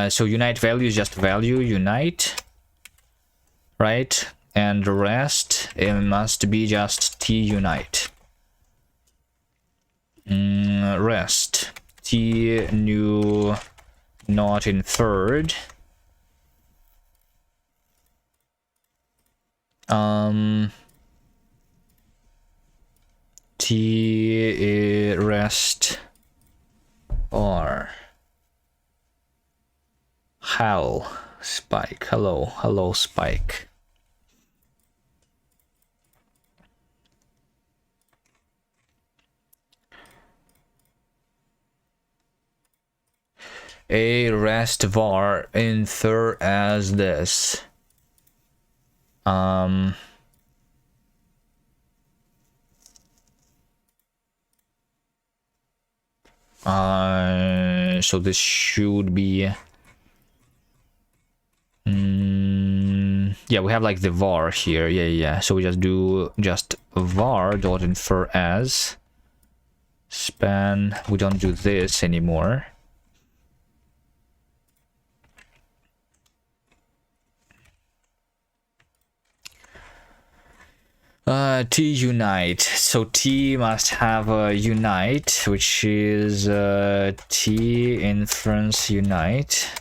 so unite value is just value unite, right? And the rest, it must be just T unite. Rest T new not in third. T rest or how spike. Hello spike. A rest var in third as this. So this should be Yeah, we have like the var here. Yeah. So we just do just var dot infer as span. We don't do this anymore. T unite. So T must have a unite, which is T inference unite.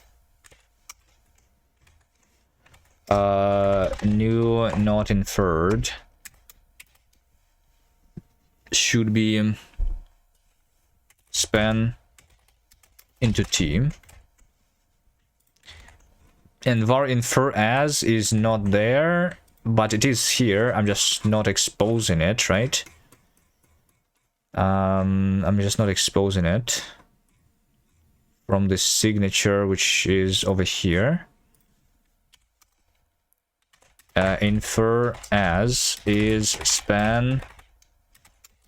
New not inferred should be span into T. And var infer as is not there, but it is here. I'm just not exposing it, right? I'm just not exposing it from this signature, which is over here. Infer as is span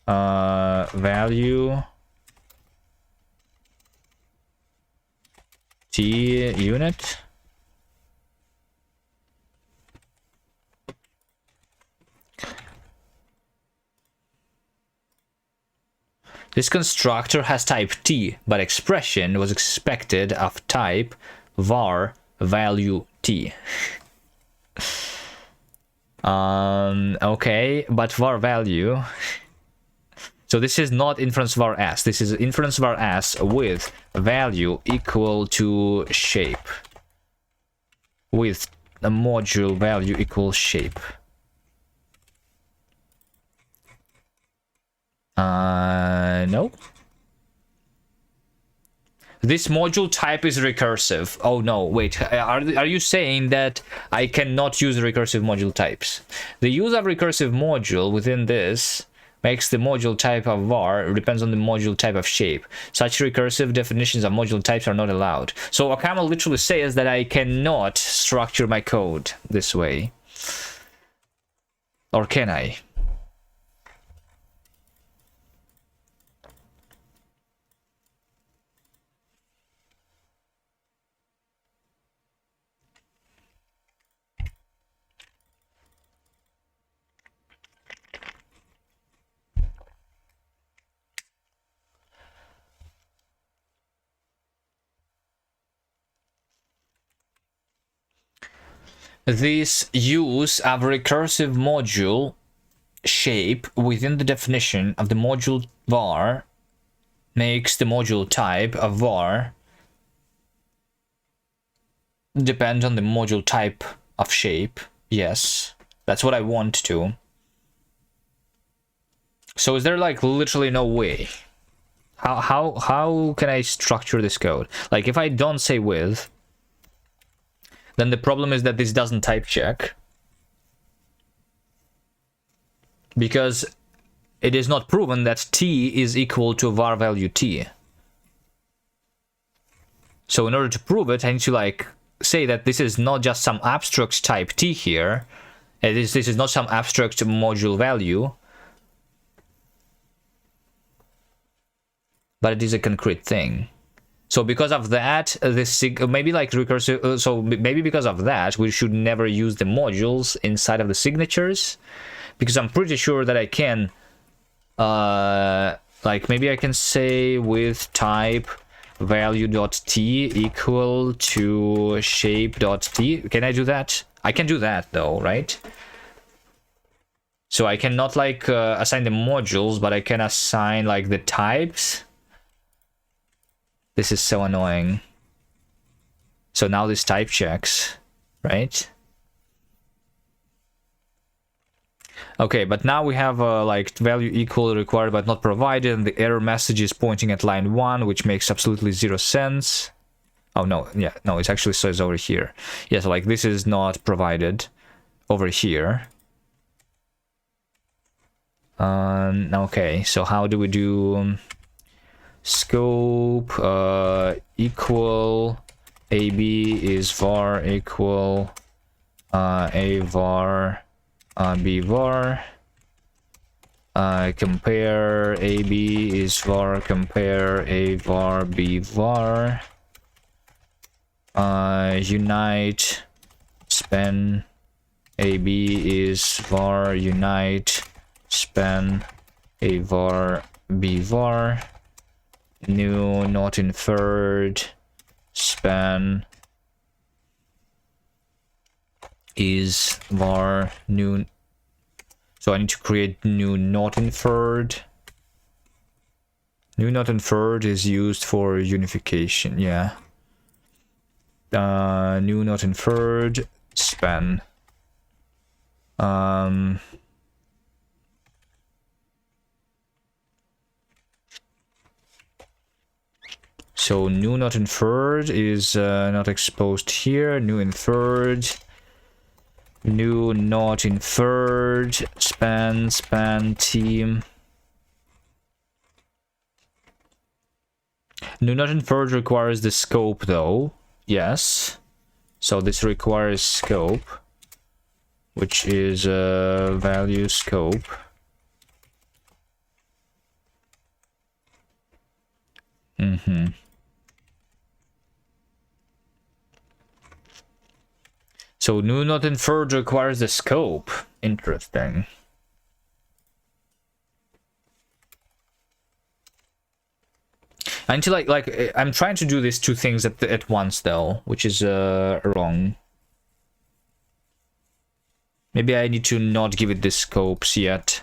value T unit. This constructor has type T, but expression was expected of type var value T. Okay, but var value. So this is not inference var as. This is inference var as with value equal to shape. With a module value equals shape. No. This module type is recursive. Oh no, wait. Are you saying that I cannot use recursive module types? The use of recursive module within this makes the module type of var depends on the module type of shape. Such recursive definitions of module types are not allowed. So Akama literally says that I cannot structure my code this way. Or can I? This use of recursive module shape within the definition of the module var makes the module type of var depend on the module type of shape. Yes, that's what I want to. So is there like literally no way? How can I structure this code? Like if I don't say with, then the problem is that this doesn't type check. Because it is not proven that T is equal to var value T. So in order to prove it, I need to like say that this is not just some abstract type T here. This is not some abstract module value. But it is a concrete thing. So because of that, this maybe like recursive. So maybe because of that, we should never use the modules inside of the signatures, because I'm pretty sure that I can, like maybe I can say with type value.t equal to shape.t. Can I do that? I can do that though, right? So I cannot like assign the modules, but I can assign like the types. This is so annoying. So now this type checks, right? Okay, but now we have like value equal required but not provided, and the error message is pointing at line 1, which makes absolutely zero sense. Oh no, yeah, no, it actually says over here. Yeah, so like this is not provided over here. Okay, so how do we do scope equal AB is var equal a var b var, compare AB is var compare a var b var, unite span AB is var unite span a var b var new not inferred span is var new. So I need to create new not inferred. New not inferred is used for unification, yeah. New not inferred span. So new not inferred is not exposed here. New inferred. New not inferred span team. New not inferred requires the scope though. Yes. So this requires scope, which is value scope. So new not inferred requires the scope. Interesting. I need to like I'm trying to do these two things at once though, which is wrong. Maybe I need to not give it the scopes yet.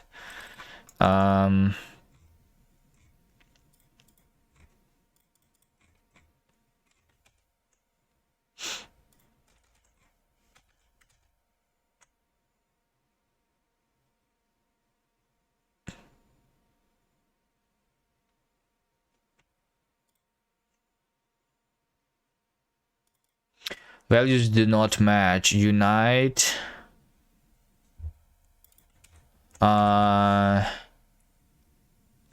Values did not match. Unite. Yeah,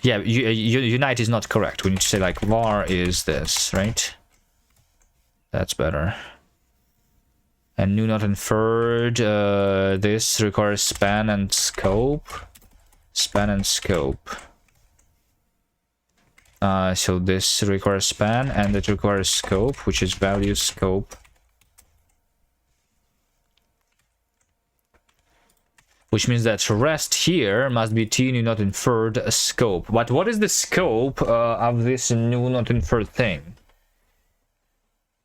unite is not correct. We need to say like var is this, right? That's better. And new not inferred. This requires span and scope. Span and scope. So this requires span and it requires scope, which is value scope. Which means that rest here must be t new not inferred scope. But what is the scope of this new not inferred thing?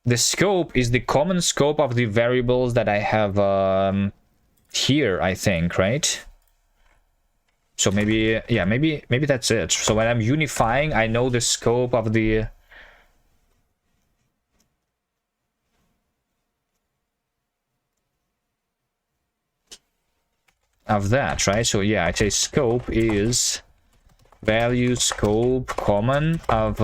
The scope is the common scope of the variables that I have here, I think, right? So maybe, yeah, maybe that's it. So when I'm unifying, I know the scope of the... of that, right? So yeah, I say scope is value scope common of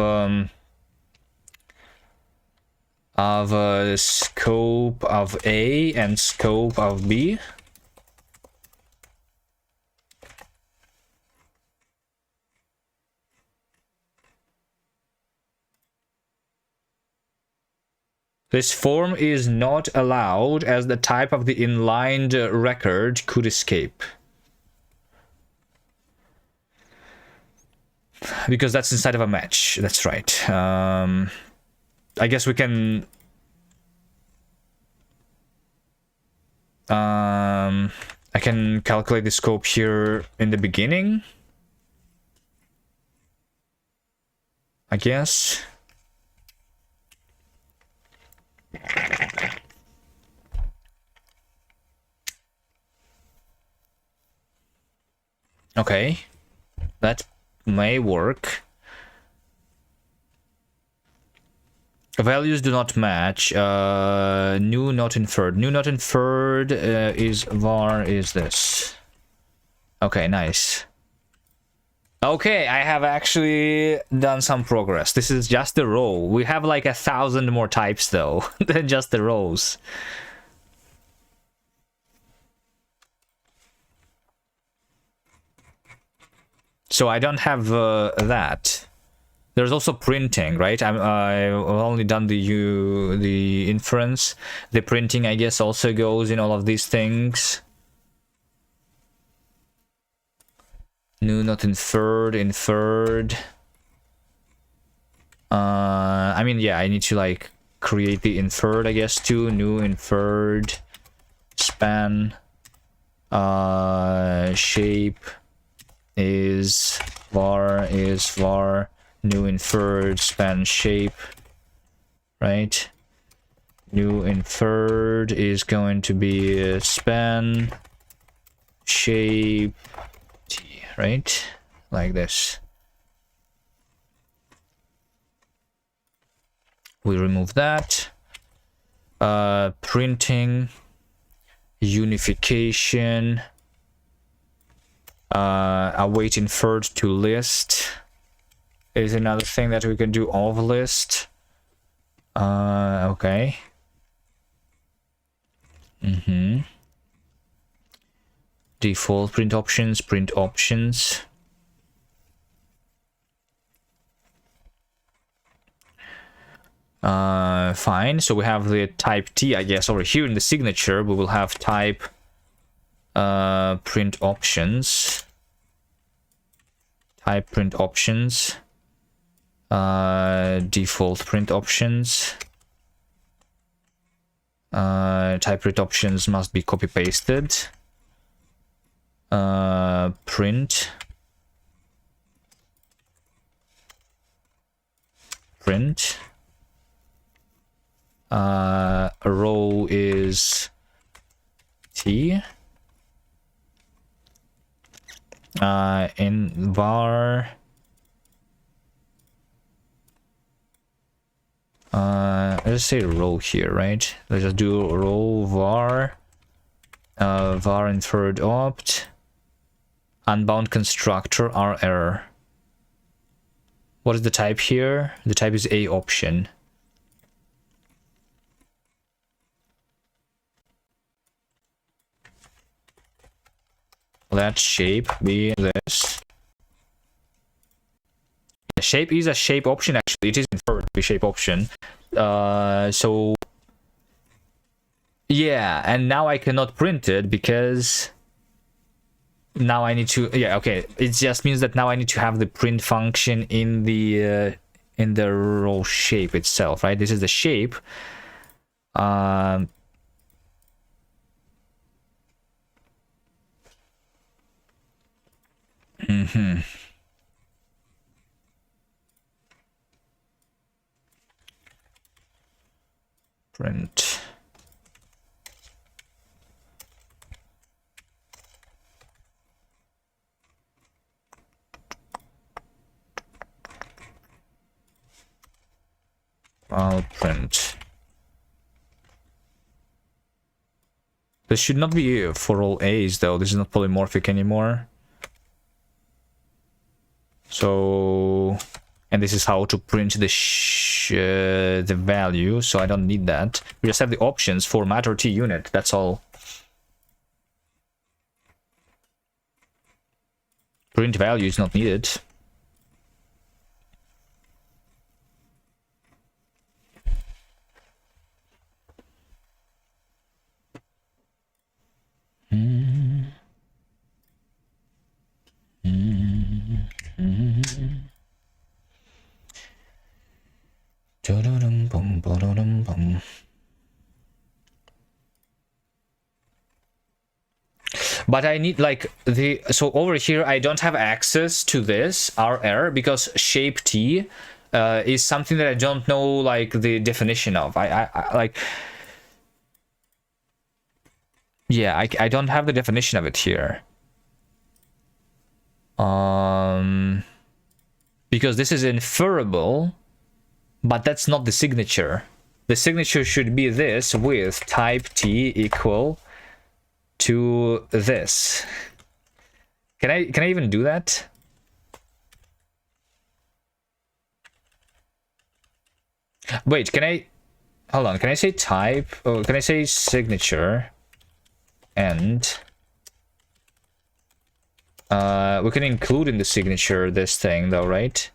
scope of A and scope of B. This form is not allowed as the type of the inlined record could escape. Because that's inside of a match. That's right. I guess we can... I can calculate the scope here in the beginning, I guess. Okay, that may work. Values do not match. New not inferred. New not inferred is var is this. Okay, nice. Okay, I have actually done some progress. This is just the row. We have like 1,000 more types though than just the rows. So I don't have that. There's also printing, right? I've only done the inference. The printing, I guess, also goes in all of these things. New not inferred, inferred. I mean, yeah, I need to like create the inferred, I guess, too. New inferred span. Shape is var new inferred span shape, right? New inferred is going to be span shape t, right? Like this. We remove that. Printing, unification, await inferred to list is another thing that we can do. Of list. Okay. Default print options, print options. Fine. So we have the type T, I guess. Over here in the signature, we will have type print options. Type print options. Default print options. Type print options must be copy pasted. Print. Row is T. In var. Let's say row here, right? Let's just do row var. Var inferred opt. Unbound constructor R error. What is the type here? The type is A option. Let shape be this. The shape is a shape option, actually. It is inferred to be shape option. So yeah, and now I cannot print it because now I need to, yeah, okay. It just means that now I need to have the print function in the row shape itself, right? This is the shape. Print. I'll print. This should not be for all A's though. This is not polymorphic anymore. So, and this is how to print the value. So I don't need that. We just have the options format or T unit. That's all. Print value is not needed. But I need like so over here I don't have access to this RR because shape T is something that I don't know like the definition of. I like, yeah, I don't have the definition of it here. Because this is inferable, but that's not the signature. The signature should be this with type T equal to this. Can I even do that? Wait, can I hold on, can I say type, oh, can I say signature and we can include in the signature this thing though, right?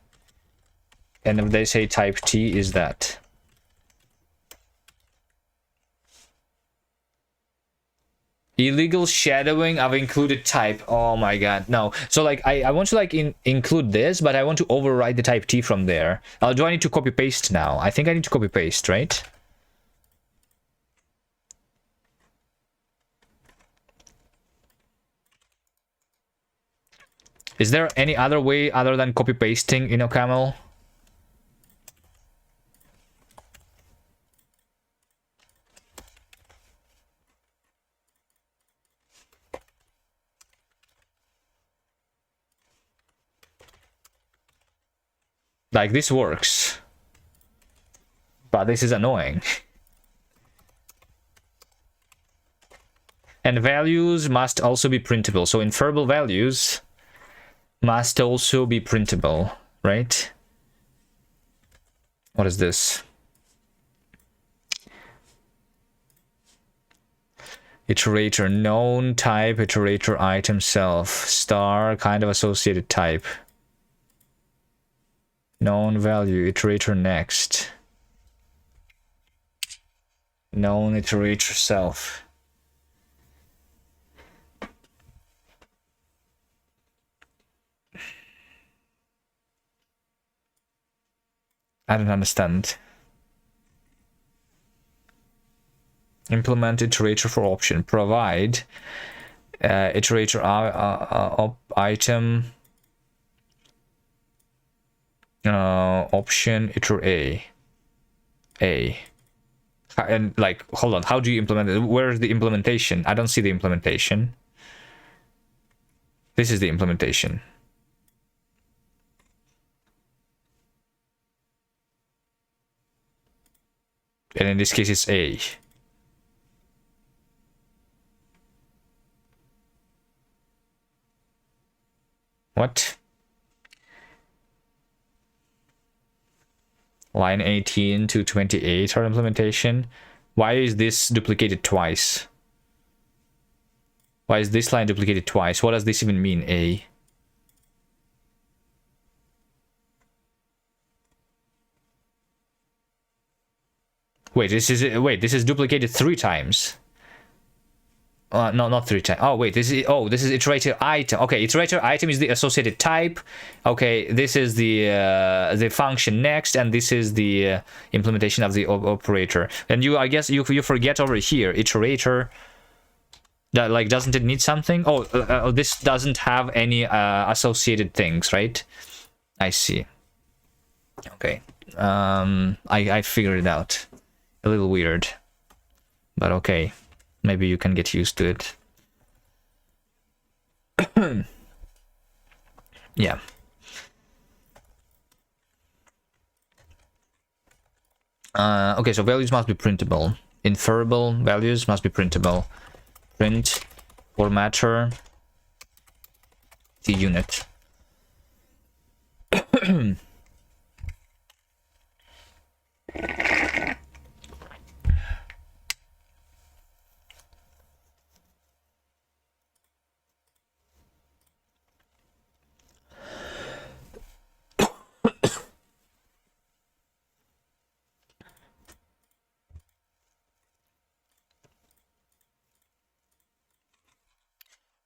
And if they say type T is that. Illegal shadowing of included type. Oh my god, no. So like I want to like include this, but I want to override the type T from there. Do I need to copy paste now? I think I need to copy paste, right? Is there any other way other than copy pasting in OCaml? Like, this works. But this is annoying. And values must also be printable. So inferable values must also be printable, right? What is this? Iterator, known type, iterator item self, star, kind of associated type. Known value, iterator next. Known iterator self. I don't understand. Implement iterator for option. Provide iterator item option iter a. And like, hold on, how do you implement it? Where is the implementation? I don't see the implementation. This is the implementation. And in this case, it's A. What? Line 18 to 28 are implementation. Why is this duplicated twice? Why is this line duplicated twice? What does this even mean, A? Wait, this is duplicated 3 times. No, not 3 times. Oh, wait, this is iterator item. Okay, iterator item is the associated type. Okay, this is the function next, and this is the implementation of the operator. And I guess you forget over here, iterator. That, like, doesn't it need something? Oh, this doesn't have any associated things, right? I see. Okay. I figured it out. A little weird, but okay. Maybe you can get used to it. Yeah. Okay, so values must be printable. Inferable values must be printable. Print formatter the unit.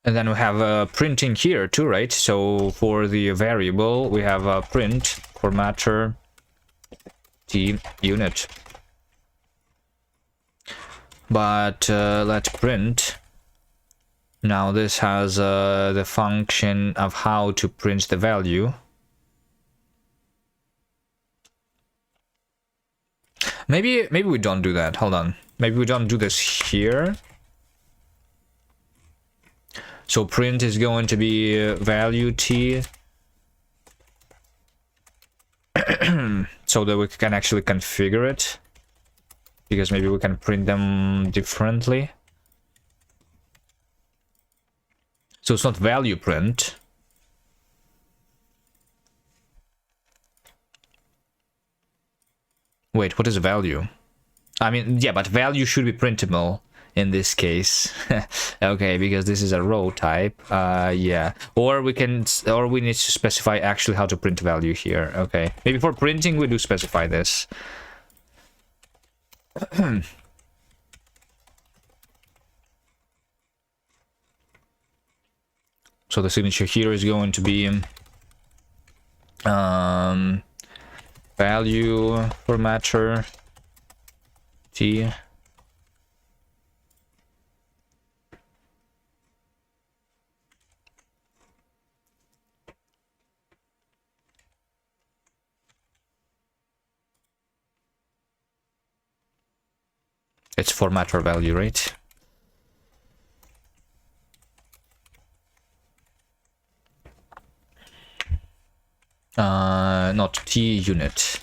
And then we have printing here too, right? So for the variable, we have print formatter t unit. But let's print. Now this has the function of how to print the value. Maybe we don't do that. Hold on. Maybe we don't do this here. So print is going to be value t, so that we can actually configure it, because maybe we can print them differently. So it's not value print. Wait, what is value? I mean, yeah, but value should be printable in this case. Okay, because this is a row type. Yeah, or we need to specify actually how to print value here. Okay, maybe for printing we do specify this. So the signature here is going to be value formatter t. It's for matter value, right? Not T unit.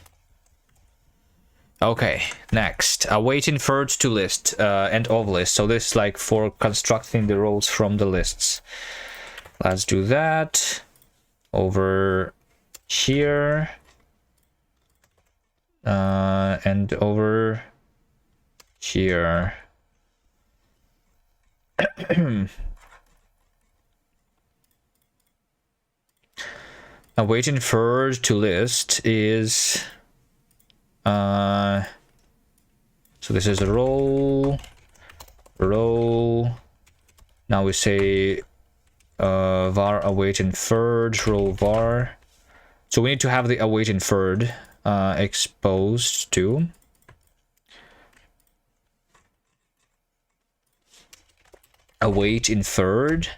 Okay, next. Await inferred to list and of list. So this is like for constructing the roles from the lists. Let's do that. Over here. And over here. Await inferred to list is so this is a row. Now we say var await inferred row var. So we need to have the await inferred exposed to. Await inferred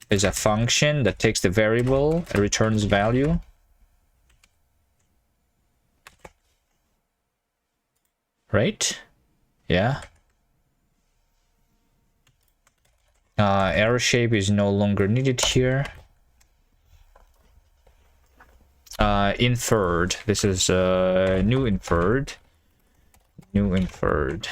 is a function that takes the variable and returns value. Right? Yeah. Arrow shape is no longer needed here. Inferred. This is new inferred. New inferred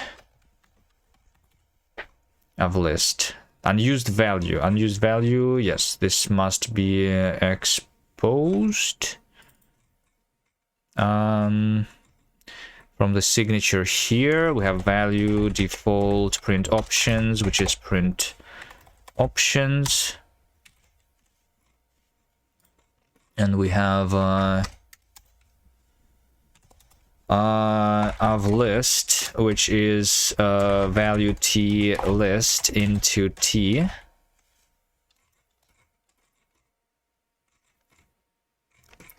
of list. Unused value. Unused value. Yes, this must be exposed. From the signature here, we have value default print options, which is print options. And we have of list, which is value t list into t.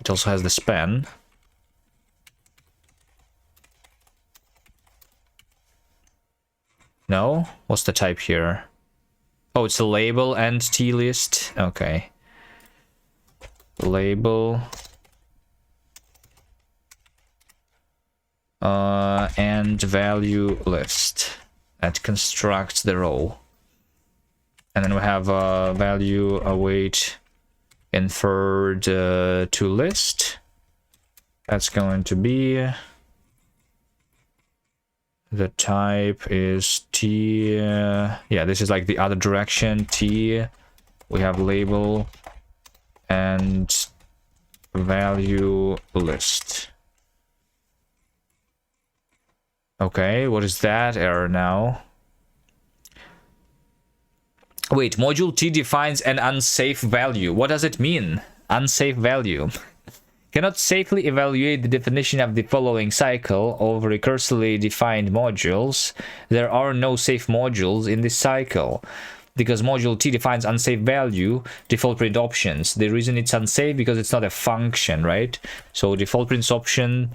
It also has the span. No? What's the type here? Oh, it's a label and t list. Okay. Label. And value list. That constructs the role. And then we have value await inferred to list. That's going to be... The type is T. Yeah, this is like the other direction. T. We have label and value list. Okay, what is that error now? Wait, module T defines an unsafe value. What does it mean? Unsafe value. Cannot safely evaluate the definition of the following cycle of recursively defined modules. There are no safe modules in this cycle. Because module T defines unsafe value, default print options. The reason it's unsafe because it's not a function, right? So default print option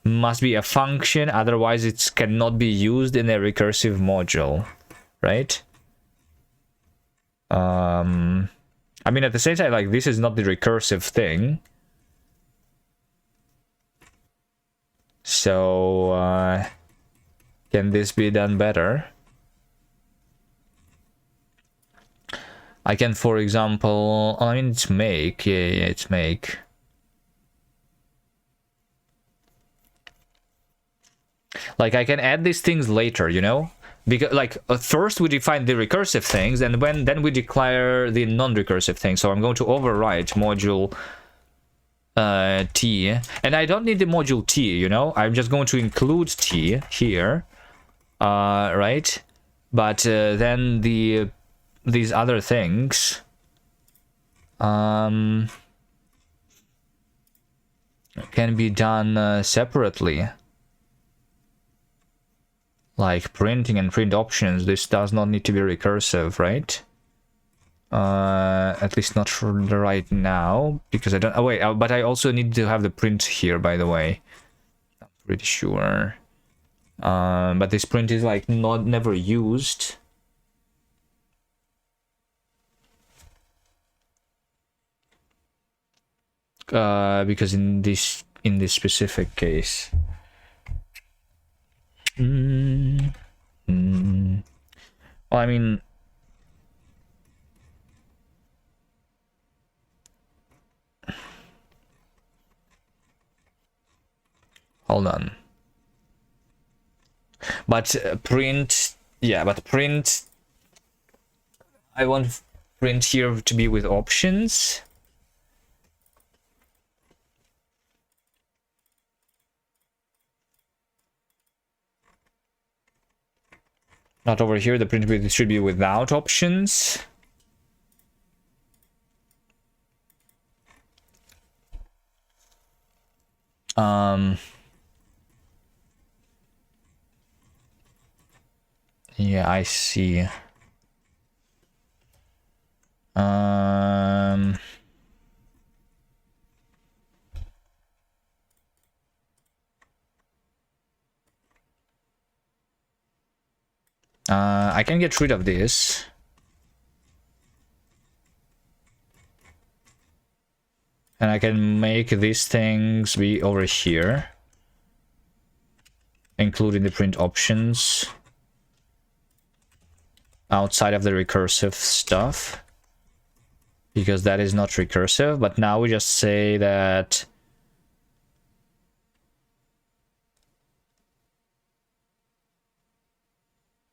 must be a function, otherwise it cannot be used in a recursive module, right? I mean, at the same time, like, this is not the recursive thing. So, can this be done better? I can, for example, I mean, it's make. Yeah, it's make. Like, I can add these things later, you know? Because, like, first we define the recursive things, and then we declare the non-recursive things. So I'm going to overwrite module T, and I don't need the module T, you know? I'm just going to include T here, right? But then these other things can be done separately. Like printing and print options, this does not need to be recursive, right? At least not for right now, because I don't... Oh wait, but I also need to have the print here, by the way. I'm pretty sure. But this print is like never used. Because in this specific case. Well, I mean, hold on. But print, yeah, but print, I want print here to be with options. Not over here, the print should be without options. Yeah, I see. I can get rid of this. And I can make these things be over here, including the print options, outside of the recursive stuff, because that is not recursive. But now we just say that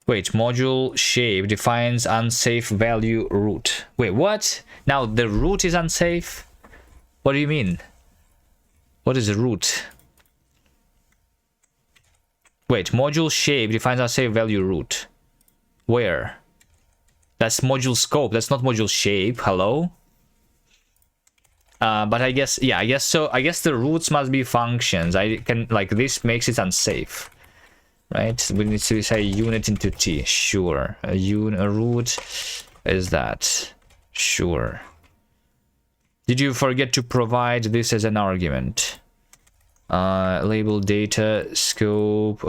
wait, module shape defines unsafe value root. Wait, what? Now the root is unsafe? What do you mean? What is the root? Wait, module shape defines unsafe value root. Where? That's module scope, that's not module shape. Hello? But I guess, yeah, I guess so. I guess the roots must be functions. I can, like, this makes it unsafe. Right? We need to say unit into T. Sure. A root is that. Sure. Did you forget to provide this as an argument? Label data scope.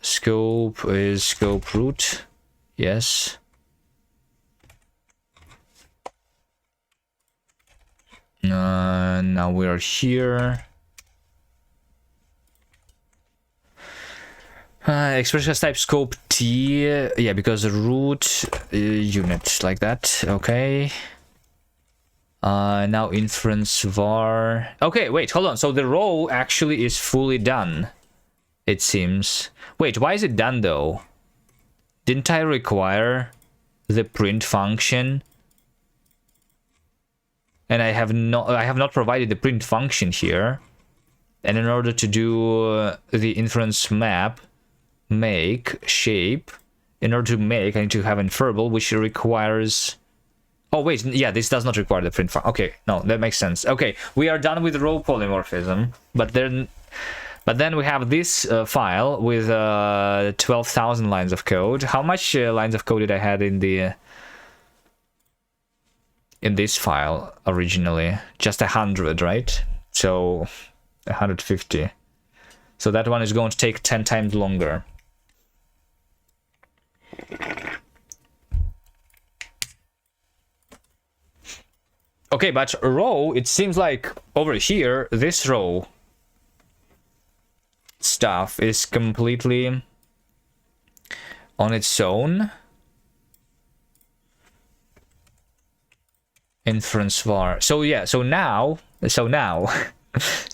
Scope is scope root. Yes. Now we are here. Expression type scope T. Yeah, because root unit like that. Okay. Now inference var. Okay, wait, hold on. So the row actually is fully done, it seems. Wait, why is it done though? Didn't I require the print function? And I have not provided the print function here. And in order to do the inference map, make shape, in order to make, I need to have inferable, which requires. Oh wait, yeah, this does not require the print function. Okay, no, that makes sense. Okay, we are done with row polymorphism, but then we have this file with 12,000 lines of code. How much lines of code did I had in this file originally? Just 100, right? So 150. So that one is going to take 10 times longer. Okay, but row, it seems like over here, this row stuff is completely on its own. Inference var. So yeah, so now,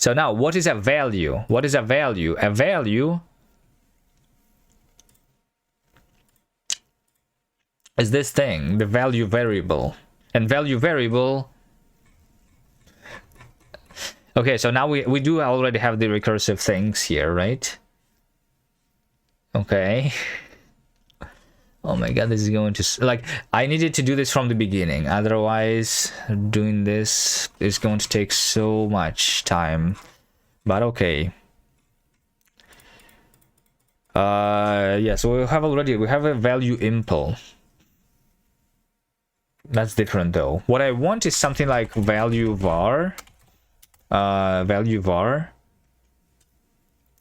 what is a value? What is a value? A value is this thing, the value variable. And value variable. Okay, so now we do already have the recursive things here, right? Okay. Oh my god, this is going to... Like, I needed to do this from the beginning. Otherwise, doing this is going to take so much time. But okay. Yeah, so we have a value impl. That's different though. What I want is something like value var. Value var.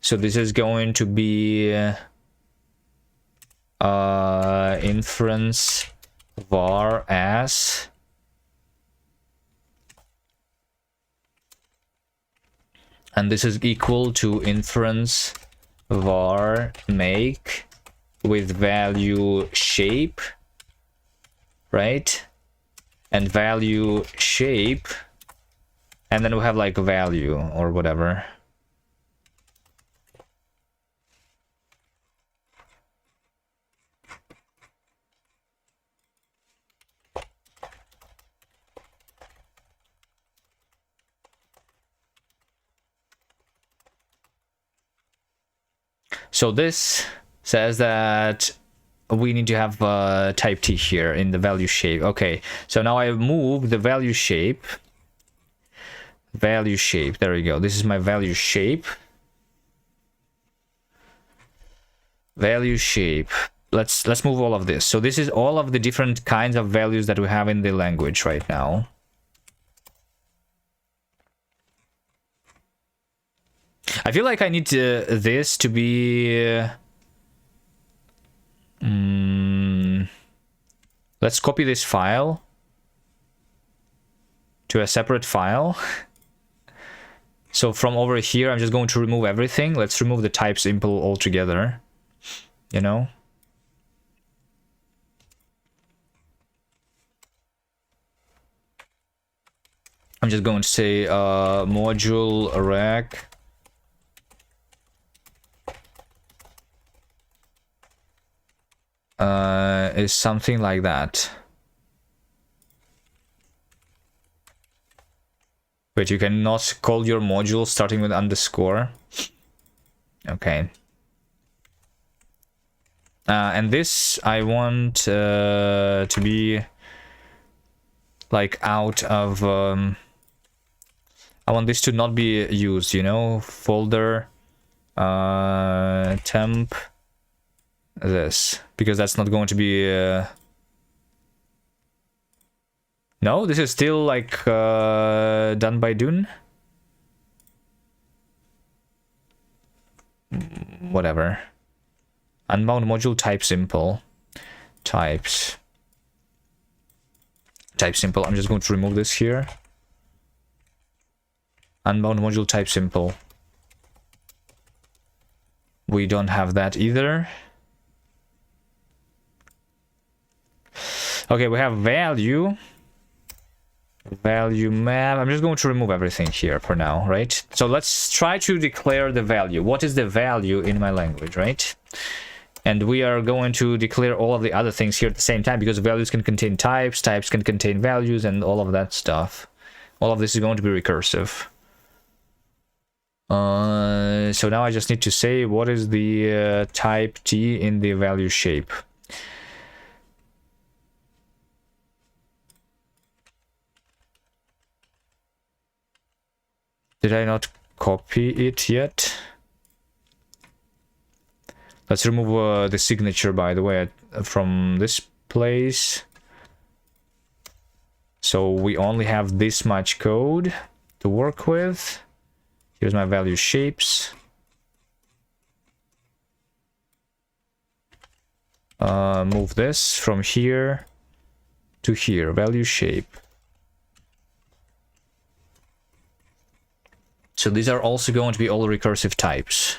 So this is going to be inference var as and this is equal to inference var make with value shape, right? And value shape, and then we have like a value or whatever. So this says that we need to have type T here in the value shape. Okay, so now I move the value shape. Value shape, there we go. This is my value shape. Value shape. Let's move all of this. So this is all of the different kinds of values that we have in the language right now. I feel like I need this to be... let's copy this file to a separate file. So from over here, I'm just going to remove everything. Let's remove the type simple altogether, you know? I'm just going to say module rec is something like that. Wait, you cannot call your module starting with underscore. Okay. And this I want to be like out of... I want this to not be used, you know? Folder temp this, because that's not going to be... No, this is still like done by Dune. Whatever. Unbound module type simple. Types. Type simple. I'm just going to remove this here. Unbound module type simple. We don't have that either. Okay, we have value. Value map. I'm just going to remove everything here for now, right? So let's try to declare the value. What is the value in my language, right? And we are going to declare all of the other things here at the same time, because values can contain types, types can contain values, and all of that stuff. All of this is going to be recursive. So now I just need to say what is the type T in the value shape. Did I not copy it yet? Let's remove the signature, by the way, from this place. So we only have this much code to work with. Here's my value shapes. Move this from here to here, value shape. So these are also going to be all recursive types.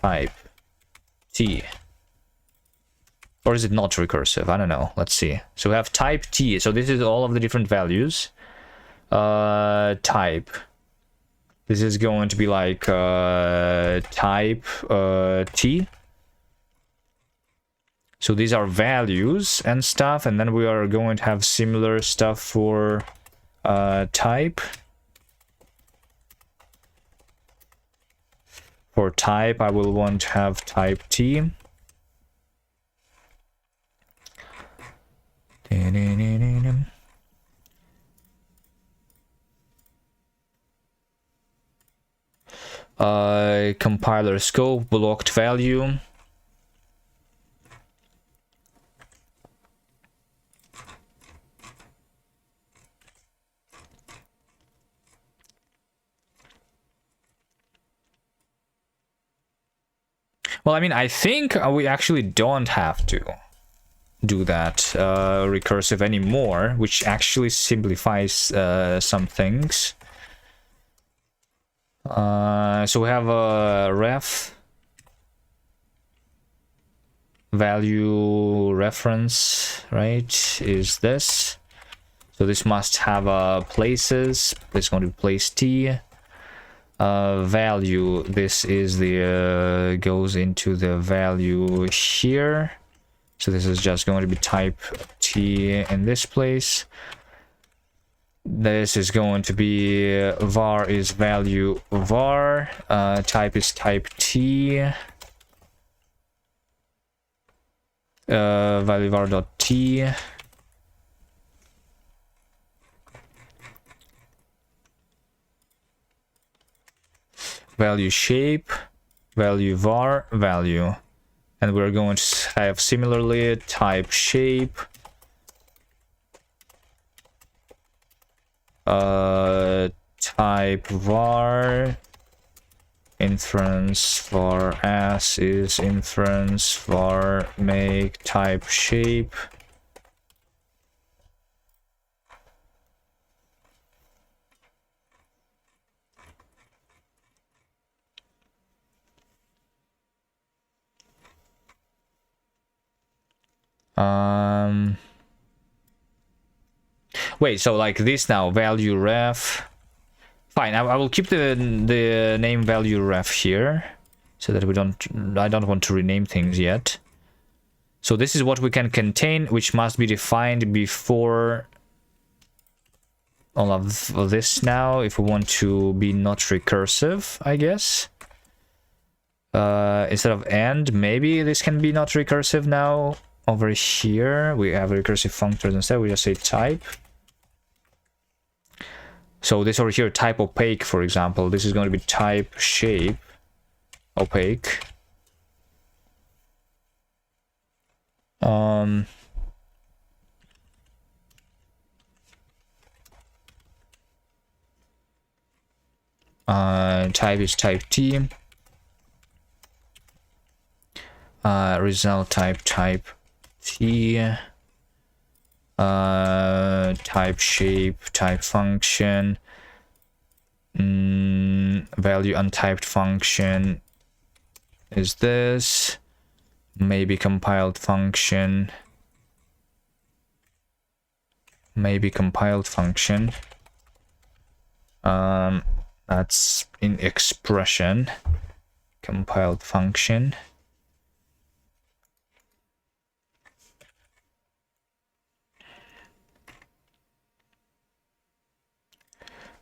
Type T. Or is it not recursive? I don't know. Let's see. So we have type T. So this is all of the different values. Type. This is going to be like type T. So these are values and stuff. And then we are going to have similar stuff for type. For type, I will want to have type T. Compiler scope, blocked value. Well, I mean, I think we actually don't have to do that recursive anymore, which actually simplifies some things. So we have a ref value reference, right, is this. So this must have places. This is going to be place T. Value, this is the goes into the value here. So this is just going to be type T in this place. This is going to be var is value var. Type is type T. Value var dot T. Value shape, value var, value. And we're going to have similarly type shape, type var, inference var as is inference var make type shape. Wait, so like this now, value ref. Fine, I will keep the name value ref here, so that I don't want to rename things yet. So this is what we can contain, which must be defined before all of this now, if we want to be not recursive, I guess. Instead of and, maybe this can be not recursive now. Over here, we have recursive functors instead. We just say type. So this over here, type opaque, for example, this is going to be type shape opaque. Type is type T. Result type T. Type shape, type function. Value untyped function is this. Maybe compiled function. Maybe compiled function. That's in expression. Compiled function.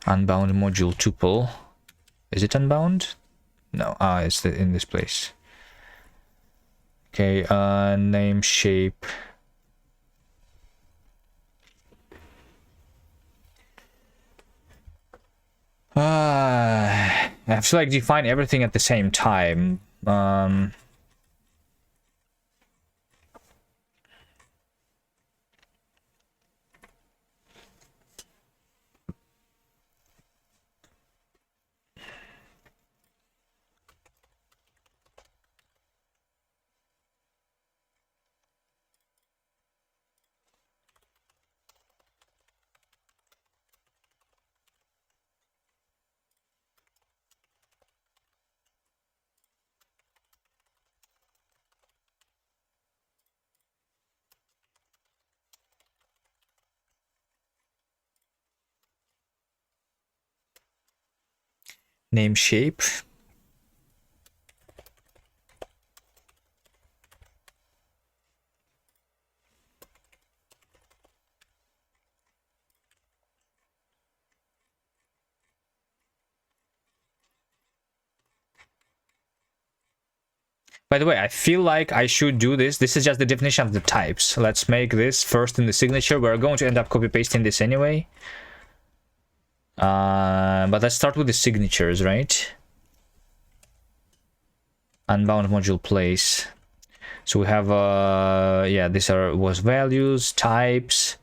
Unbound module tuple. Is it unbound? No. It's in this place. Okay, name shape. I have to like define everything at the same time. Name shape. By the way, I feel like I should do this. This is just the definition of the types. Let's make this first in the signature. We're going to end up copy-pasting this anyway. But let's start with the signatures, right? Unbound module place. So we have, yeah, these was values, types.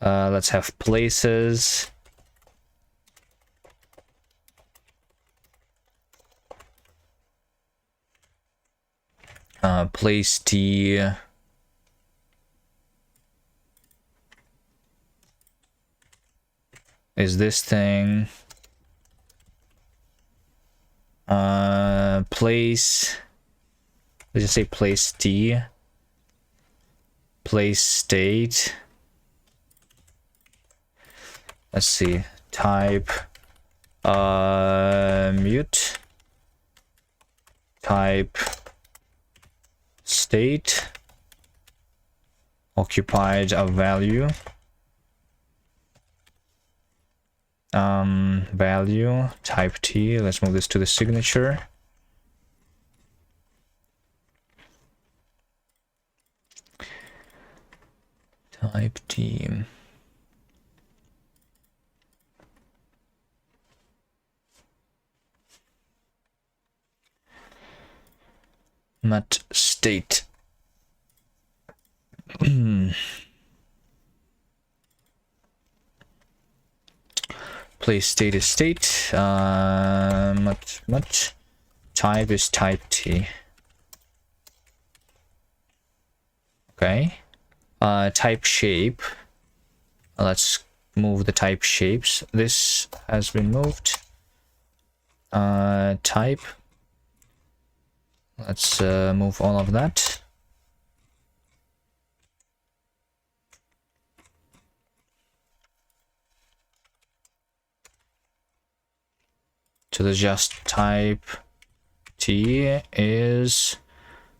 Let's have places. Place T. Is this thing. Place. Let's just say place t, place state. Let's see, type mute, type state, occupied a value, value, type t. Let's move this to the signature. Type t. Mat state. Place state is state. Mat type is type t. Okay. Type shape. Let's move the type shapes. This has been moved. Type. Let's move all of that. So the just type t is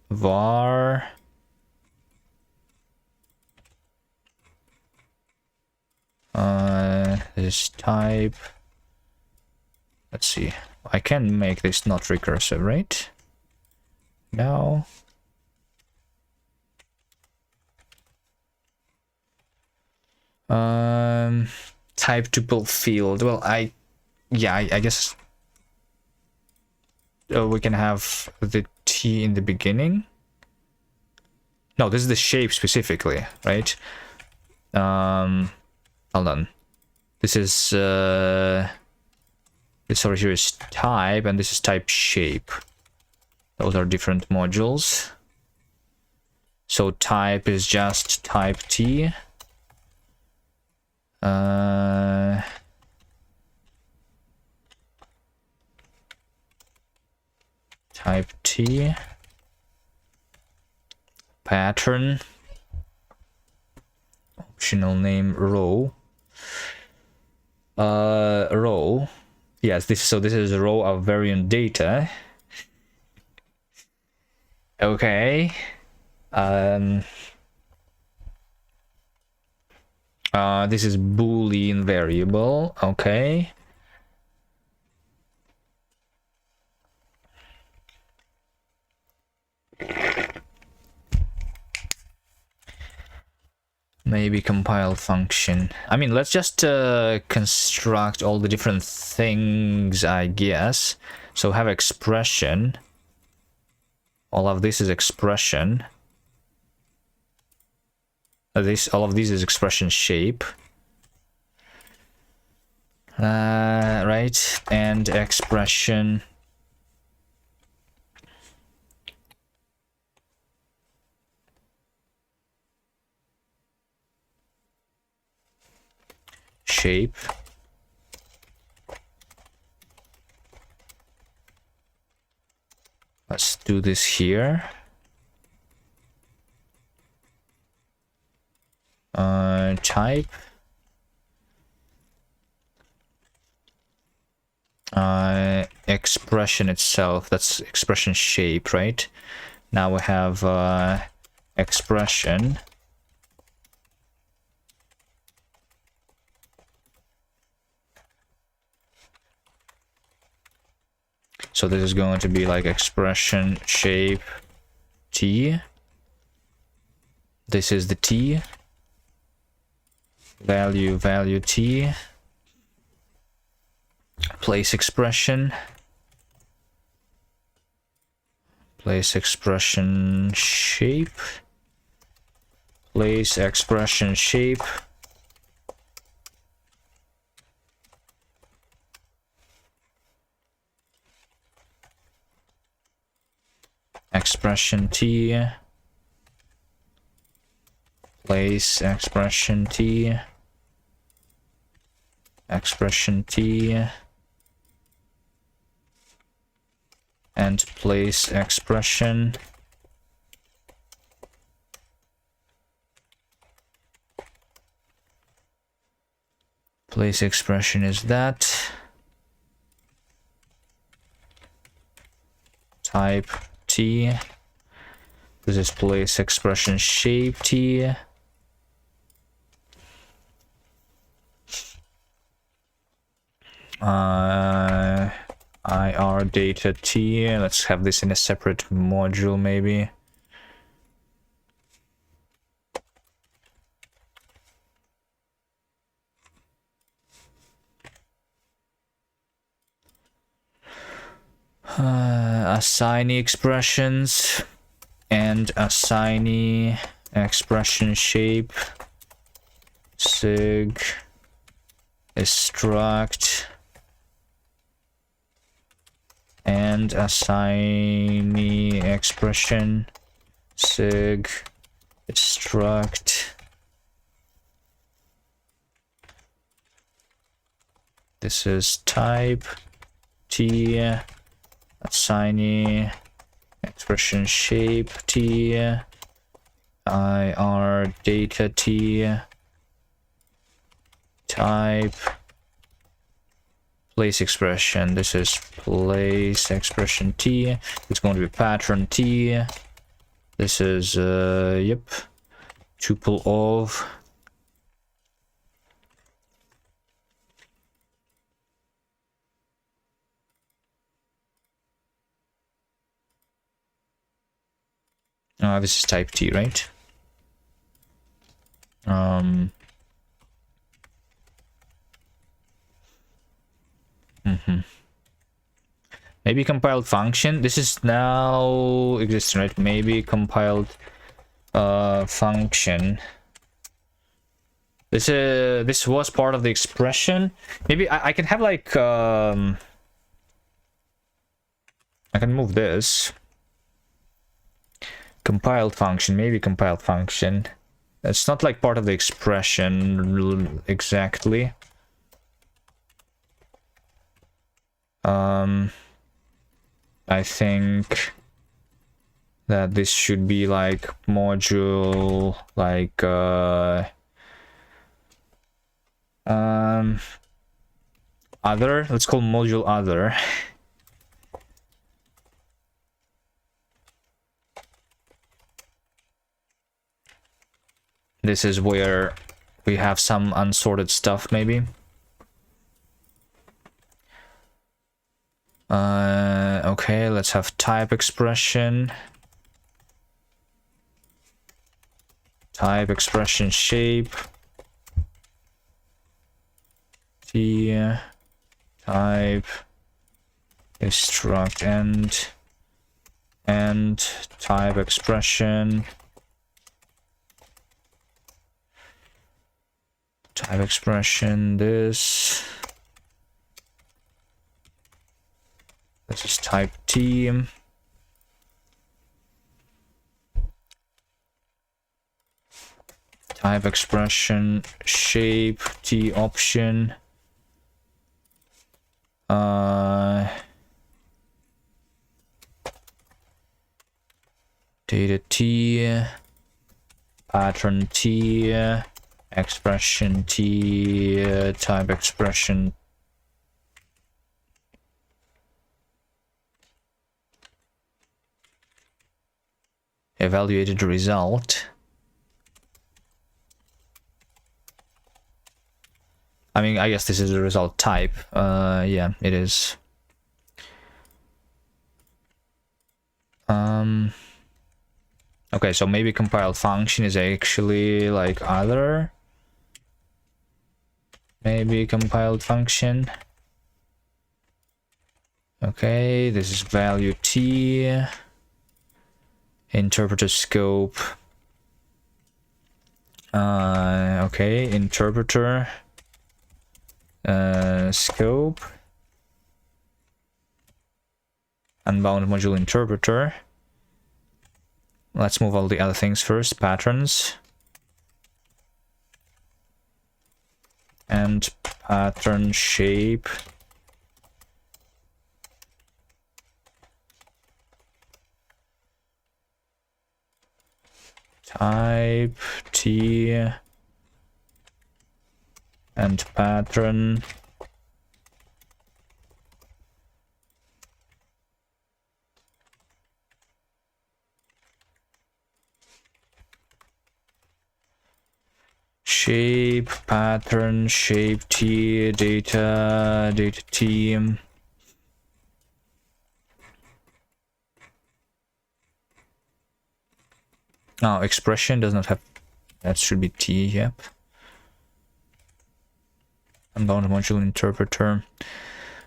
var this type. Let's see. I can make this not recursive, right? No. Type tuple field. Well, I guess we can have the t in the beginning. No, this is the shape specifically, right? Hold on. This is this over here is type, and this is type shape. Those are different modules. So type is just type t. Type t. Pattern. Optional name row. Row. Yes, this is a row of variant data. Okay. This is Boolean variable. Okay. Maybe compile function. I mean, let's just construct all the different things, I guess. So have expression. All of this is expression. All of these is expression shape. Right, and expression. Shape. Let's do this here. Type. Expression itself, that's expression shape, right? Now we have expression. So this is going to be like expression shape t. This is the t. Value t. Place expression. Place expression shape. Place expression shape. Expression t. Place expression t. Expression t. And place expression. Place expression is that. Type T. This is place expression shape T. IR data T. Let's have this in a separate module maybe. Assignee expressions and assignee expression shape sig struct and assignee expression sig struct. This is type T, assignee expression shape T, IR data T, type place expression. This is place expression T. It's going to be pattern T. This is yep, tuple of. This is type T, right? Maybe compiled function. This is now existing, right? Maybe compiled function. This was part of the expression. Maybe I can have like I can move this. Compiled function, maybe compiled function. It's not like part of the expression exactly. I think that this should be like module, like other. Let's call module other. This is where we have some unsorted stuff, maybe. Okay, let's have type expression. Type expression shape. T. Type struct and type expression. Type expression this. This is type T. Type expression shape T option. Data T. Pattern T. Expression T. Type expression. Evaluated result. I mean, I guess this is the result type. Yeah, it is. Okay, so maybe compiled function is actually like other. Maybe compiled function. Okay, this is value T. Interpreter scope. Okay, interpreter scope. Unbound module interpreter. Let's move all the other things first. Patterns. And pattern shape. Type T. and pattern. Shape, pattern, shape T, data, data T. Oh, expression does not have, that should be T, yep. Unbound module interpreter.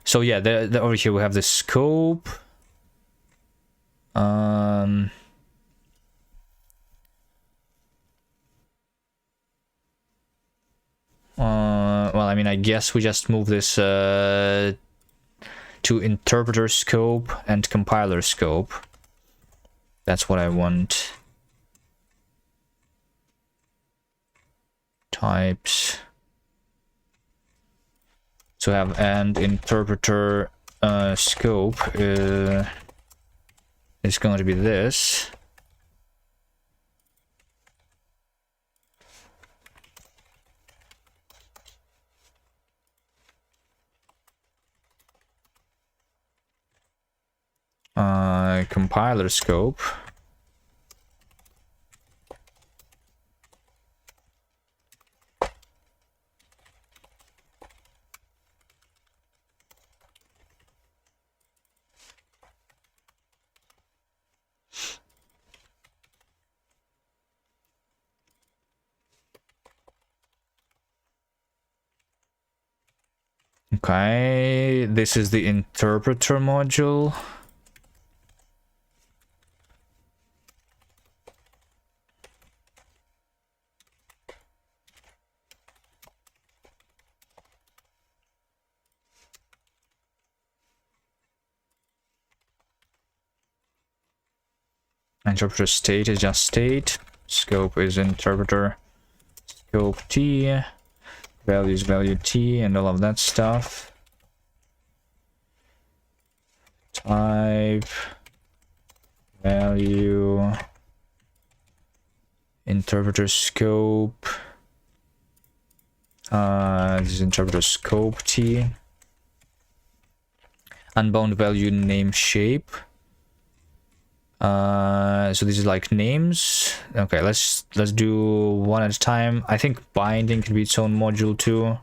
So yeah, over here we have the scope. Well, I mean, I guess we just move this to interpreter scope and compiler scope. That's what I want. Types. So have and interpreter scope is going to be this. Compiler scope. Okay, this is the interpreter module. Interpreter state is just state. Scope is interpreter. Scope T. Values value T and all of that stuff. Type. Value. Interpreter scope. This is interpreter scope T. Unbound value name shape. So this is like names. Okay, let's do one at a time. I think binding can be its own module too.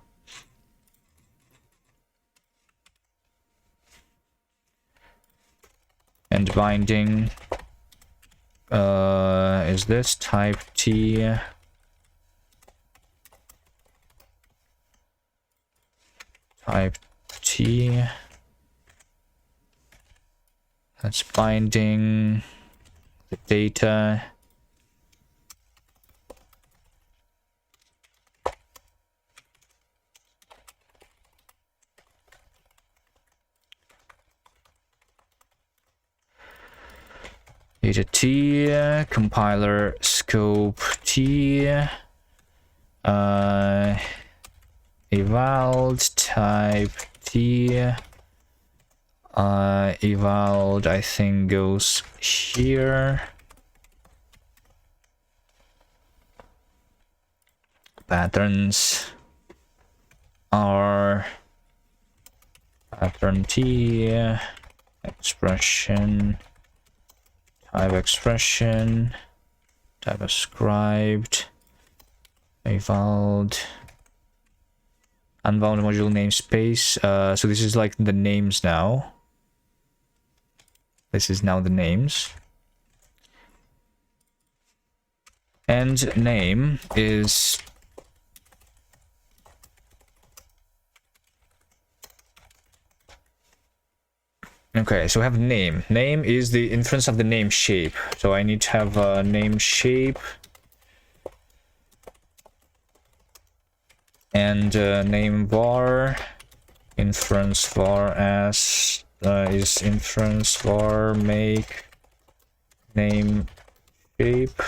And binding is this type T. Type T. That's binding the data. Data T, compiler scope T, eval type T. Eval, I think, goes here. Patterns are pattern T, expression, type expression, type ascribed, eval. Unbound module namespace. So this is like the names now. This is now the names. And name is okay, so we have name. Name is the inference of the name shape. So I need to have a name shape. And name var, inference var as is inference var make name shape.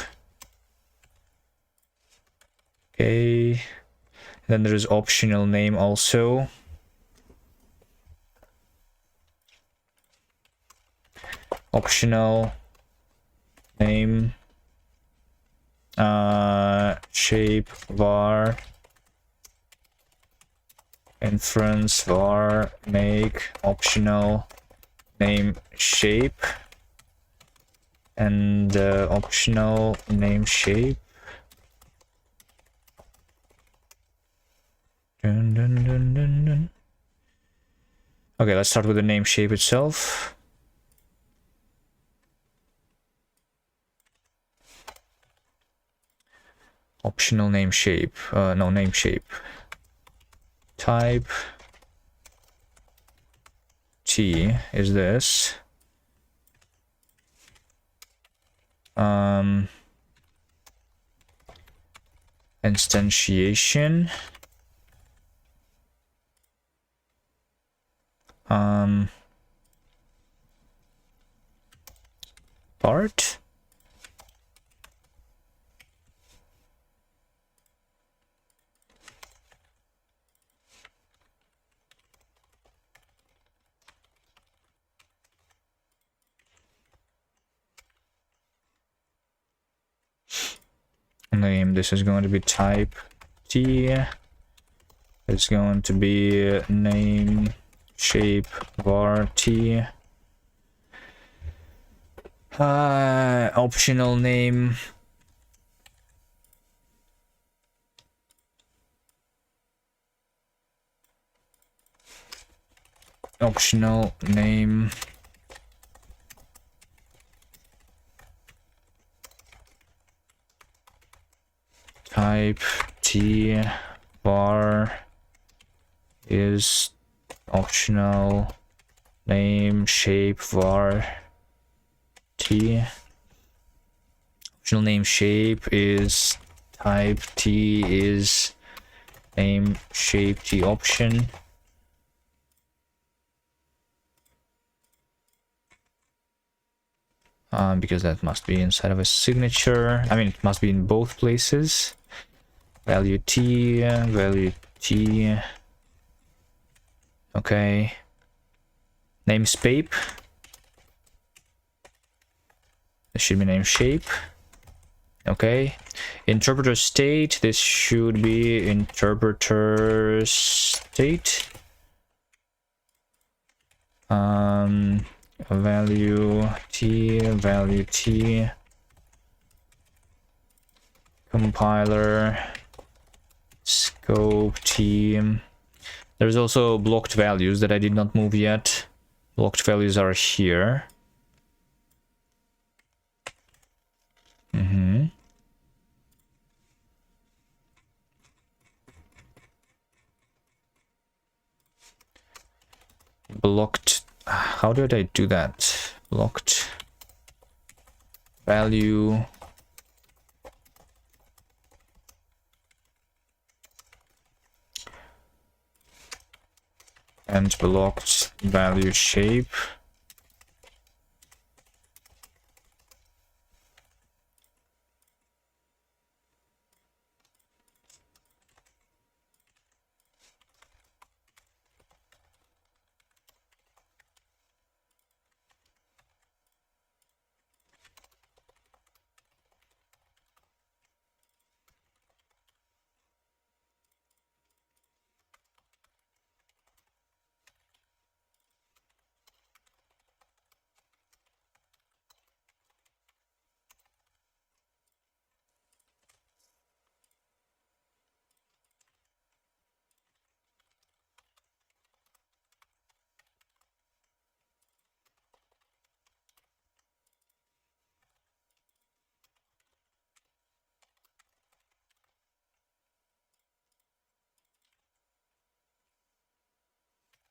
Okay, then there is optional name also. Optional name shape var inference var make optional name shape, and optional name shape. Dun, dun, dun, dun, dun. Okay, let's start with the name shape itself. Optional name shape. No, name shape. Type T is this. Instantiation. Part. Name, this is going to be type T. It's going to be name shape var T. Optional name. Optional name. Type T var is optional name shape var T. Optional name shape is type T is name shape T option. Because that must be inside of a signature. I mean, it must be in both places. Value T, value T. Okay. Name shape. This should be name shape. Okay. Interpreter state. This should be interpreter state. Value T, value T. Compiler. Scope T. There's also blocked values that I did not move yet. Blocked values are here. Blocked. How did I do that? Blocked value. And blocked value shape.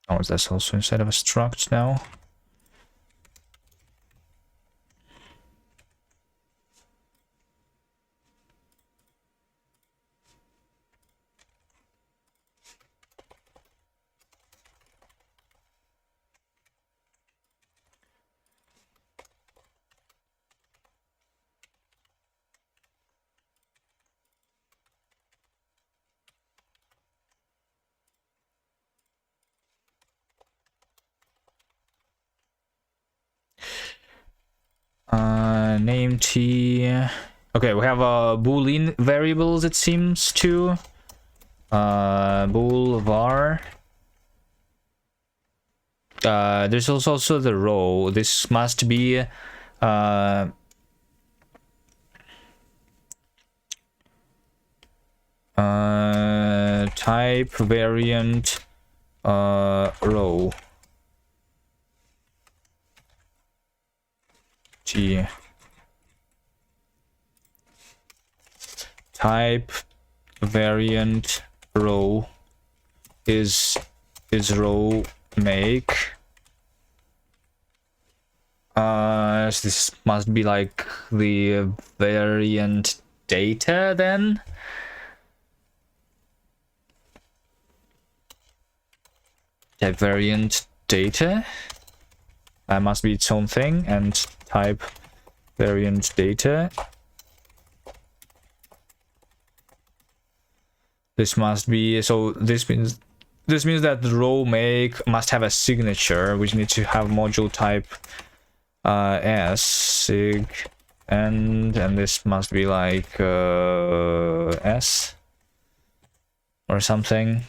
Oh, that's also inside of a struct now. Name T. Okay, we have Boolean variables, it seems, too. Bool var. There's also the row. This must be type variant row t type variant row is row make. So this must be like the variant data then. Type variant data. Must be its own thing, and type variant data. This must be, so this means that the row make must have a signature, which needs to have module type s sig, and this must be like s or something.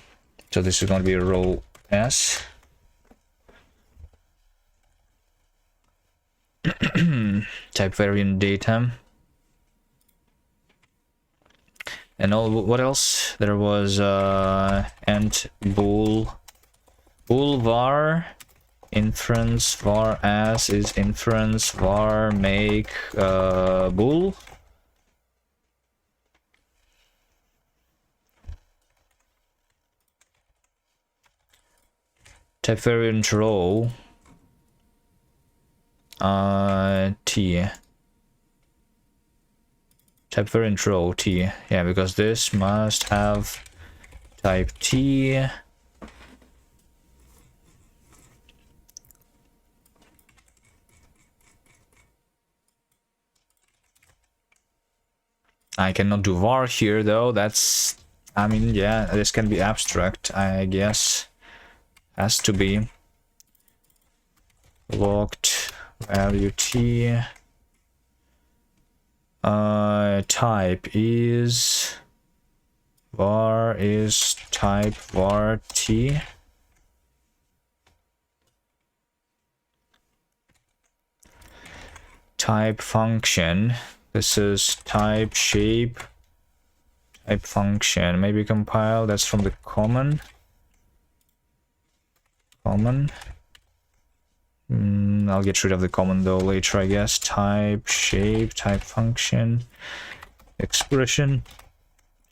So this is going to be row s. Type variant data. And what else? There was and bool var inference var as is inference var make bool. Type variant row t. Type variant row t. Yeah, because this must have type t. I cannot do var here though. That's, I mean, yeah, this can be abstract, I guess. Has to be. Locked value t. Type is var is type var t. Type function. This is type shape. Type function. Maybe compile. That's from the common. Common. I'll get rid of the common though later, I guess. Type shape. Type function. Expression.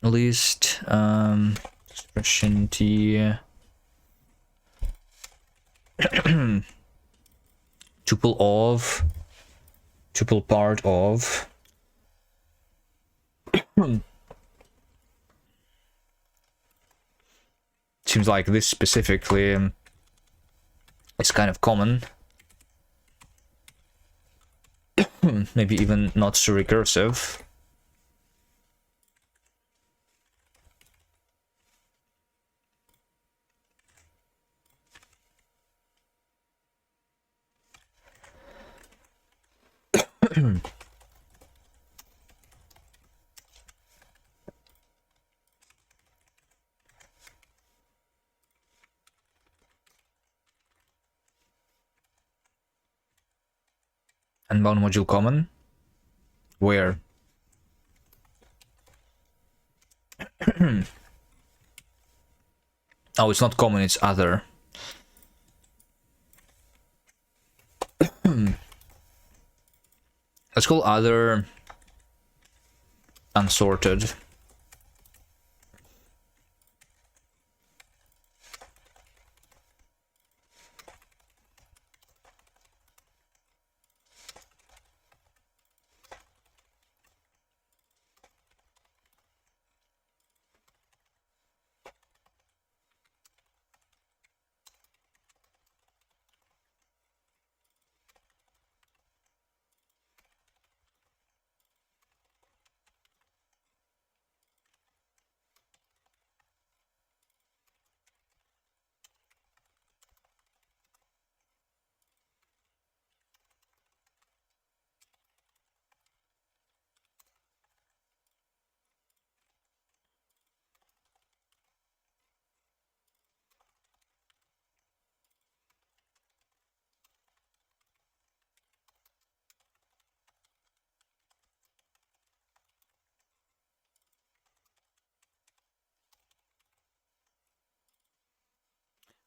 List. Expression t. Tuple of. Tuple part of. Seems like this specifically is kind of common. Maybe even not so recursive. Unbound module common. Where? Oh, it's not common, it's other. Let's call other unsorted.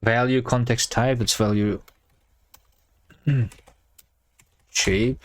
Value context type, it's value shape.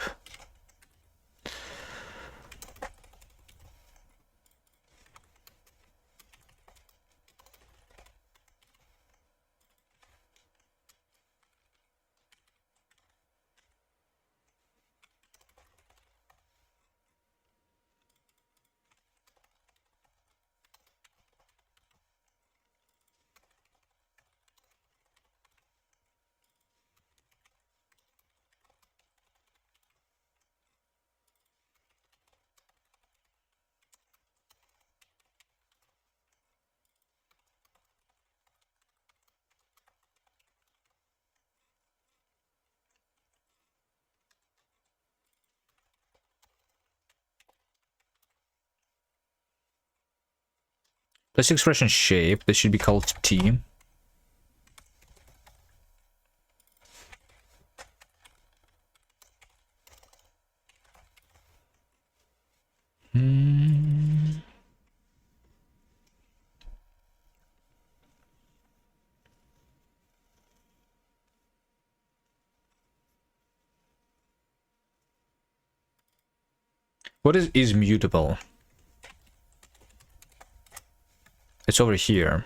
This expression shape, this should be called T. What is mutable? It's over here.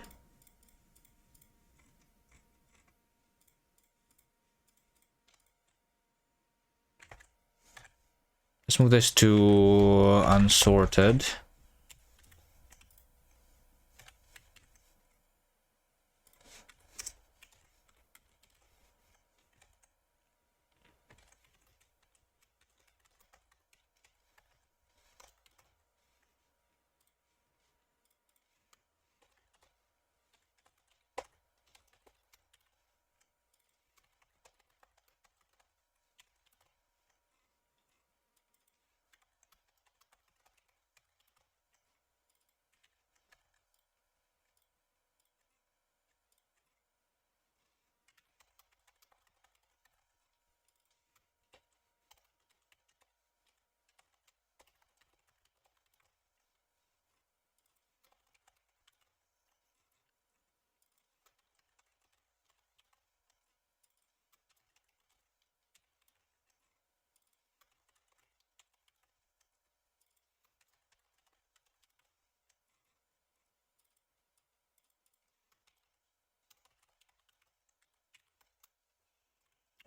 Let's move this to unsorted.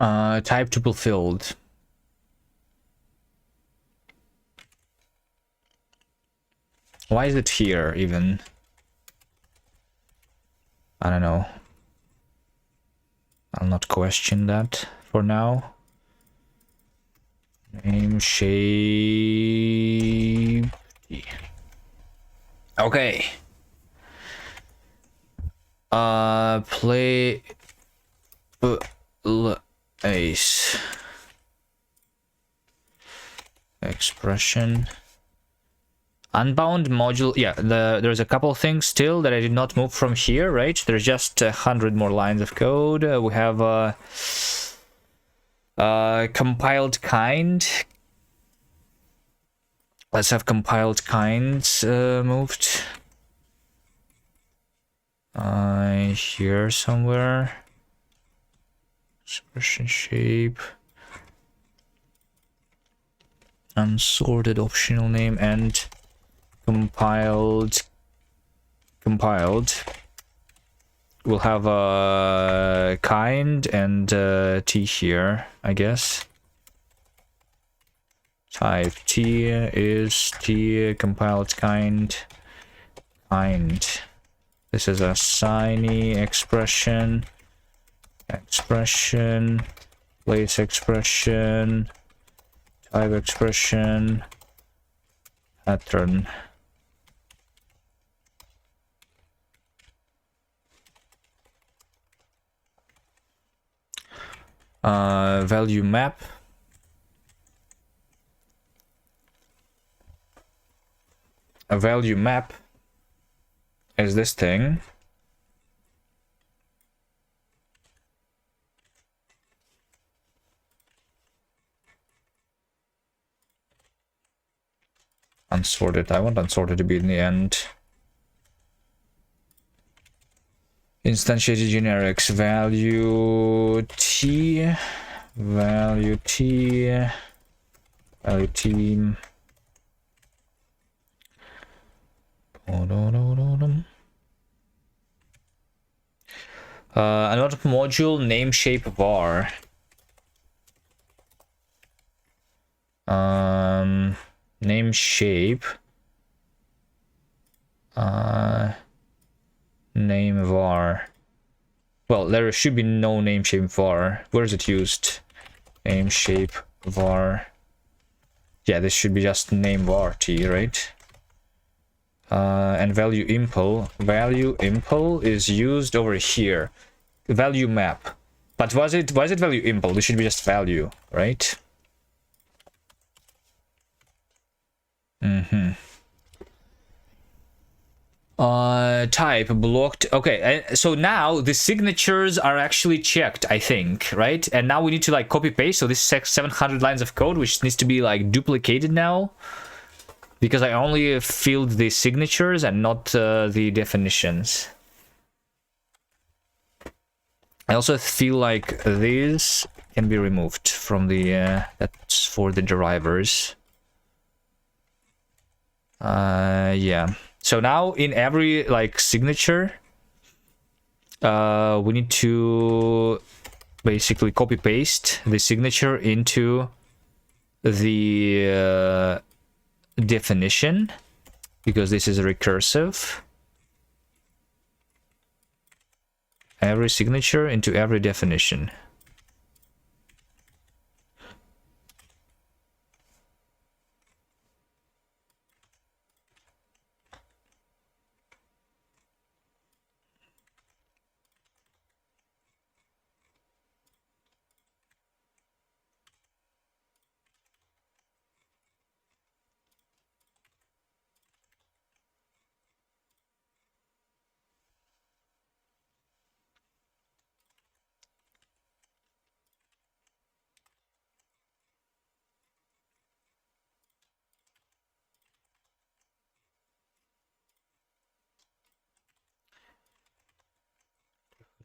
Type tuple filled. Why is it here even? I don't know. I'll not question that for now. Name shape. Okay. Play ace expression. Unbound module. Yeah, there's a couple things still that I did not move from here, right? There's just 100 more lines of code. We have compiled kind. Let's have compiled kinds moved. Here somewhere. Expression shape. Unsorted optional name and compiled. We'll have a kind and T here, I guess. Type T is T compiled kind. This is a signy expression. Place expression. Type expression. Pattern. Value map. A value map is this thing. Unsorted. I want unsorted to be in the end. Instantiated generics, value t, value t, value t. Another module, name shape var. Name shape. Name var. Well, there should be no name shape var. Where is it used? Name shape var. Yeah, this should be just name var t, right? And value impl. Value impl is used over here. Value map. But why is it value impl? This should be just value, right? Type blocked. Okay, so now the signatures are actually checked, I think, right? And now we need to like copy paste. So this 700 lines of code, which needs to be like duplicated now, because I only filled the signatures and not the definitions. I also feel like this can be removed from the that's for the derivers. Yeah. So now in every like signature, we need to basically copy paste the signature into the definition, because this is recursive. Every signature into every definition.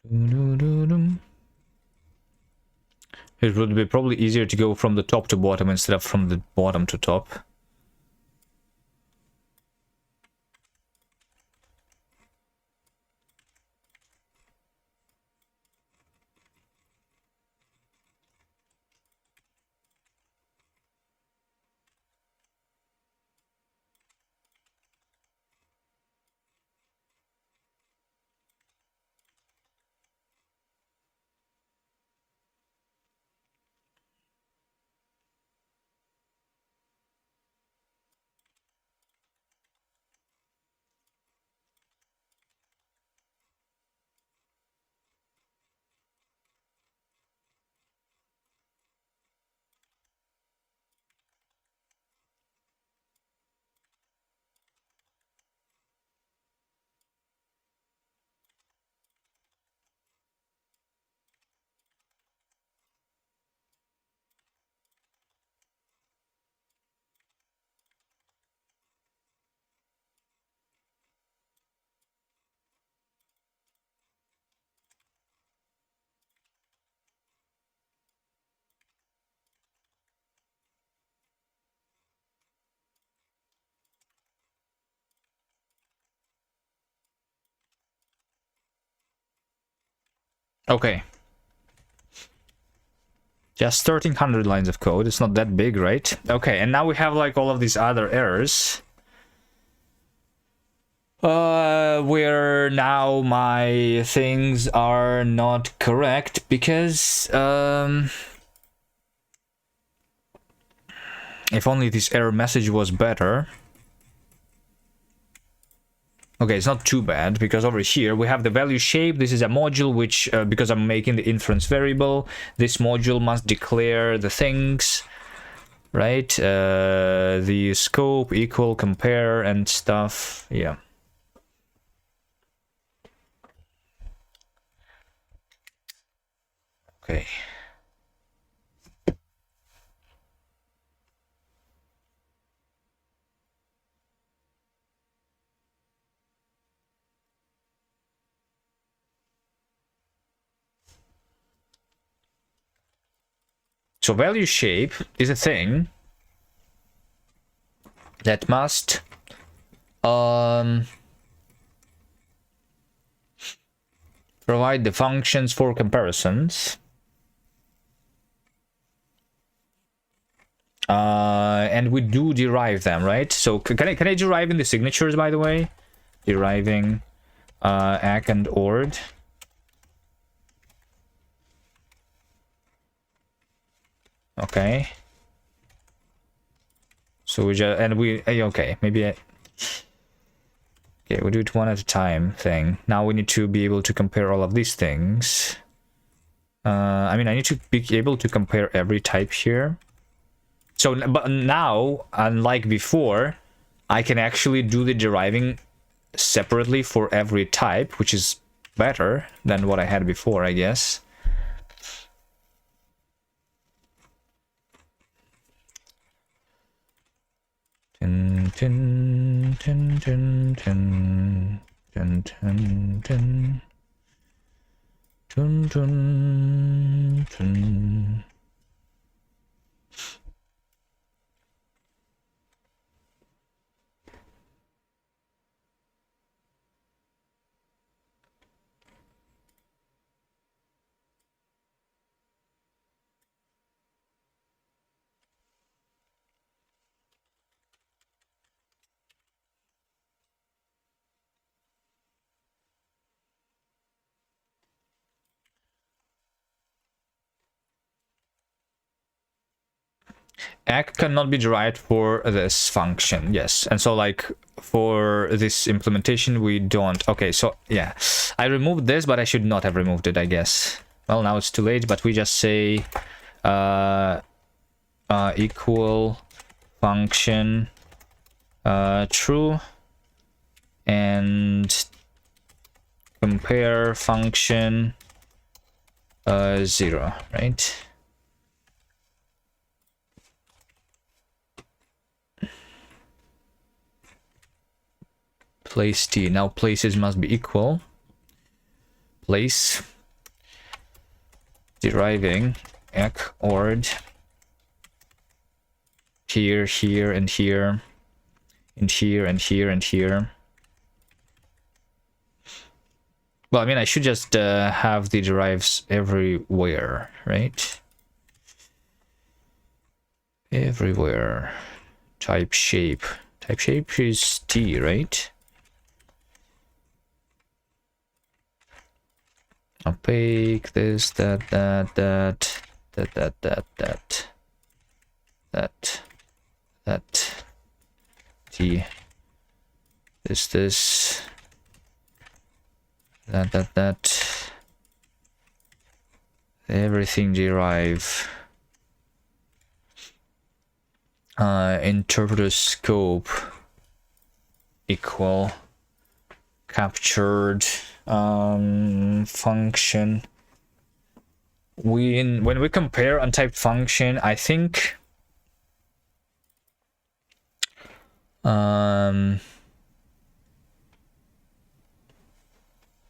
It would be probably easier to go from the top to bottom instead of from the bottom to top. Okay. Just 1300 lines of code. It's not that big, right? Okay, and now we have like all of these other errors. Where now my things are not correct because if only this error message was better. Okay, it's not too bad, because over here we have the value shape. This is a module which, because I'm making the inference variable, this module must declare the things, right? The scope, equal, compare, and stuff. Yeah. Okay. So value shape is a thing that must provide the functions for comparisons. And we do derive them, right? So can I derive in the signatures, by the way? Deriving ACK and ORD. Okay. So we just, and we, okay, maybe okay, we do it one at a time thing. Now we need to be able to compare all of these things. I mean, I need to be able to compare every type here. So, but now, unlike before, I can actually do the deriving separately for every type, which is better than what I had before, I guess. Tin, tin, tin, tin, tin, tin, tin, tin. Dun, dun, dun. ACK cannot be derived for this function, yes. And so like for this implementation we don't. Okay, so yeah, I removed this, but I should not have removed it, I guess. Well, now it's too late, but we just say equal function true and compare function 0, right? Place t. Now places must be equal. Place deriving ACK ORD here, here, and here, and here, and here, and here. Well, I mean, I should just have the derives everywhere, right? Everywhere. Type shape. Type shape is t, right? Opaque, this, that, t, this, that, everything derive. Interpreter scope equal captured function. When we compare untyped function, I think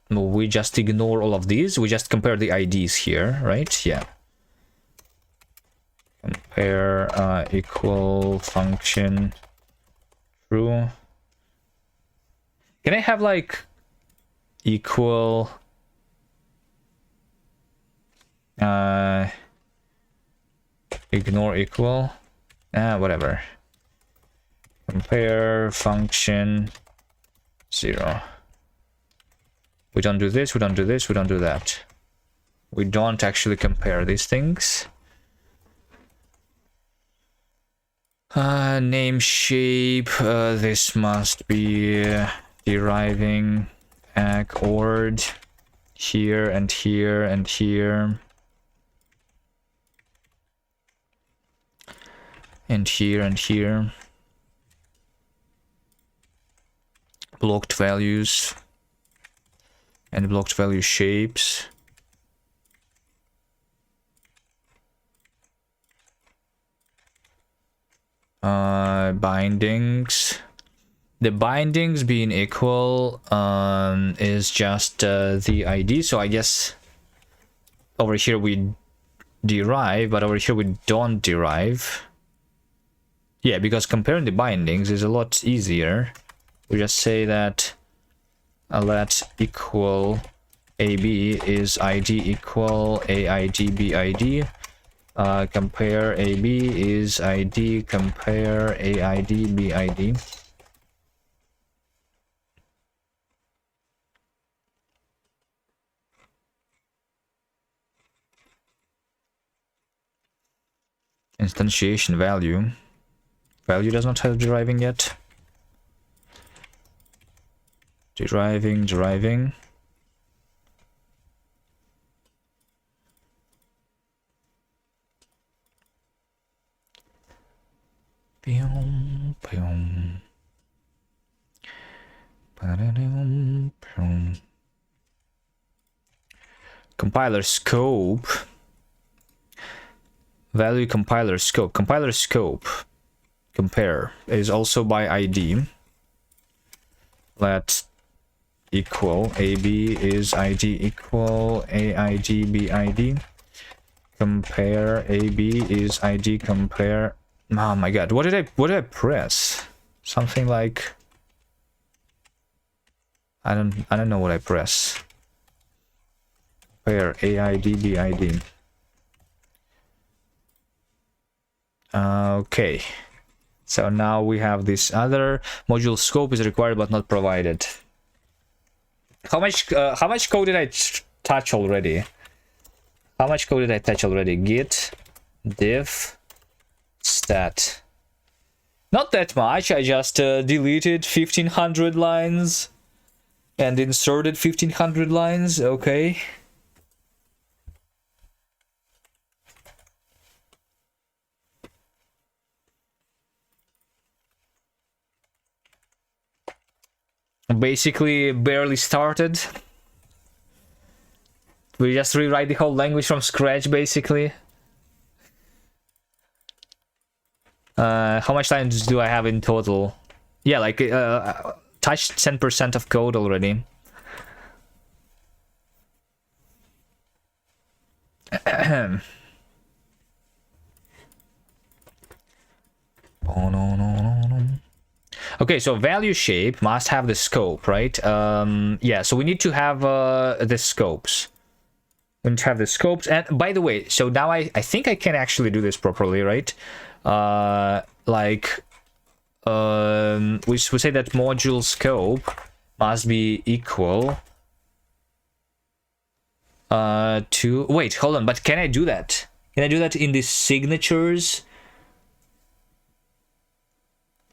we just ignore all of these. We just compare the IDs here, right? Yeah. Compare equal function true. Can I have like equal ignore equal? Whatever. Compare function 0. We don't do this, we don't do this, we don't do that. We don't actually compare these things. Name shape, this must be deriving ACK ORD here and here and here. And here and here. Blocked values and blocked value shapes. Bindings. The bindings being equal is just the ID. So I guess over here we derive, but over here we don't derive. Yeah, because comparing the bindings is a lot easier. We just say that let equal AB is ID equal AID BID. Compare AB is ID compare AID BID. Instantiation value. Value does not have deriving yet. Deriving. Boom, boom. Compiler scope. Value compiler scope. Compiler scope. Compare is also by ID. Let equal AB is ID equal AID BID. Compare AB is ID compare. Oh my god, what did I press? Something like I don't know what I press. Compare AID BID. Okay. So now we have this other module scope is required but not provided. How much code did I touch already? How much code did I touch already? Git diff stat. Not that much. I just deleted 1500 lines and inserted 1500 lines. Okay. Basically barely started. We just rewrite the whole language from scratch basically. How much time do I have in total? Yeah, like touched 10% of code already. Oh no. Okay, so value shape must have the scope, right? Yeah, so we need to have the scopes. We need to have the scopes. And by the way, so now I think I can actually do this properly, right? We say that module scope must be equal to... Wait, hold on, but can I do that? Can I do that in the signatures?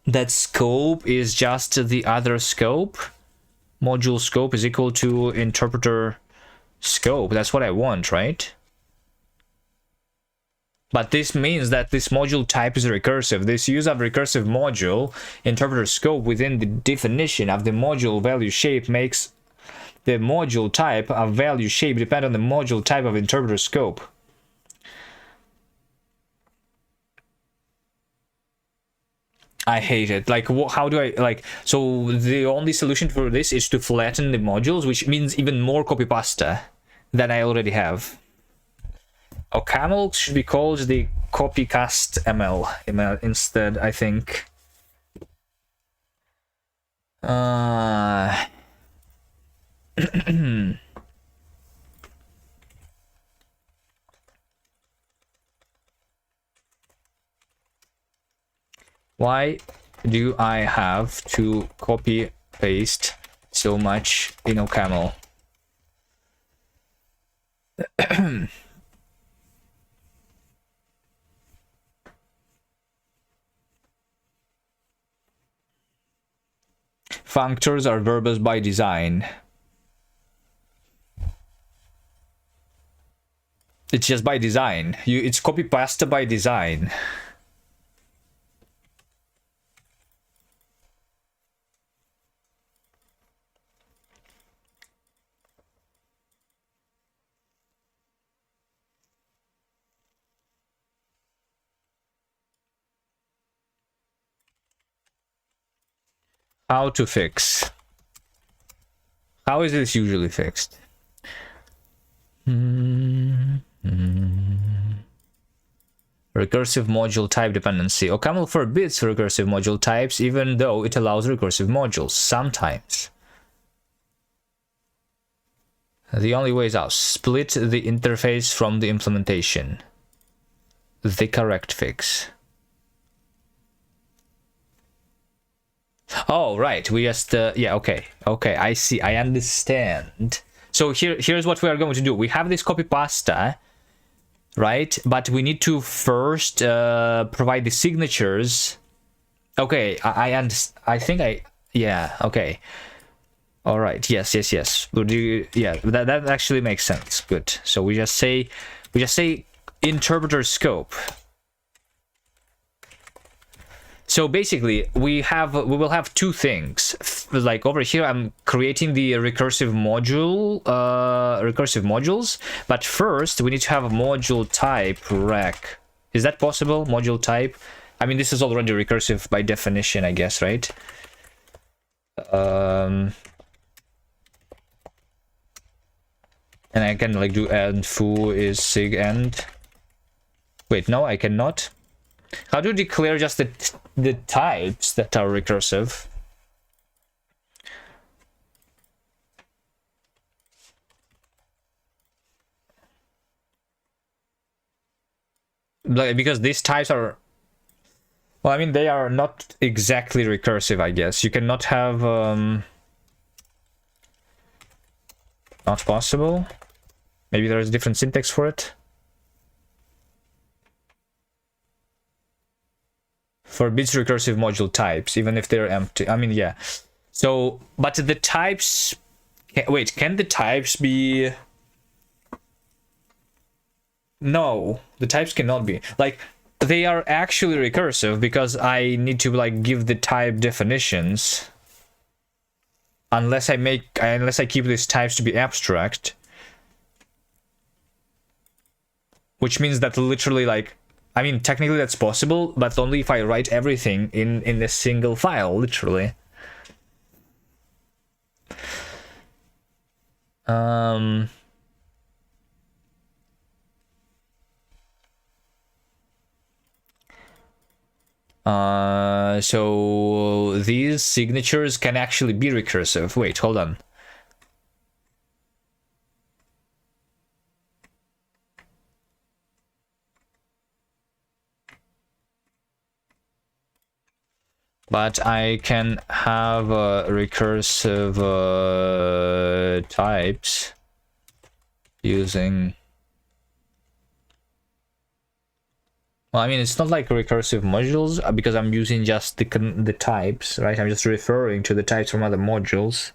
That scope is just the other scope. Module scope is equal to interpreter scope. That's what I want, right? But this means that this module type is recursive. This use of recursive module interpreter scope within the definition of the module value shape makes the module type of value shape depend on the module type of interpreter scope. I hate it. Like, how do I, like, so the only solution for this is to flatten the modules, which means even more copy pasta than I already have. Oh, camel should be called the copycast ML instead, I think. Why do I have to copy paste so much in OCaml? Functors are verbose by design. It's just by design. It's copy pasta by design. How to fix? How is this usually fixed? Recursive module type dependency. OCaml forbids recursive module types, even though it allows recursive modules sometimes. The only way is out. Split the interface from the implementation. The correct fix. Oh, right. We just yeah, okay. Okay, I see. I understand. So here's what we are going to do. We have this copy pasta, right? But we need to first provide the signatures. Okay, I understand. I think yeah, okay. All right. Yes. Would you? Yeah, that actually makes sense. Good. So we just say interpreter scope. So basically, we will have two things. Like over here, I'm creating the recursive modules. But first, we need to have a module type rec. Is that possible? Module type. I mean, this is already recursive by definition, I guess, right? And I can like do end foo is sig end. Wait, no, I cannot. How do you declare just the types that are recursive? Like, because these types are, well, I mean, they are not exactly recursive, I guess. You cannot have not possible. Maybe there is a different syntax for it. Forbids recursive module types, even if they're empty. I mean, yeah. So, but the types... Wait, can the types be... No, the types cannot be. Like, they are actually recursive because I need to, like, give the type definitions. Unless I keep these types to be abstract. Which means that literally, like... I mean, technically that's possible, but only if I write everything in a single file, literally. So these signatures can actually be recursive. Wait, hold on. But I can have recursive types using... Well, I mean, it's not like recursive modules because I'm using just the types, right? I'm just referring to the types from other modules.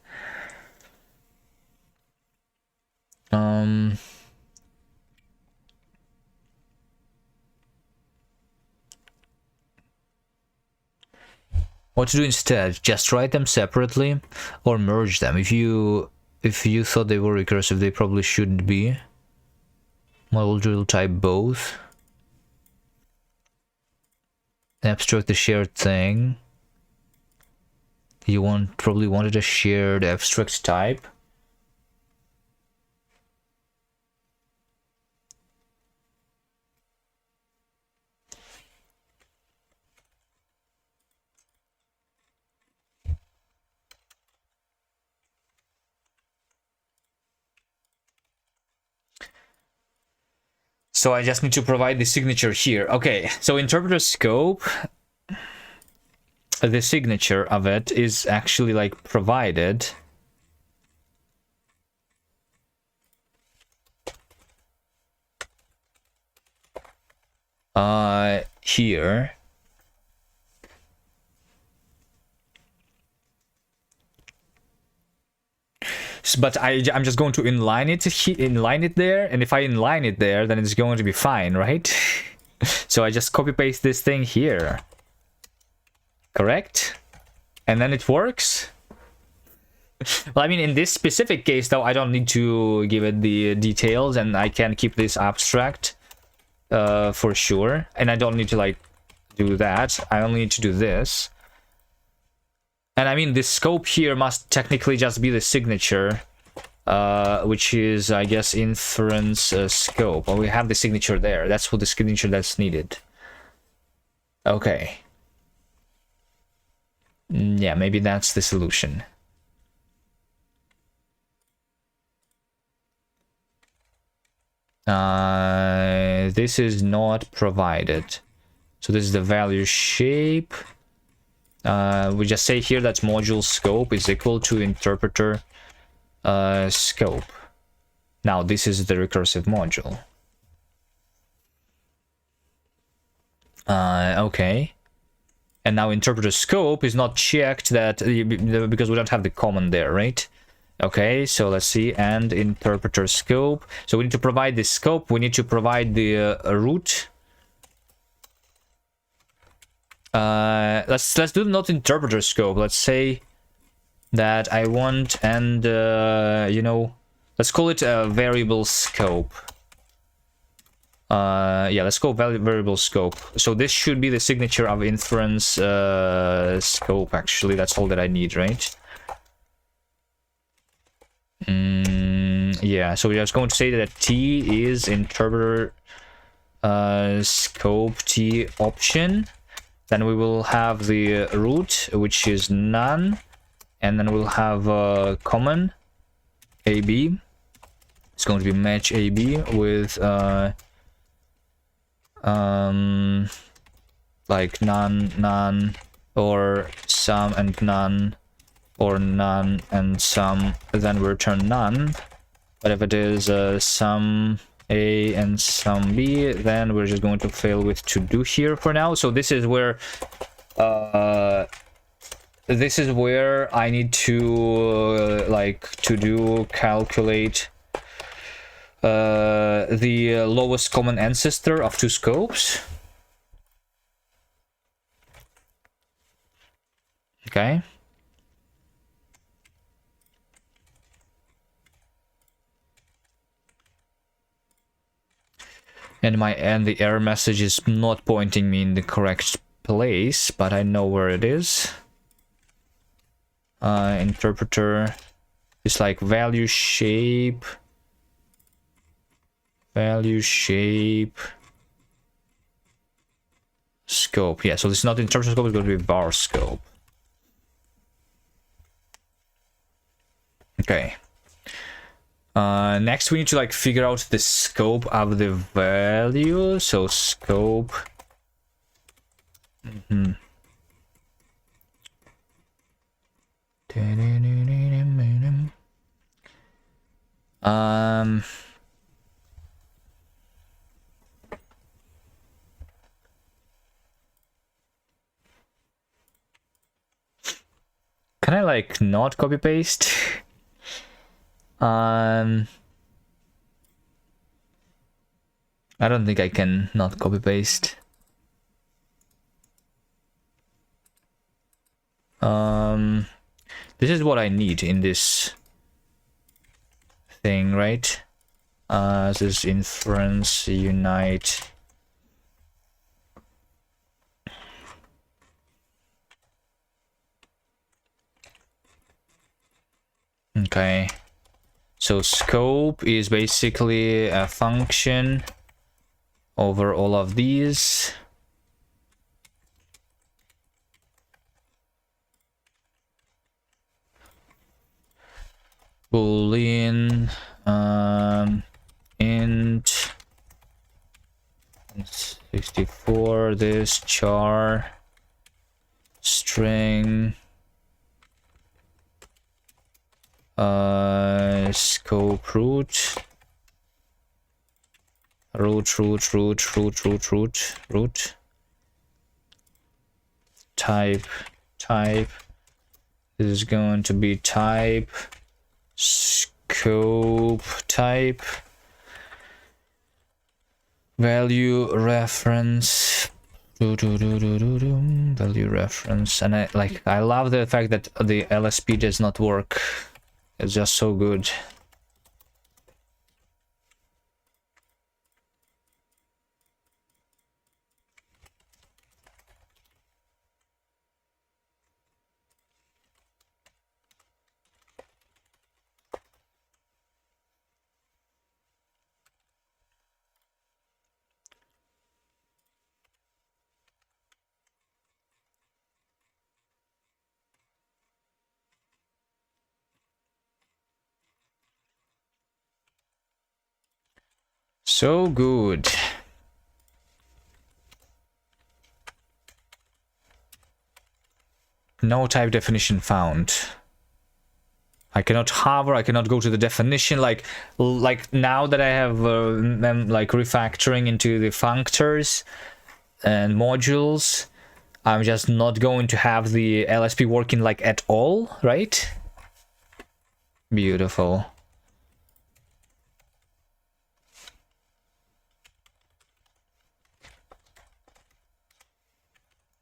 What to do instead? Just write them separately or merge them. If you thought they were recursive, they probably shouldn't be. Module type both. Abstract the shared thing. You probably wanted a shared abstract type. So I just need to provide the signature here. Okay, so interpreter scope, the signature of it is actually like provided. Here. But I'm just going to inline it there, and if I inline it there, then it's going to be fine, right? So I just copy paste this thing here. Correct? And then it works? Well, I mean, in this specific case, though, I don't need to give it the details, and I can keep this abstract for sure. And I don't need to, like, do that. I only need to do this. And I mean, the scope here must technically just be the signature, which is, I guess, inference scope. Well, we have the signature there. That's what the signature that's needed. Okay. Yeah, maybe that's the solution. This is not provided. So this is the value shape. We just say here that module scope is equal to interpreter scope. Now this is the recursive module. Okay. And now interpreter scope is not checked that because we don't have the command there, right? Okay, so let's see, and interpreter scope. So we need to provide the scope. We need to provide the root. Let's do not interpreter scope. Let's say that I want, and you know, let's call it a variable scope. Yeah, let's go variable scope. So this should be the signature of inference scope. Actually, that's all that I need, right? Yeah, so we're just going to say that T is interpreter scope T option. Then we will have the root, which is none, and then we'll have common AB. It's going to be match AB with like none, or some and none, or none and some. Then we return none. But if it is some A and some B, then we're just going to fail with to do here for now. So this is where I need to calculate the lowest common ancestor of two scopes. Okay. And the error message is not pointing me in the correct place, but I know where it is. Interpreter is like value shape, scope. Yeah, so this is not interpreter scope, it's going to be var scope. Okay. Next we need to like figure out the scope of the value. So scope. Can I like not copy paste? I don't think I can not copy paste. This is what I need in this thing, right? This is inference unite. Okay. So scope is basically a function over all of these. Boolean int 64 this char string scope root type this is going to be type scope type value reference value reference. And I love the fact that the LSP does not work. It's just so good. So good. No type definition found. I cannot hover, I cannot go to the definition, like now that I have them like refactoring into the functors and modules, I'm just not going to have the LSP working like at all, right? Beautiful.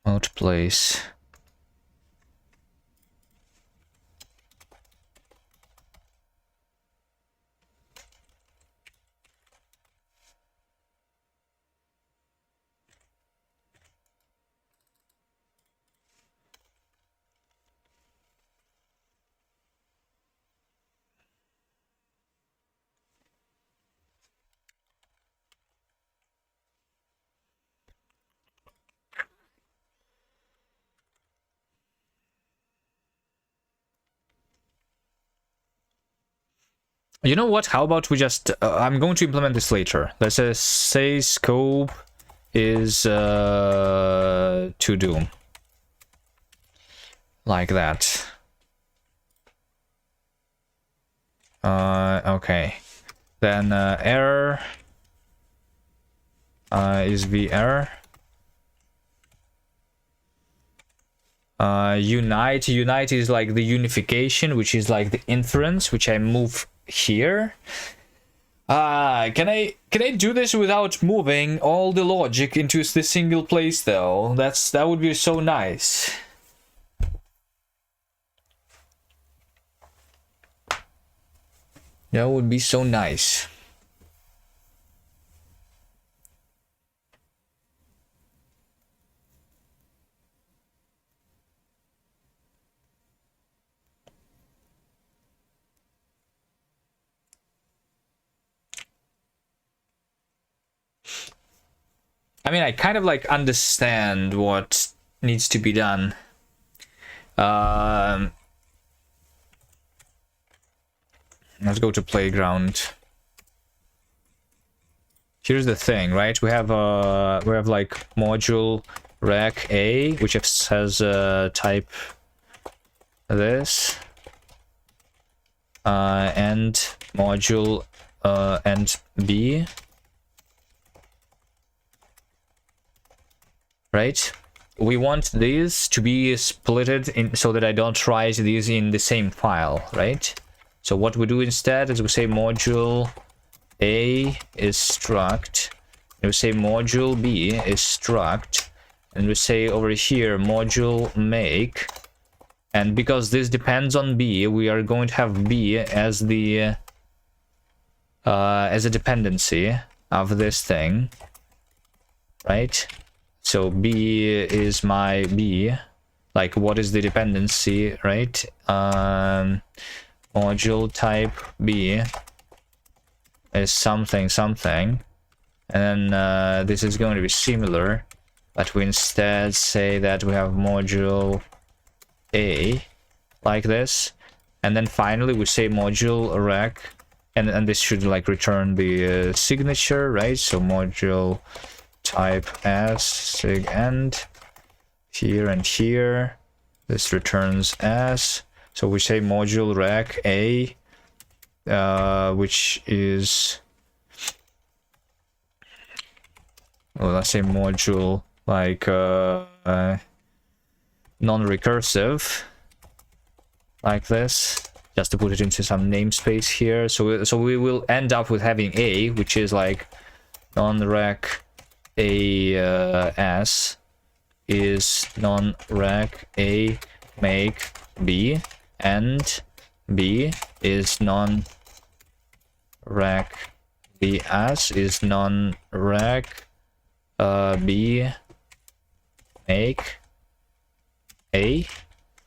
Mode place. You know what? How about we just... I'm going to implement this later. Let's say scope is to do. Like that. Okay. Then error is the error. Unite is like the unification, which is like the inference, which I move here. Can I do this without moving all the logic into the single place though? That would be so nice. That would be so nice. I mean, I kind of like understand what needs to be done. Let's go to playground. Here's the thing, right? We have like module rec A, which has type this, and module and B. Right? We want these to be splitted in so that I don't write these in the same file, right? So what we do instead is we say module A is struct, and we say module B is struct, and we say over here module make, and because this depends on B, we are going to have B as the as a dependency of this thing, right? So B is my B, like what is the dependency, right? Module type B is something something, and then this is going to be similar, but we instead say that we have module A like this, and then finally we say module rec, and this should like return the signature, right? So module type as sig end here and here, this returns as, so we say module rec A, which is, well, let's say module like non-recursive, like this, just to put it into some namespace here. So we will end up with having A, which is like non-rec A s is non-rec A make B, and B is non-rec B as is non-rec B make A,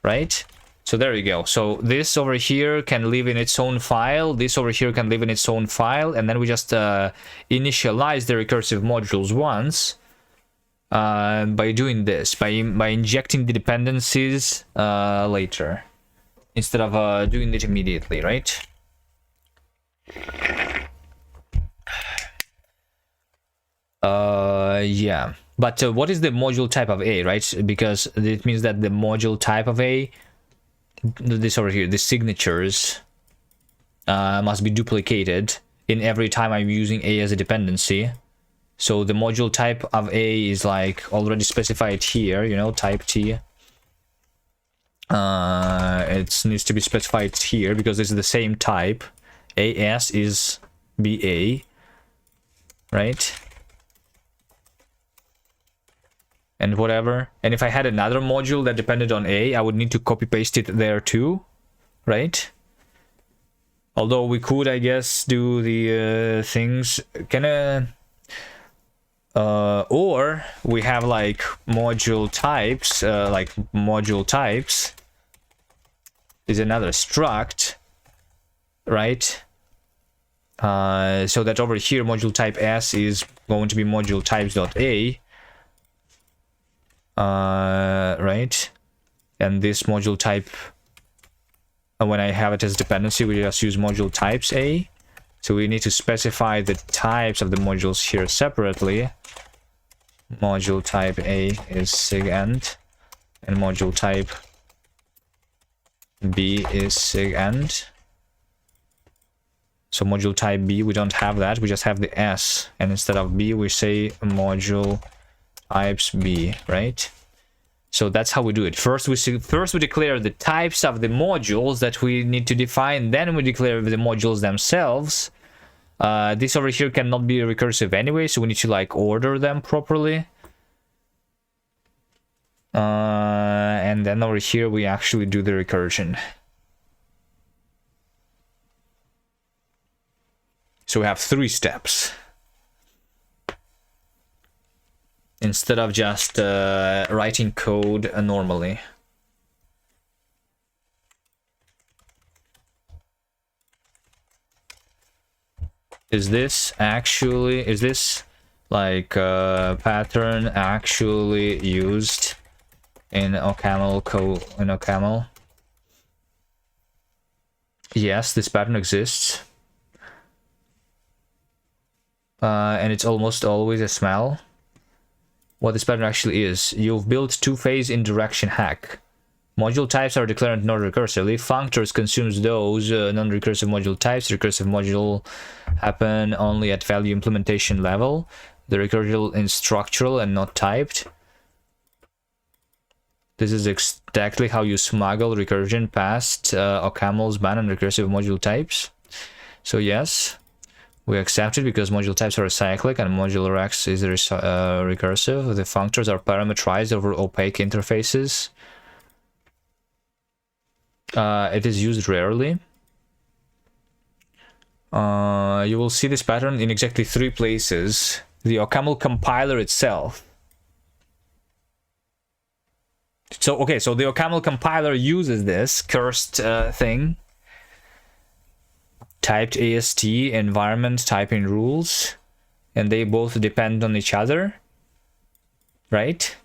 right? So there you go. So this over here can live in its own file, this over here can live in its own file, and then we just initialize the recursive modules once by doing this, by injecting the dependencies later, instead of doing it immediately, right? Yeah. But what is the module type of A, right? Because it means that the module type of A, this over here, the signatures must be duplicated in every time I'm using A as a dependency. So the module type of A is like already specified here, you know, type T. It needs to be specified here because this is the same type. AS is BA, right? And whatever. And if I had another module that depended on A, I would need to copy paste it there too, right? Although we could, I guess, do the things or we have like module types, is another struct, right? So that over here module type S is going to be module types.a, right? And this module type, when I have it as dependency, we just use module types A. So we need to specify the types of the modules here separately. Module type A is sigend, and module type B is sigend. So module type B, we don't have that, we just have the S, and instead of B we say module types B, right? So that's how we do it. First we declare the types of the modules that we need to define, then we declare the modules themselves. This over here cannot be recursive anyway, so we need to like order them properly. And then over here we actually do the recursion. So we have 3 steps instead of just writing code normally. Is this like pattern actually used in OCaml code in OCaml? Yes, this pattern exists. And it's almost always a smell. What this pattern actually is, you've built two-phase indirection hack. Module types are declared non-recursively. Functors consumes those non-recursive module types. Recursive module happen only at value implementation level. The recursive is structural and not typed. This is exactly how you smuggle recursion past OCaml's ban on recursive module types. So yes, we accept it because module types are cyclic and module rex is recursive. The functors are parameterized over opaque interfaces. It is used rarely. You will see this pattern in exactly 3 places. The OCaml compiler itself. So, okay, so the OCaml compiler uses this cursed thing. Typed AST environment typing rules, and they both depend on each other, right?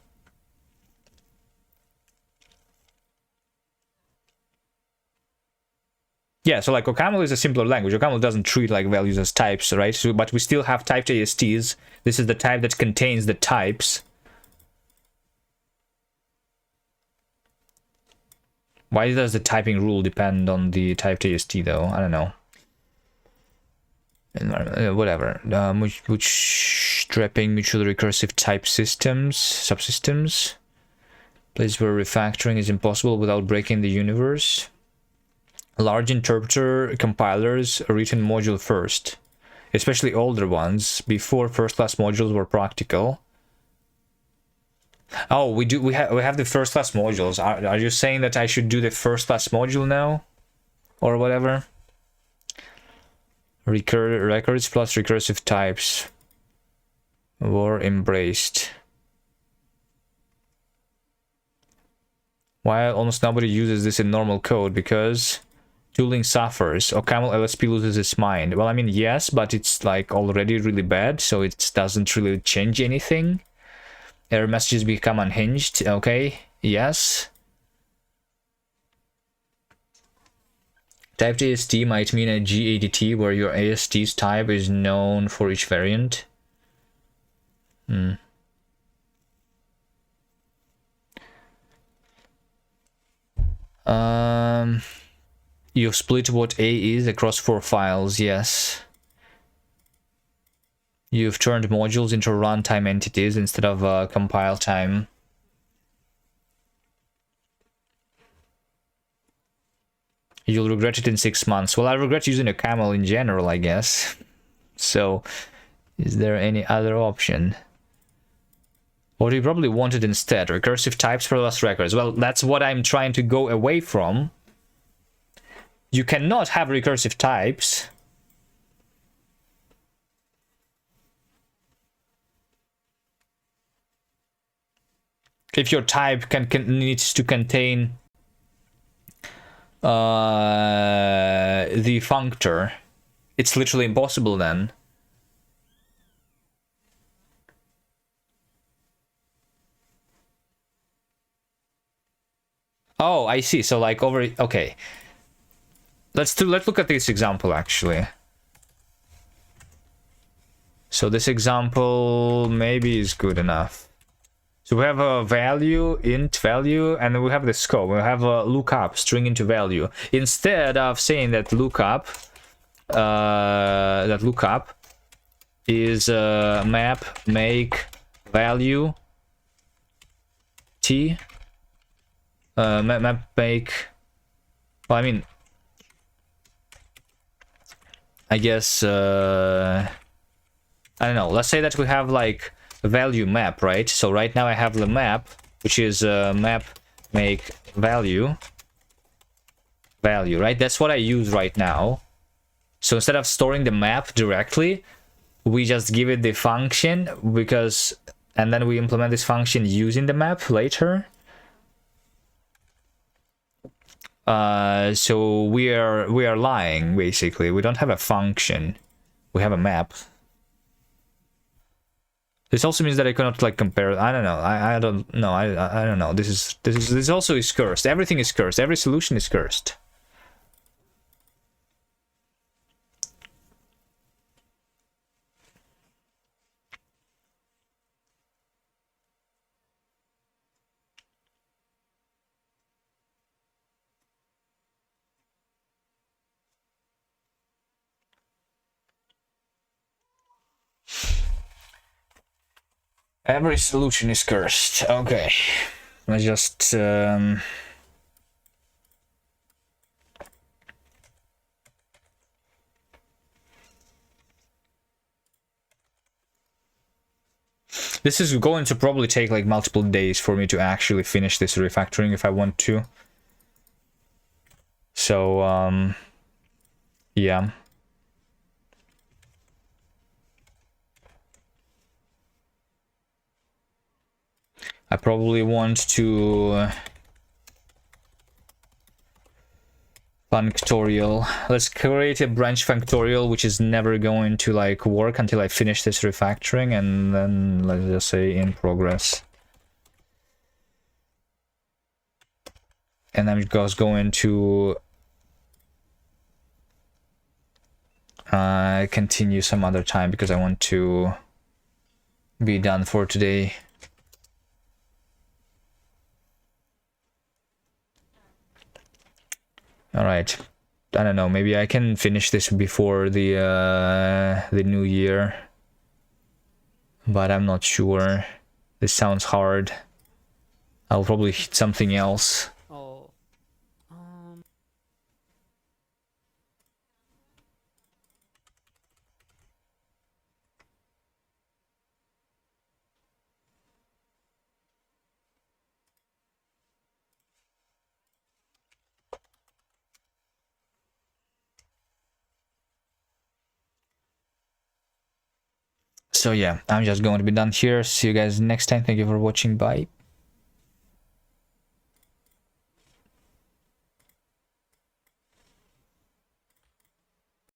Yeah, so like OCaml is a simpler language. OCaml doesn't treat like values as types, right? So, but we still have typed ASTs. This is the type that contains the types. Why does the typing rule depend on the typed AST though? I don't know. Whatever. Bootstrapping mutually recursive type systems, subsystems. Place where refactoring is impossible without breaking the universe. Large interpreter compilers are written module first, especially older ones, before first-class modules were practical. Oh, we have the first-class modules. Are you saying that I should do the first-class module now, or whatever? Records plus recursive types were embraced. While almost nobody uses this in normal code because tooling suffers. OCaml LSP loses its mind. Well, I mean, yes, but it's like already really bad, so it doesn't really change anything. Error messages become unhinged. Okay, yes. Typed AST might mean a GADT where your AST's type is known for each variant. You've split what A is across 4 files, yes. You've turned modules into runtime entities instead of compile time. You'll regret it in 6 months. Well, I regret using a camel in general, I guess. So, is there any other option? What you probably wanted instead? Recursive types for lost records. Well, that's what I'm trying to go away from. You cannot have recursive types. If your type needs to contain the functor, it's literally impossible then. Oh, I see. So like okay. Let's look at this example actually. So this example maybe is good enough. So we have a value, int value, and then we have the scope. We have a lookup, string into value. Instead of saying that lookup is map make value t map make. Well, I mean, I guess I don't know. Let's say that we have like value map, right? So right now I have the map, which is map make value, right? That's what I use right now. So instead of storing the map directly, we just give it the function and then we implement this function using the map later. So we are lying basically. We don't have a function. We have a map. This also means that I cannot like compare. I don't know. I don't know. I don't know. This also is cursed. Everything is cursed. Every solution is cursed. Every solution is cursed. Okay. Let's just this is going to probably take like multiple days for me to actually finish this refactoring if I want to. So yeah. I probably want to functorial. Let's create a branch functorial which is never going to like work until I finish this refactoring, and then let's just say in progress. And I'm just going to continue some other time because I want to be done for today. All right, I don't know, maybe I can finish this before the new year, but I'm not sure. This sounds hard. I'll probably hit something else. So yeah, I'm just going to be done here. See you guys next time. Thank you for watching. Bye.